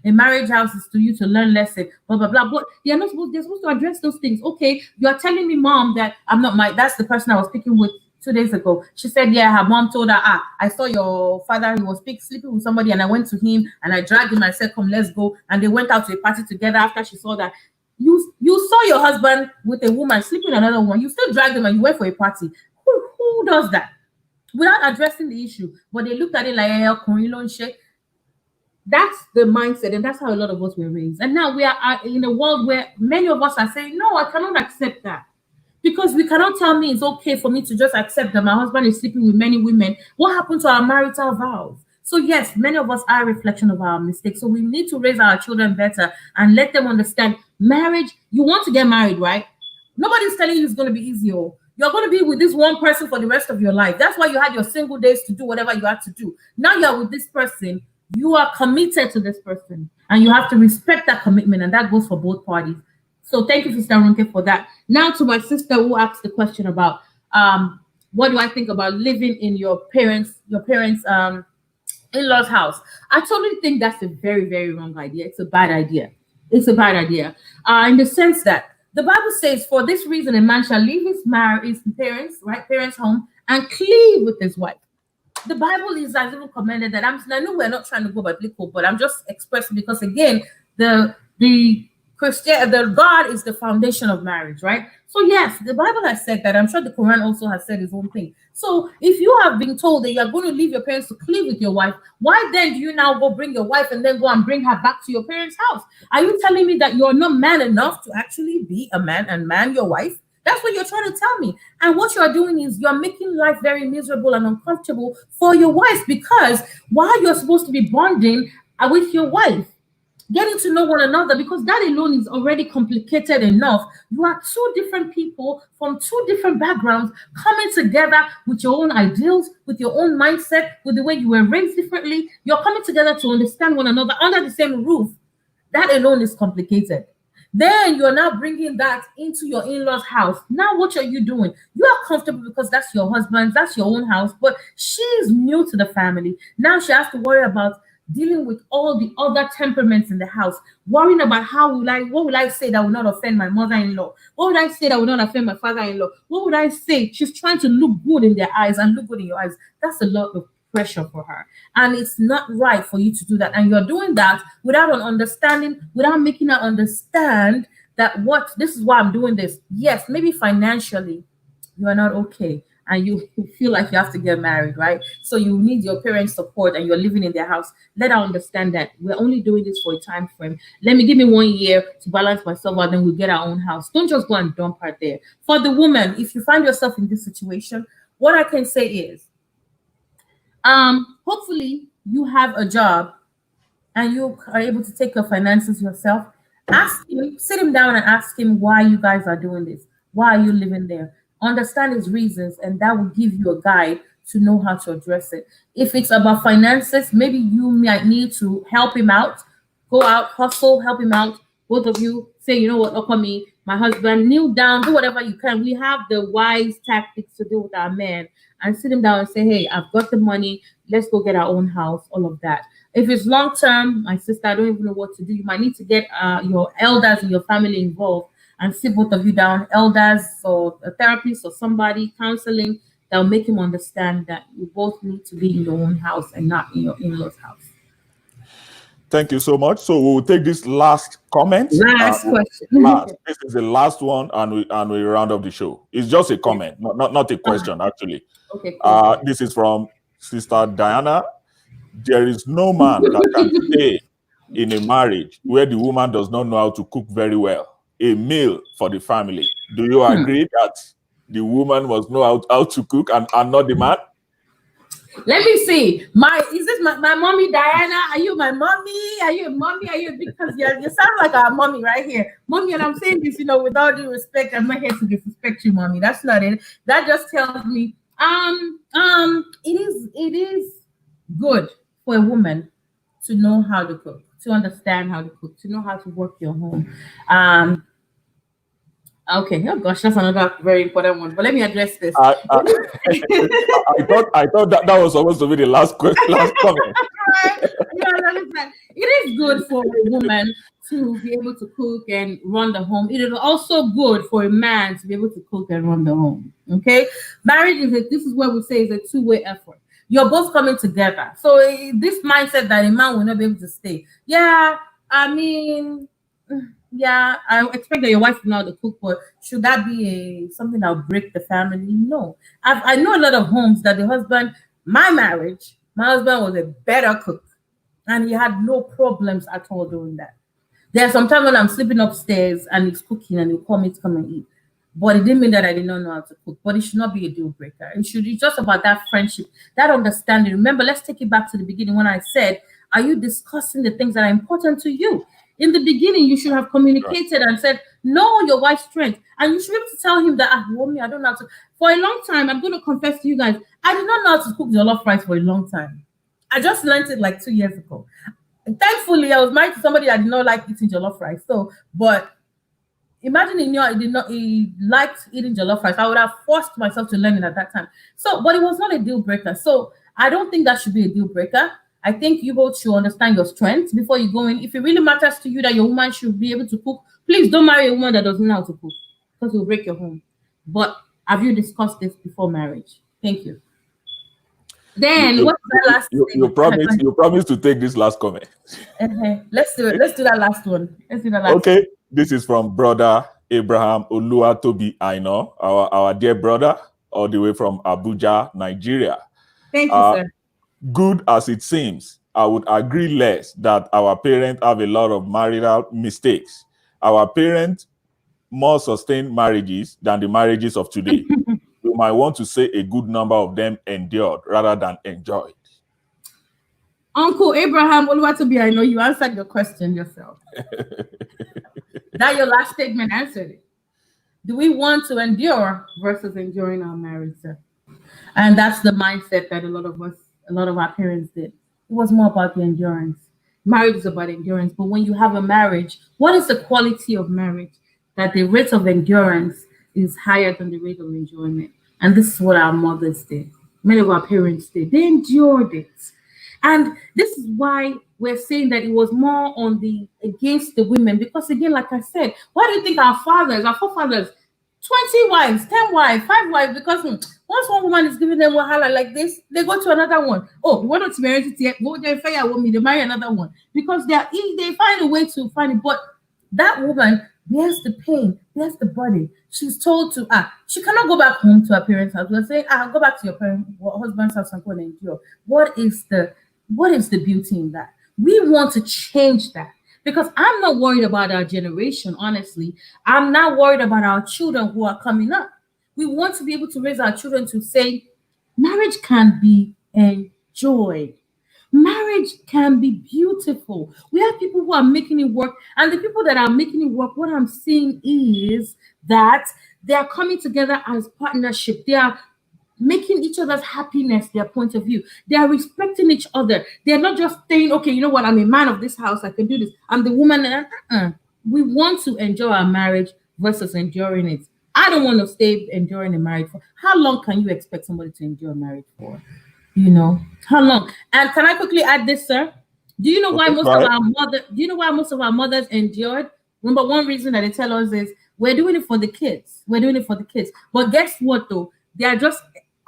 marriage house is to you to learn lesson, blah blah blah. But they're supposed to address those things. Okay, you are telling me, mom, that that's the person I was speaking with 2 days ago. She said, yeah, her mom told her, I saw your father, he was sleeping with somebody, and I went to him and I dragged him. I said, come, let's go. And they went out to a party together after she saw that. You saw your husband with a woman sleeping with another woman. You still dragged him and you went for a party. Who does that? Without addressing the issue. But they looked at it like, that's the mindset, and that's how a lot of us were raised. And now we are in a world where many of us are saying, no, I cannot accept that. Because we cannot tell me it's okay for me to just accept that my husband is sleeping with many women. What happened to our marital vows? So yes, many of us are a reflection of our mistakes. So we need to raise our children better and let them understand marriage. You want to get married, right? Nobody's telling you it's going to be easy. You're going to be with this one person for the rest of your life. That's why you had your single days to do whatever you had to do. Now you're with this person. You are committed to this person. And you have to respect that commitment. And that goes for both parties. So thank you, Sister Runke, for that. Now to my sister who asked the question about what do I think about living in your parents' in-laws' house. I totally think that's a very, very wrong idea. It's a bad idea. It's a bad idea. In the sense that the Bible says, for this reason, a man shall leave his parents' home, and cleave with his wife. The Bible is as even commended that. I know we're not trying to go biblical, but I'm just expressing because again, the God is the foundation of marriage, right? So yes, the Bible has said that. I'm sure the Quran also has said its own thing. So if you have been told that you're going to leave your parents to cleave with your wife, why then do you now go bring your wife and then go and bring her back to your parents' house? Are you telling me that you're not man enough to actually be a man and man your wife? That's what you're trying to tell me. And what you're doing is you're making life very miserable and uncomfortable for your wife, because while you're supposed to be bonding with your wife, getting to know one another, because that alone is already complicated enough. You are two different people from two different backgrounds coming together with your own ideals, with your own mindset, with the way you were raised differently. You're coming together to understand one another under the same roof. That alone is complicated. Then you're now bringing that into your in-laws' house. Now what are you doing? You are comfortable because that's your husband's, that's your own house, but she's new to the family. Now she has to worry about dealing with all the other temperaments in the house, worrying about what will I say that will not offend my mother-in-law? What would I say that will not offend my father-in-law? What would I say? She's trying to look good in their eyes and look good in your eyes. That's a lot of pressure for her. And it's not right for you to do that. And you're doing that without an understanding, without making her understand that this is why I'm doing this. Yes, maybe financially you are not okay. and you feel like you have to get married, right? So you need your parents' support and you're living in their house. Let her understand that we're only doing this for a time frame. Give me 1 year to balance myself out, then we'll get our own house. Don't just go and dump her there. For the woman, if you find yourself in this situation, what I can say is, hopefully you have a job and you are able to take your finances yourself. Ask him, sit him down and ask him why you guys are doing this. Why are you living there? Understand his reasons, and that will give you a guide to know how to address it. If it's about finances, maybe you might need to help him out. Go out, hustle, help him out. Both of you say, you know what, look at me, my husband, kneel down, do whatever you can. We have the wise tactics to do with our man, and sit him down and say, hey, I've got the money. Let's go get our own house, all of that. If it's long term, my sister, I don't even know what to do. You might need to get your elders in your family involved and sit both of you down, elders or a therapist or somebody, counseling, that'll make him understand that you both need to be in your own house and not in your in-laws' house. Thank you so much. So we'll take this last comment. Last question. This is the last one, and we round up the show. It's just a comment, not a question, actually. Okay. Cool. This is from Sister Diana. There is no man that can stay in a marriage where the woman does not know how to cook very well, a meal for the family. Do you agree that the woman must know how to cook and not the man? Let me see. Is this my mommy Diana? Are you my mommy? Are you a mommy? Are you, because you sound like our mommy right here. Mommy, and I'm saying this, with all due respect. I'm not here to disrespect you, mommy. That's not it. That just tells me it is good for a woman to know how to cook, to understand how to cook, to know how to work your home. Okay. Oh gosh, that's another very important one. But let me address this. I thought that was supposed to be the last comment. It is good for a woman to be able to cook and run the home. It is also good for a man to be able to cook and run the home. Okay, marriage this is what we say is a two-way effort. You're both coming together. So this mindset that a man will not be able to stay. Yeah, I expect that your wife will know how to cook, but should that be something that will break the family? No. I know a lot of homes that the husband, my husband was a better cook, and he had no problems at all doing that. There are sometimes when I'm sleeping upstairs and he's cooking and he'll call me to come and eat. But it didn't mean that I did not know how to cook. But it should not be a deal breaker. It's just about that friendship, that understanding. Remember, let's take it back to the beginning when I said, are you discussing the things that are important to you? In the beginning, you should have communicated and said, know your wife's strength. And you should be able to tell him that, mommy, I don't know how to. For a long time, I'm going to confess to you guys, I did not know how to cook jollof rice for a long time. I just learned it like 2 years ago. And thankfully, I was married to somebody that did not like eating jollof rice. But imagine he liked eating jollof rice. I would have forced myself to learn it at that time. But it was not a deal breaker. So I don't think that should be a deal breaker. I think you both should understand your strengths before you go in. If it really matters to you that your woman should be able to cook, please don't marry a woman that doesn't know how to cook, because it will break your home. But have you discussed this before marriage? Thank you. Then what's the last thing? You promised to take this last comment. Let's do it. Let's do that last one. Okay. This is from brother Abraham Oluwatobi Aino, our dear brother, all the way from Abuja, Nigeria. Thank you, sir. Good as it seems, I would agree less that our parents have a lot of marital mistakes. Our parents more sustained marriages than the marriages of today. You might want to say a good number of them endured rather than enjoyed. Uncle Abraham Oluwatobi, I know you answered your question yourself. That your last statement answered it. Do we want to endure versus enjoying our marriage, sir? And that's the mindset that a lot of our parents did. It was more about the endurance. Marriage is about endurance. But when you have a marriage, what is the quality of marriage? That the rate of endurance is higher than the rate of enjoyment. And this is what our mothers did. Many of our parents did. They endured it. And this is why we're saying that it was more on against the women. Because again, like I said, why do you think our forefathers, 20 wives, 10 wives, 5 wives, because once one woman is giving them wahala like this, they go to another one. Oh, you want to marry it yet? Go there, fire with me, they marry another one. Because they find a way to find it. But that woman Bears the pain, bears the burden. She's told to she cannot go back home to her parents' house. We're saying, go back to your parents' husband's house and go and endure. What is the beauty in that? We want to change that because I'm not worried about our generation, honestly. I'm not worried about our children who are coming up. We want to be able to raise our children to say, marriage can be enjoyed. Marriage can be beautiful. We have people who are making it work, and the people that are making it work, what I'm seeing is that they are coming together as partnership. They are making each other's happiness their point of view. They are respecting each other. They're not just saying, okay, you know what, I'm a man of this house, I can do this. I'm the woman. We want to enjoy our marriage versus enduring it. I don't want to stay enduring a marriage for. How long can you expect somebody to endure a marriage for? You know, how long? And can I quickly add this, sir? Do you know why most of our mothers endured? Number one reason that they tell us is we're doing it for the kids. We're doing it for the kids. But guess what though? They are just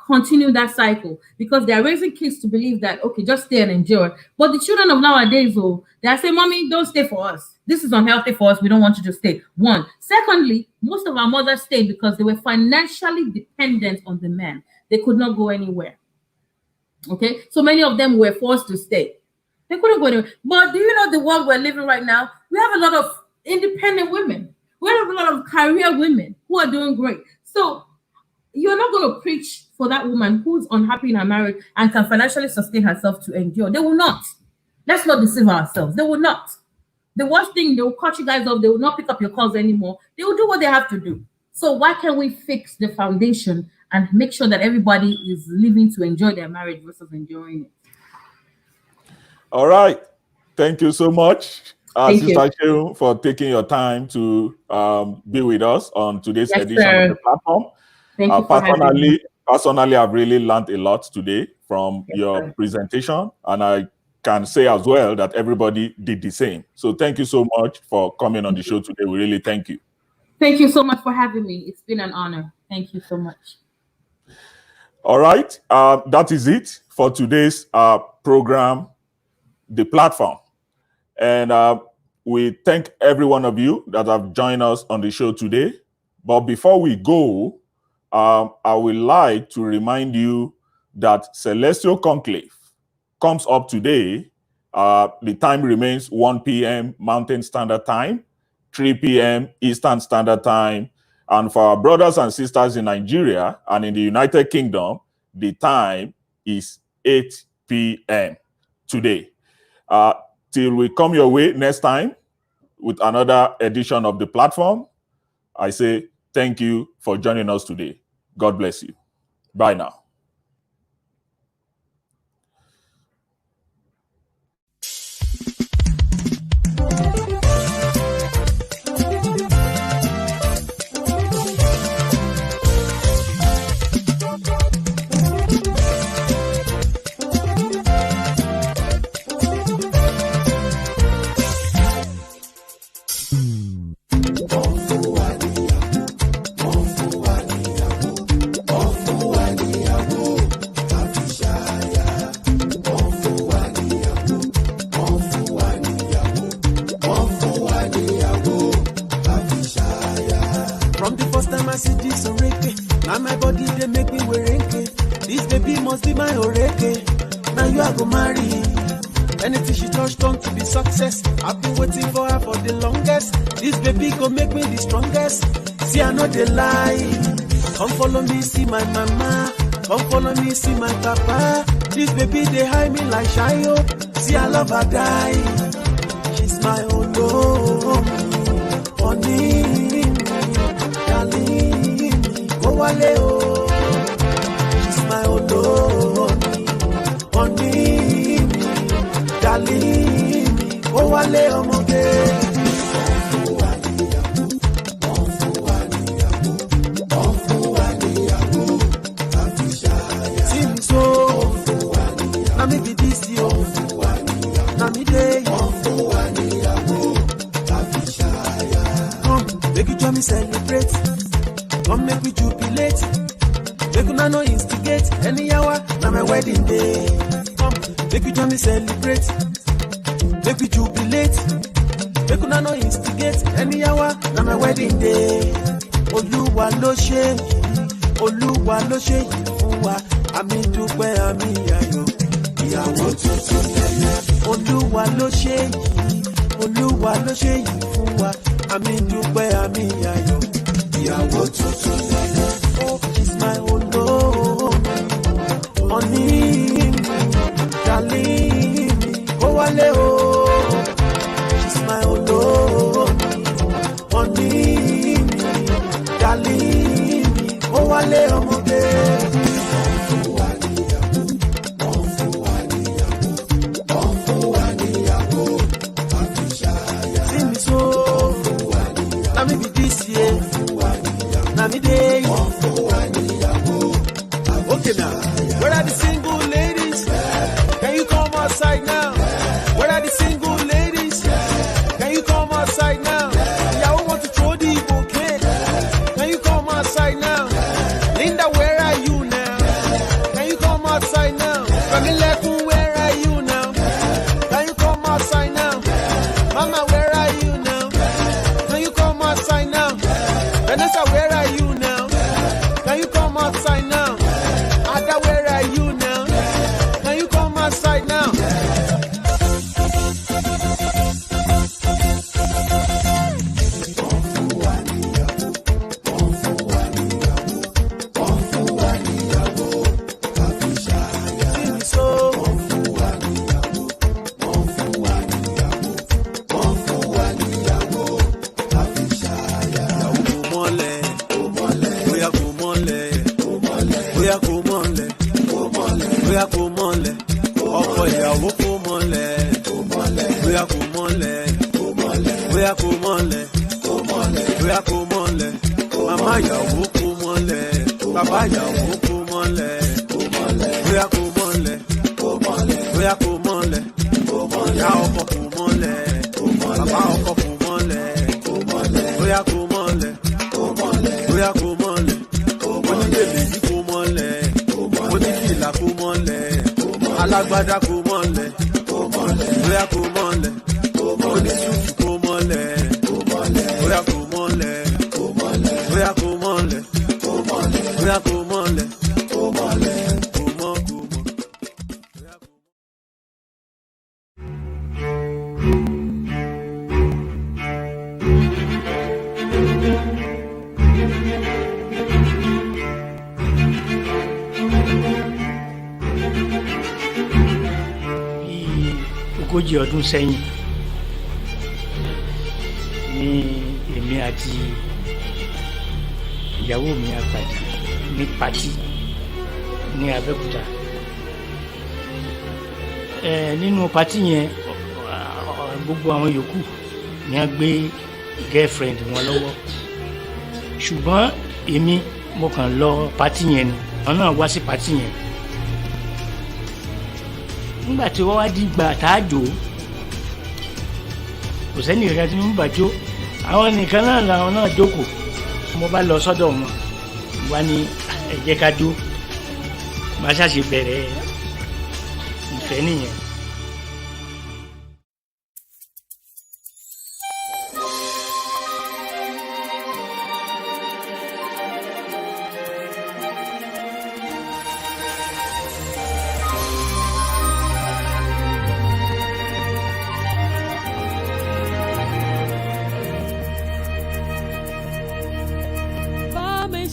continuing that cycle because they are raising kids to believe that okay, just stay and endure. But the children of nowadays, they are saying, "Mommy, don't stay for us. This is unhealthy for us. We don't want you to stay." One. Secondly, most of our mothers stayed because they were financially dependent on the man. They could not go anywhere. Okay, so many of them were forced to stay. They couldn't go anywhere. But do you know the world we're living right now? We have a lot of independent women. We have a lot of career women who are doing great. So you're not going to preach for that woman who's unhappy in her marriage and can financially sustain herself to endure. They will not. Let's not deceive ourselves. They will not. The worst thing, they will cut you guys off. They will not pick up your calls anymore. They will do what they have to do. So why can't we fix the foundation and make sure that everybody is living to enjoy their marriage versus enduring it? All right. Thank you so much, Thank Sister Shehu, for taking your time to be with us on today's edition of the platform. Thank you for having me. Personally, I've really learned a lot today from your presentation, and I can say as well that everybody did the same. So thank you so much for coming on the show today. We really thank you. Thank you so much for having me. It's been an honor. Thank you so much. All right. That is it for today's program, The Platform. And we thank every one of you that have joined us on the show today. But before we go, I would like to remind you that Celestial Conclave comes up today. The time remains 1 p.m. Mountain Standard Time, 3 p.m. Eastern Standard Time. And for our brothers and sisters in Nigeria and in the United Kingdom, the time is 8 p.m. today. Till we come your way next time with another edition of The Platform, I say thank you for joining us today. God bless you. Bye now. From the first time I see this oreke, now my body they make me wereke. This baby must be my oreke. Now you are go marry. Anything she touch turn to be success. I've been waiting for her for the longest. This baby go make me the strongest. See I know they lie. Come follow me, see my mama. Come follow me, see my papa. This baby they hide me like Shayo. See I love her die. She's my own love. Honey. Oh, she's my own honey, darling. Oh, wale omoge. See me so, now me be this yo, now me day. Come, make you join me celebrate. Come make we jubilate. Make una no instigate. Any hour, now my wedding day. Come, make we join me celebrate. Make we jubilate. Make una no instigate any hour. Na my wedding day. Olúwa ló ṣe yìí fún wa. Àmì dúpẹ́ àmì ayọ̀. Ìyàwó tuntun lẹ́yìn. Olúwa ló ṣe yìí fún wa. Àmì dúpẹ́ àmì ayọ̀. Ìyàwó tuntun lẹ́yìn. Oh, she's my olómi. Honey, darling, ó wálé o. She's my olómi. Honey, darling, ó wálé ọmọdé. Okay now, where are the single ladies? Can you come outside now? Where are the single ladies? Can you come outside now? Y'all want to throw the bouquet? Can you come outside now? Linda, where are you now? Can you come outside now? Camille, where are you now? Can you come outside now? Mama, where are you now? Can you come outside now? Vanessa, where are you now? Can you come outside now? Ada, where are you now? Can you come outside now? Alágbádá kò mọ́lẹ̀, bóyá kò mọ́lẹ̀, oníṣùkú kò mọ́lẹ̀, bóyá kò mọ́lẹ̀, bóyá kò mọ́lẹ̀, bóyá kò mọ́lẹ̀, kò mọ́. Ogójì ọdún sẹ́yìn ni èmi àti ìyàwó mi àpàdé ní pátì ní Abẹ́òkúta. Nínú pátì yẹn gbogbo àwọn yòókù ni a gbé girlfriend wọn lọ́wọ́, ṣùgbọ́n èmi mo kàn lọ pátì yẹn ni àwọn náà wá sí pátì yẹn. Nígbà tí wọ́n wá di ìgbà tá a jó, kò sẹ́ni ìrìn àti nígbà jó, àwọn nìkan náà làwọn náà jókòó. Mo bá lọ sọ́dọ̀ wọn, wá ní ẹ jẹ́ ká jó. Màá ṣàṣe bẹ̀rẹ̀ ìfẹ́ nìyẹn.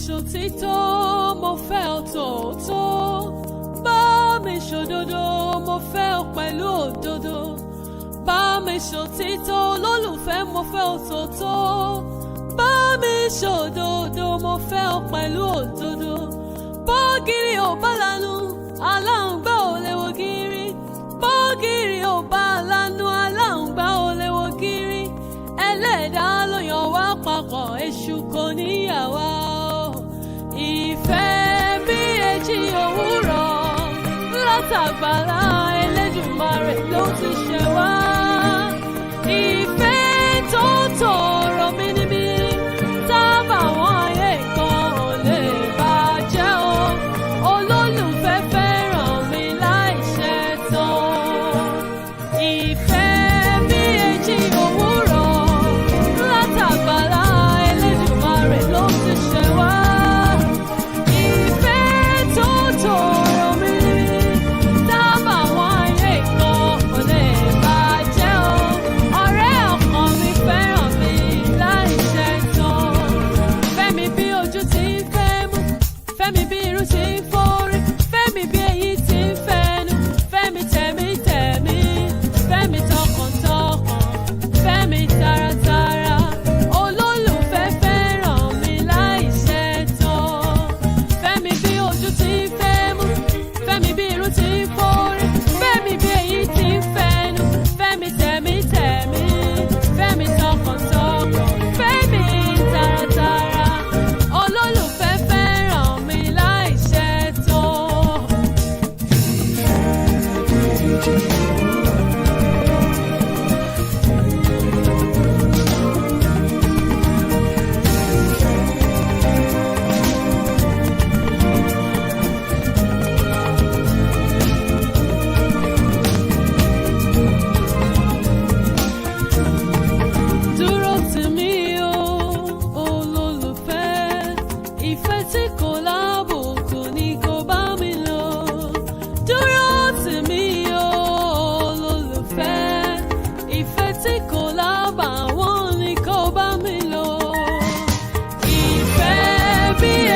Ṣòtítọ́ mo fẹ́ ọ tòótọ́, bá mi ṣòdodo mo fẹ́ ọ pẹ̀lú òdodo, bá mi ṣòtítọ́ olólùfẹ́ mo fẹ́ ọ tòótọ́, bá mi ṣòdodo mo fẹ́ ọ pẹ̀lú òdodo. Bọ́gìrì ò bá lanu aláǹgbá ò lè wo gírí, bọ́gìrì ò bá lanu aláǹgbá ò lè wo gírí. Ẹlẹ́dàá ló yàn wá papọ̀, èṣù kò níyàwó. Ìfẹ́ bí èjì òwúrọ̀ látàgbàlá Elédùmarè ló ti ṣẹ wá. Ìfẹ́ tó tòrò mínímíní tábà wọn ayé kan ò lè bàjẹ́ o. Olólùfẹ́ fẹ́ràn mi láìṣẹ̀ tán. Ìfẹ́ bí èjì òwúrọ̀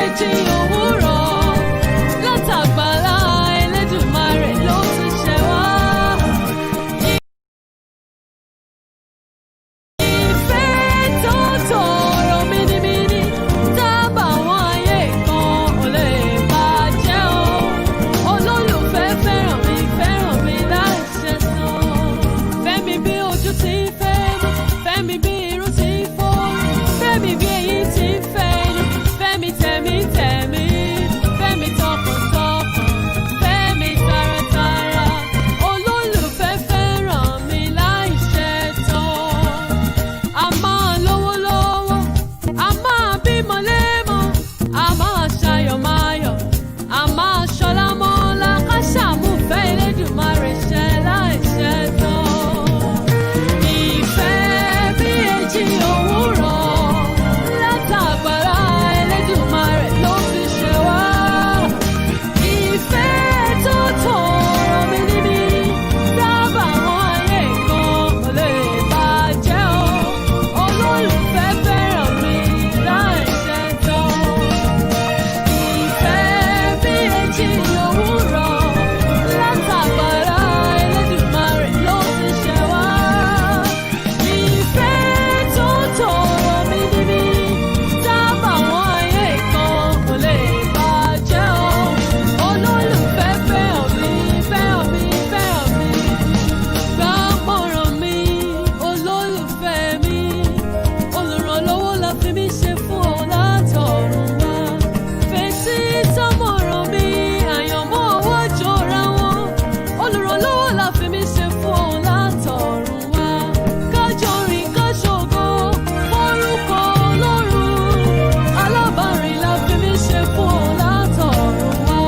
èjì òwúrọ̀ látàgbàlá Elédùmarè ló ti ṣẹ wá. Ìfẹ́ tó tòrò mínímíní dábàá àwọn ayé kan ò lè bàjẹ́ o. Olólùfẹ́ fẹ́ràn mi láì ṣẹ̀san. Fẹ́mi bí ojú ti ń fẹ́ mi, fẹ́mi bí irun ti ń fọ́ mi, fẹ́mi bí eyín ti ń fẹ́ ni, fẹ́mi tẹ̀mítẹ̀mí, fẹ́mi tọkàntọkàn, fẹ́mi taratara. Olólùfẹ́ fẹ́ràn mi láì ṣẹ̀tàn. A máa lówó lọ́wọ́, a máa bímọ lémọ, a máa ṣayọ̀ máyọ̀, a máa ṣọlá mọ́lá, ká ṣàmúfẹ́ Elédùmarè ṣẹ láì ṣẹ̀tàn. Ìfẹ́ bí èjì òwúrọ̀ látàgbàlá Elédùmarè ló ti ṣẹ wá. Ìfẹ́ tó tòrò mínímíní dábàá àwọn ayé kan kò lè bàjẹ́ o. Olólùfẹ́ fẹ́ràn mi láì ṣẹ̀tàn. Ìfẹ́ bí èjì òwúrọ̀ látàgbàlá Elédùmarè ló ti ṣẹ wá. Ìfẹ́ tó tòrò mínímíní dábàá àwọn ayé kan kò lè bàjẹ́ o. Olólùfẹ́ fẹ́ràn mi. Gbàmọ̀ràn mi, olólùfẹ́ mi, olùrànlọ́wọ́ la fi mí ṣe fún ọ látọ̀run wá. Fèsì sọ́mọ̀ràn mi, àyànmọ́ owó jọra wọn. Olùrànlọ́wọ́ la fi mí ṣe fún ọ látọ̀run wá. Kájọ rìn káṣọ̀gọ́, orúkọ Ọlọ́run. Alábàárìn la fi mí ṣe fún ọ látọ̀run wá.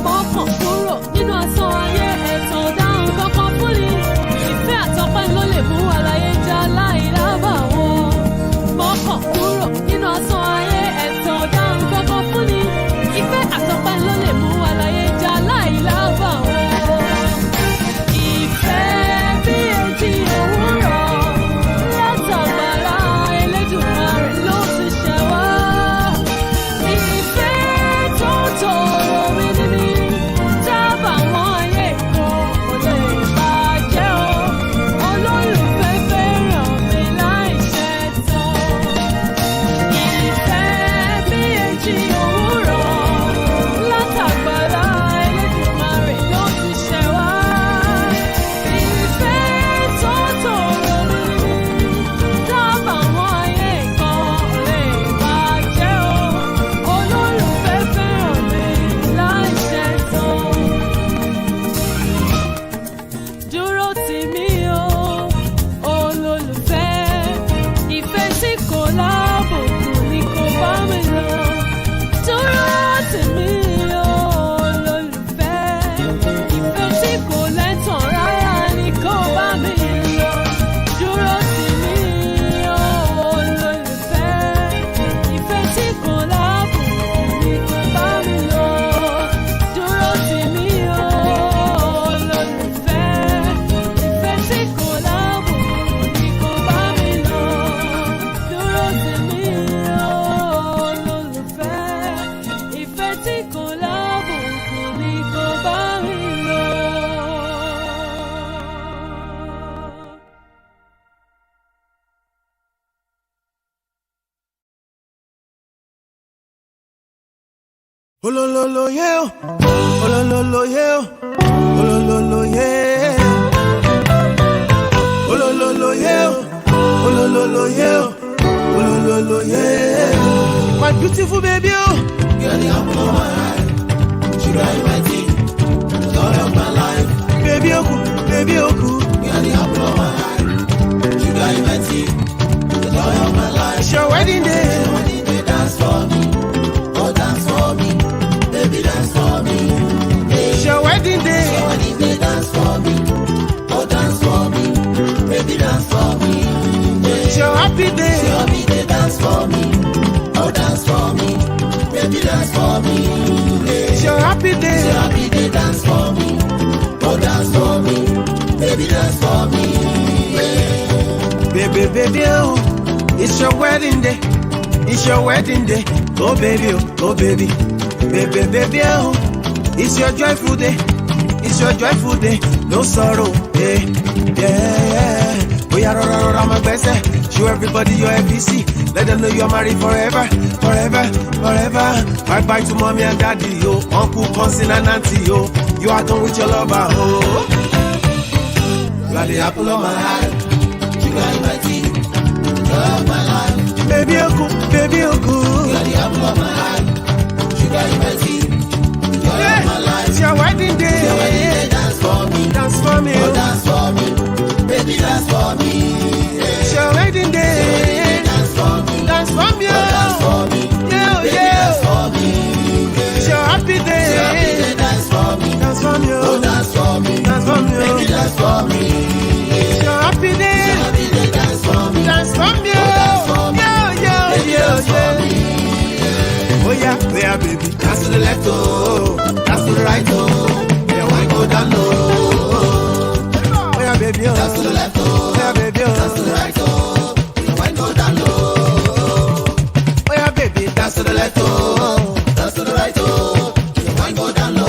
Mọ́kàn kúrò nínú asán ayé, ẹ̀tàn dáhùn kankan fún ni. Ìfẹ́ àtọpẹ́ ló lè mú àlàyé já láì lábàwọ́n. Mọ́kàn kúrò nínú asán ayé, ẹ̀tàn dáhùn kankan fún ni. Ìfẹ́ àtọpẹ́ ló lè mú àlàyé já láì lábàwọ́n. Ìfẹ́ bí èjì òwúrọ̀ látàgbàlá Elédùmarè ló ti ṣẹ wá. Ìfẹ́ tó tòrò mínímíní dábàá àwọn ayé kan kò lè bàjẹ́ o. Olólùfẹ́ fẹ́ràn mi láì ṣẹ̀tàn. Ìfẹ́ bí èjì òwúrọ̀ látàgbàlá Elédùmarè ló ti ṣẹ wá. Ìfẹ́ tó tòrò mínímíní dábàá àwọn ayé kan kò lè bàjẹ́ o. Olólùfẹ́ fẹ́ràn mi láì ṣẹ̀tàn. Dúró tì mí o, olólùfẹ́. Ìfẹ́ tí kò lábùkù ni kò bá mi lọ. Dúró tì mí o, olólùfẹ́. Ìfẹ́ tí kò lẹ́tàn rárá ni kò bá mi lọ. Dúró tì mí o, olólùfẹ́. Ìfẹ́ tí kò lábùkù ni kò bá mi lọ. Dúró tì mí o, olólùfẹ́. Ìfẹ́ tí kò lábùkù ni kò bá mi lọ. Dúró tì mí o, olólùfẹ́. Ìfẹ́ tí kò lábùkù ni kò bá mi lọ. Olololo yeah, olololo yeah, olololo yeah, olololo yeah, olololo yeah, olololo yeah. My beautiful baby, oh, You're the apple of my eye. Sugar in my tea. Joy of my life. baby oku, baby oku. You're the apple of my eye. Sugar in my tea. The joy of my life. It's your wedding day. Money they dance for me. Oh, dance for me. Baby, dance for me. It's your wedding day. Money they dance for me. Oh, dance for me. Baby, dance for me. It's your happy day. Baby, they dance for me. Oh, dance for me. Baby, dance for me. It's your happy day. Baby, they dance for me. Oh, dance for me. Baby, dance for me. Baby, baby, oh, it's your wedding day. It's your wedding day. Oh baby, oh baby. Baby, baby, oh. It's your joyful day. It's your joyful day. No sorrow. Yeah, yeah. We are all my best. Show everybody your FBC. Let them know you're married forever, forever, forever. Bye bye to mommy and daddy, yo. Uncle, cousin and auntie, yo. You are done with your lover, oh. You are the apple of my eye. You are my tea. Love my life. Baby, uncle, baby, uncle. You are the apple of my eye. You are my tea. Love my life. It's your wedding day. It's your wedding day. Dance for me. Dance for me. Oh, dance for me. Baby, dance for me. It's your wedding day. Dance for me. Dance for me. Oh, dance for me. Yeah, yeah. Dance for me. It's your happy day. It's your happy day. Dance for me. Dance for me. Oh, dance for me. Dance for me. Baby, dance for me. It's your happy day. It's your happy day. Dance for me. Dance for me. Oh, dance for me. Yeah, yeah, yeah, yeah. Oh yeah, baby. Dance to the left, oh. Dance to the right, oh. Yeah, why go down low? Oh yeah, baby, oh. Dance to the left, oh. Yeah, baby, oh. Dance to the right, oh. Yeah, why go down low? Oh yeah, baby, dance to the left, oh. Dance to the right, oh. Yeah, why go down low?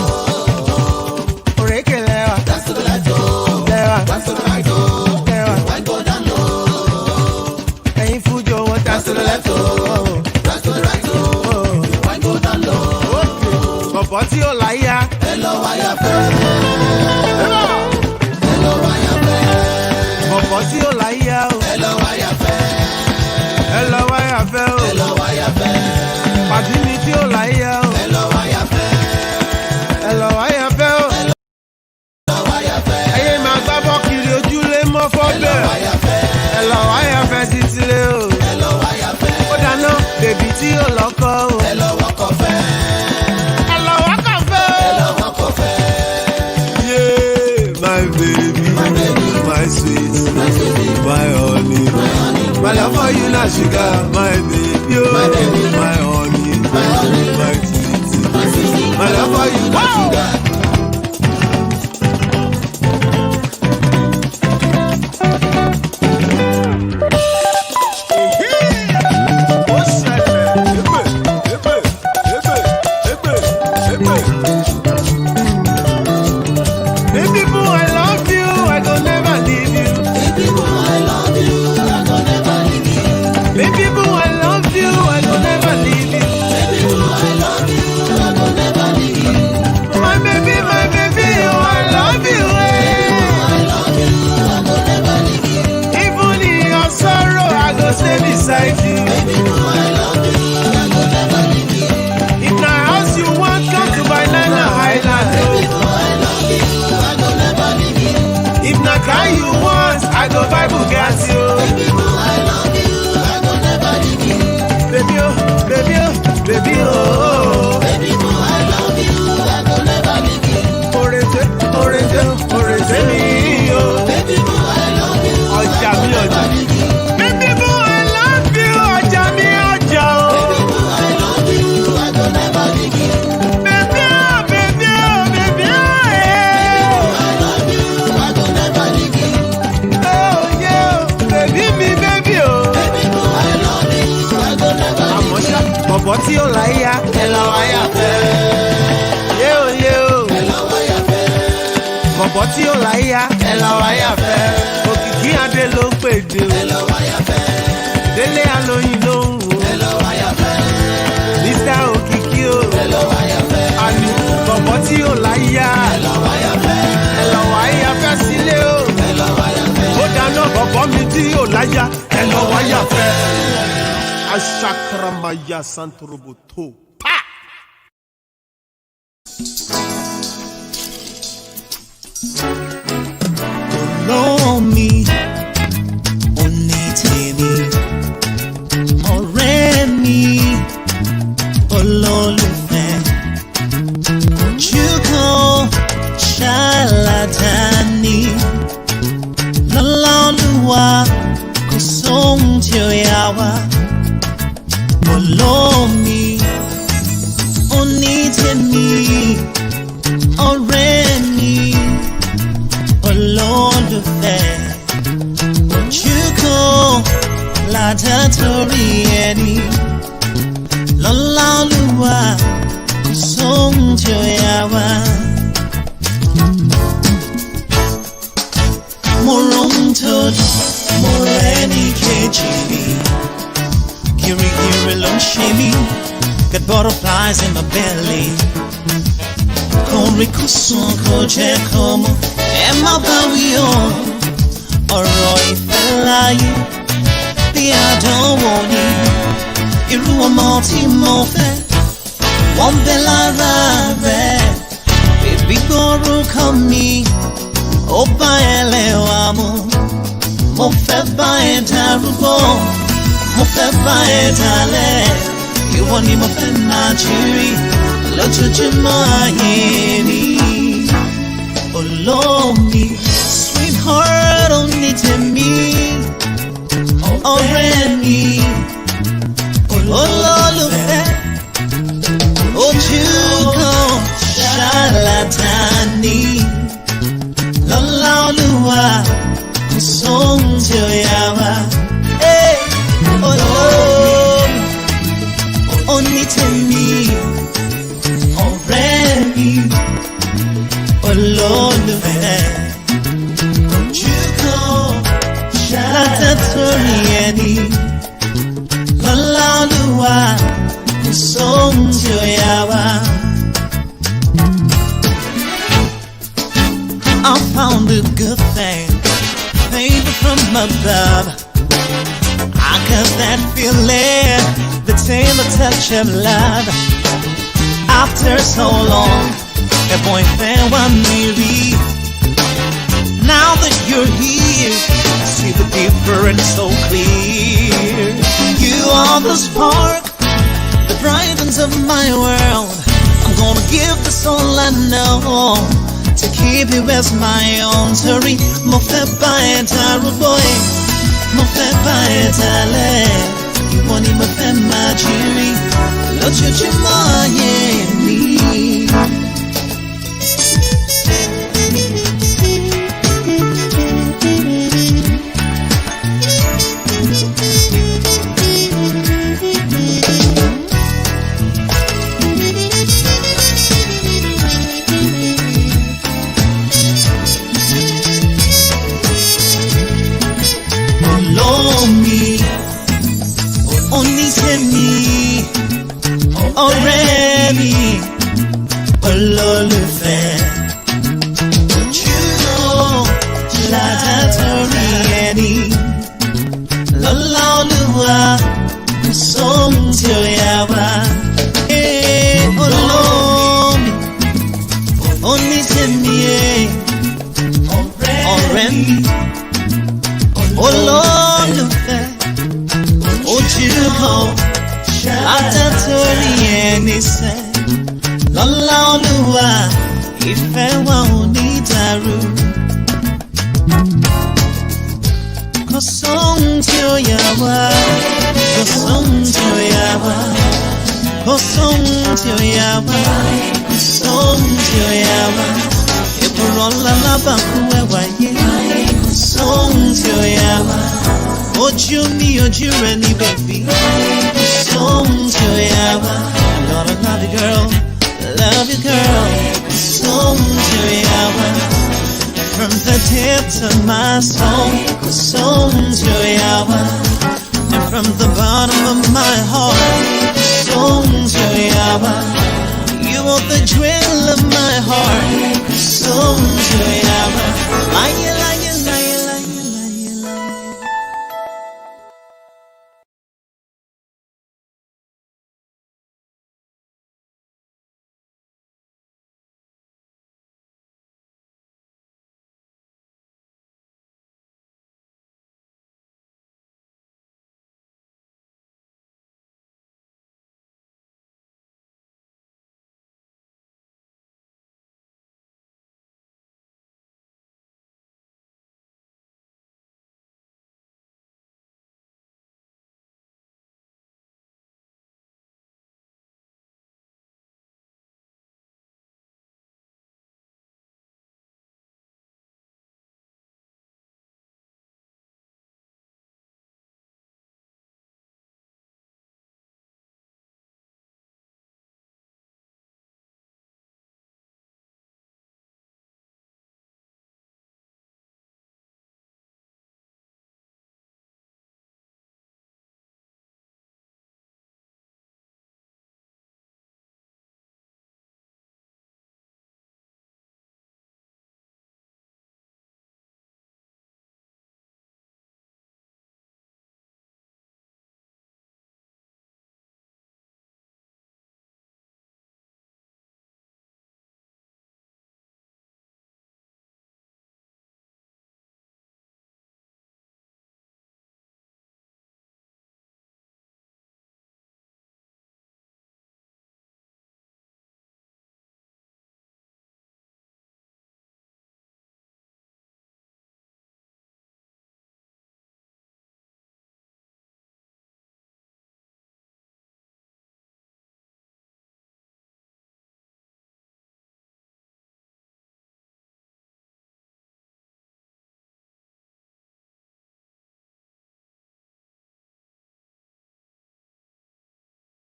Dance to the left, oh. Dance to the right, oh. Yeah, why go down low? Hey, Fujo, dance to the left, oh. Dance to the right, oh. Bọ̀bọ̀ tí ó láyà. Ẹ lọ wáyà fẹ́. Ẹ lọ wáyà fẹ́. Bọ̀bọ̀ tí ó láyà o. Ẹ lọ wáyà fẹ́. Ẹ lọ wáyà fẹ́ o. Ẹ lọ wáyà fẹ́. Pàdé mi tí ó láyà o. Ẹ lọ wáyà fẹ́. Ẹ lọ wáyà fẹ́ o. Ẹ lọ wáyà fẹ́. Ẹyẹ máa gbá bọ́ kiri ojúlé mọ́ fọ́bẹ̀. Ẹ lọ wáyà fẹ́. Ẹ lọ wáyà fẹ́ títí lé o. Ẹ lọ wáyà fẹ́. Ó dáná bèbí tí ó lọ́kọ o. Ẹ lọ wọ́kọ̀ fẹ́. My baby, my sweet, my honey, my love for you not sugar, my baby, oh, my honey, my sweet, my love for you not sugar. Beside you. Baby, no, I love you. I will never leave you. If na house you want, come to Banana Island. Baby, no, I love you. I will never leave you. If na car you want, I go buy Bugatti. Baby, no, I love you. I will never leave you. Baby, oh, baby, oh, baby, oh. Baby, no, I love you. I will never leave you. Orange, orange, orange, me, oh. Baby, no, I love you. Ọjà mi, ọjà mi. Bọ̀bọ̀ tí ó láyà. Ẹ lọ wáyà fẹ́. Yéò yéò. Ẹ lọ wáyà fẹ́. Bọ̀bọ̀ tí ó láyà. Ẹ lọ wáyà fẹ́. Òkìkí Adé ló ń pèdè o. Ẹ lọ wáyà fẹ́. Délé Alóyin ló ń wò. Ẹ lọ wáyà fẹ́. Mr. Òkìkí o. Ẹ lọ wáyà fẹ́. Àní bọ̀bọ̀ tí ó láyà. Ẹ lọ wáyà fẹ́. Ẹ lọ wáyà fẹ́ sílé o. Ẹ lọ wáyà fẹ́. Ó dáná bọ̀bọ̀ mi tí ó láyà. Ẹ lọ wáyà fẹ́. Ashakramaya Santurubuto. Pa! Follow me, only tèmi, ọ̀rẹ́ mi, olólùfẹ́. Ojú kan ṣàlàdání, lọ́lọ́lùwà kò sóhun tí ó yà wá. Follow me, only tèmi, ọ̀rẹ́ mi, olólùfẹ́. Ojú kan ládàá torí ẹni. lọ́láolúwa kò sóhun tí ó yà wá. Mo rohun tó dùn, mo rẹ́ni kejì mi. Gírígírí ló ń ṣe mí, got butterflies in my belly. Kórè kò sùn kò jẹ́ kó mọ̀, ẹ má bá wí o. Ọ̀rọ̀ ìfẹ́ láyé bí àdánwò ni. Irú ọmọ tí mo fẹ́, wọ́n bẹ lára rẹ̀. Bèbí gbórúkọ mi, ó bá ẹlẹ́wà mu. Mo fẹ́ bá ẹ darúgbó, mo fẹ́ bá ẹ dalẹ̀. Ìwọ ni mo fẹ́ máa jírí lójoojúmọ́ ayé mi. Olómi, sweetheart, ó ní tèmi. Ọ̀rẹ́ mi, olólùfẹ́, ojú kan ṣàlàtàní. Lọ́lá Olúwa kò sóhun tí ó yà wá. Olómi, ó ní tèmi. Ọ̀rẹ́ mi, olólùfẹ́, ojú kan ṣàlàtàní ẹni. Lọ́lá Olúwa kò sóhun tí ó yà wá. I found a good thing, baby from above. I got that feeling, the tender touch of love. After so long, a boyfriend want me leave. Now that you're here, I see the difference so clear. You are the spark that brightens up my world. I'm gonna give this all I know to keep you as my own. Sorry, mo fẹ́ bá ẹ darúgbó, mo fẹ́ bá ẹ dalẹ̀. Ìwọ ni mo fẹ́ máa jírí lójoojúmọ́ ayé mi. Ọ̀rẹ́ mi, olólùfẹ́, ojú látàtọ̀rí ẹni. Lọ́lá Olúwa kò sóhun tí ó yà wá. Olómi, ó ní tèmi. Ọ̀rẹ́ mi, olólùfẹ́, ojú kan látàtọ̀rí ẹni sẹ́. Lọ́lá Olúwa ìfẹ́ wa ò ní dàrú. Kò sóhun tí ó yà wá, kò sóhun tí ó yà wá, kò sóhun tí ó yà wá, kò sóhun tí ó yà wá. Èbùrọ̀ ńlá lábàkú ẹwà yé, kò sóhun tí ó yà wá. Ojú mi ojú rẹ ní bèbí, kò sóhun tí ó yà wá. Lord, I love you girl, love you girl, kò sóhun tí ó yà wá. From the depths of my soul, kò sóhun tí ó yà wá. And from the bottom of my heart,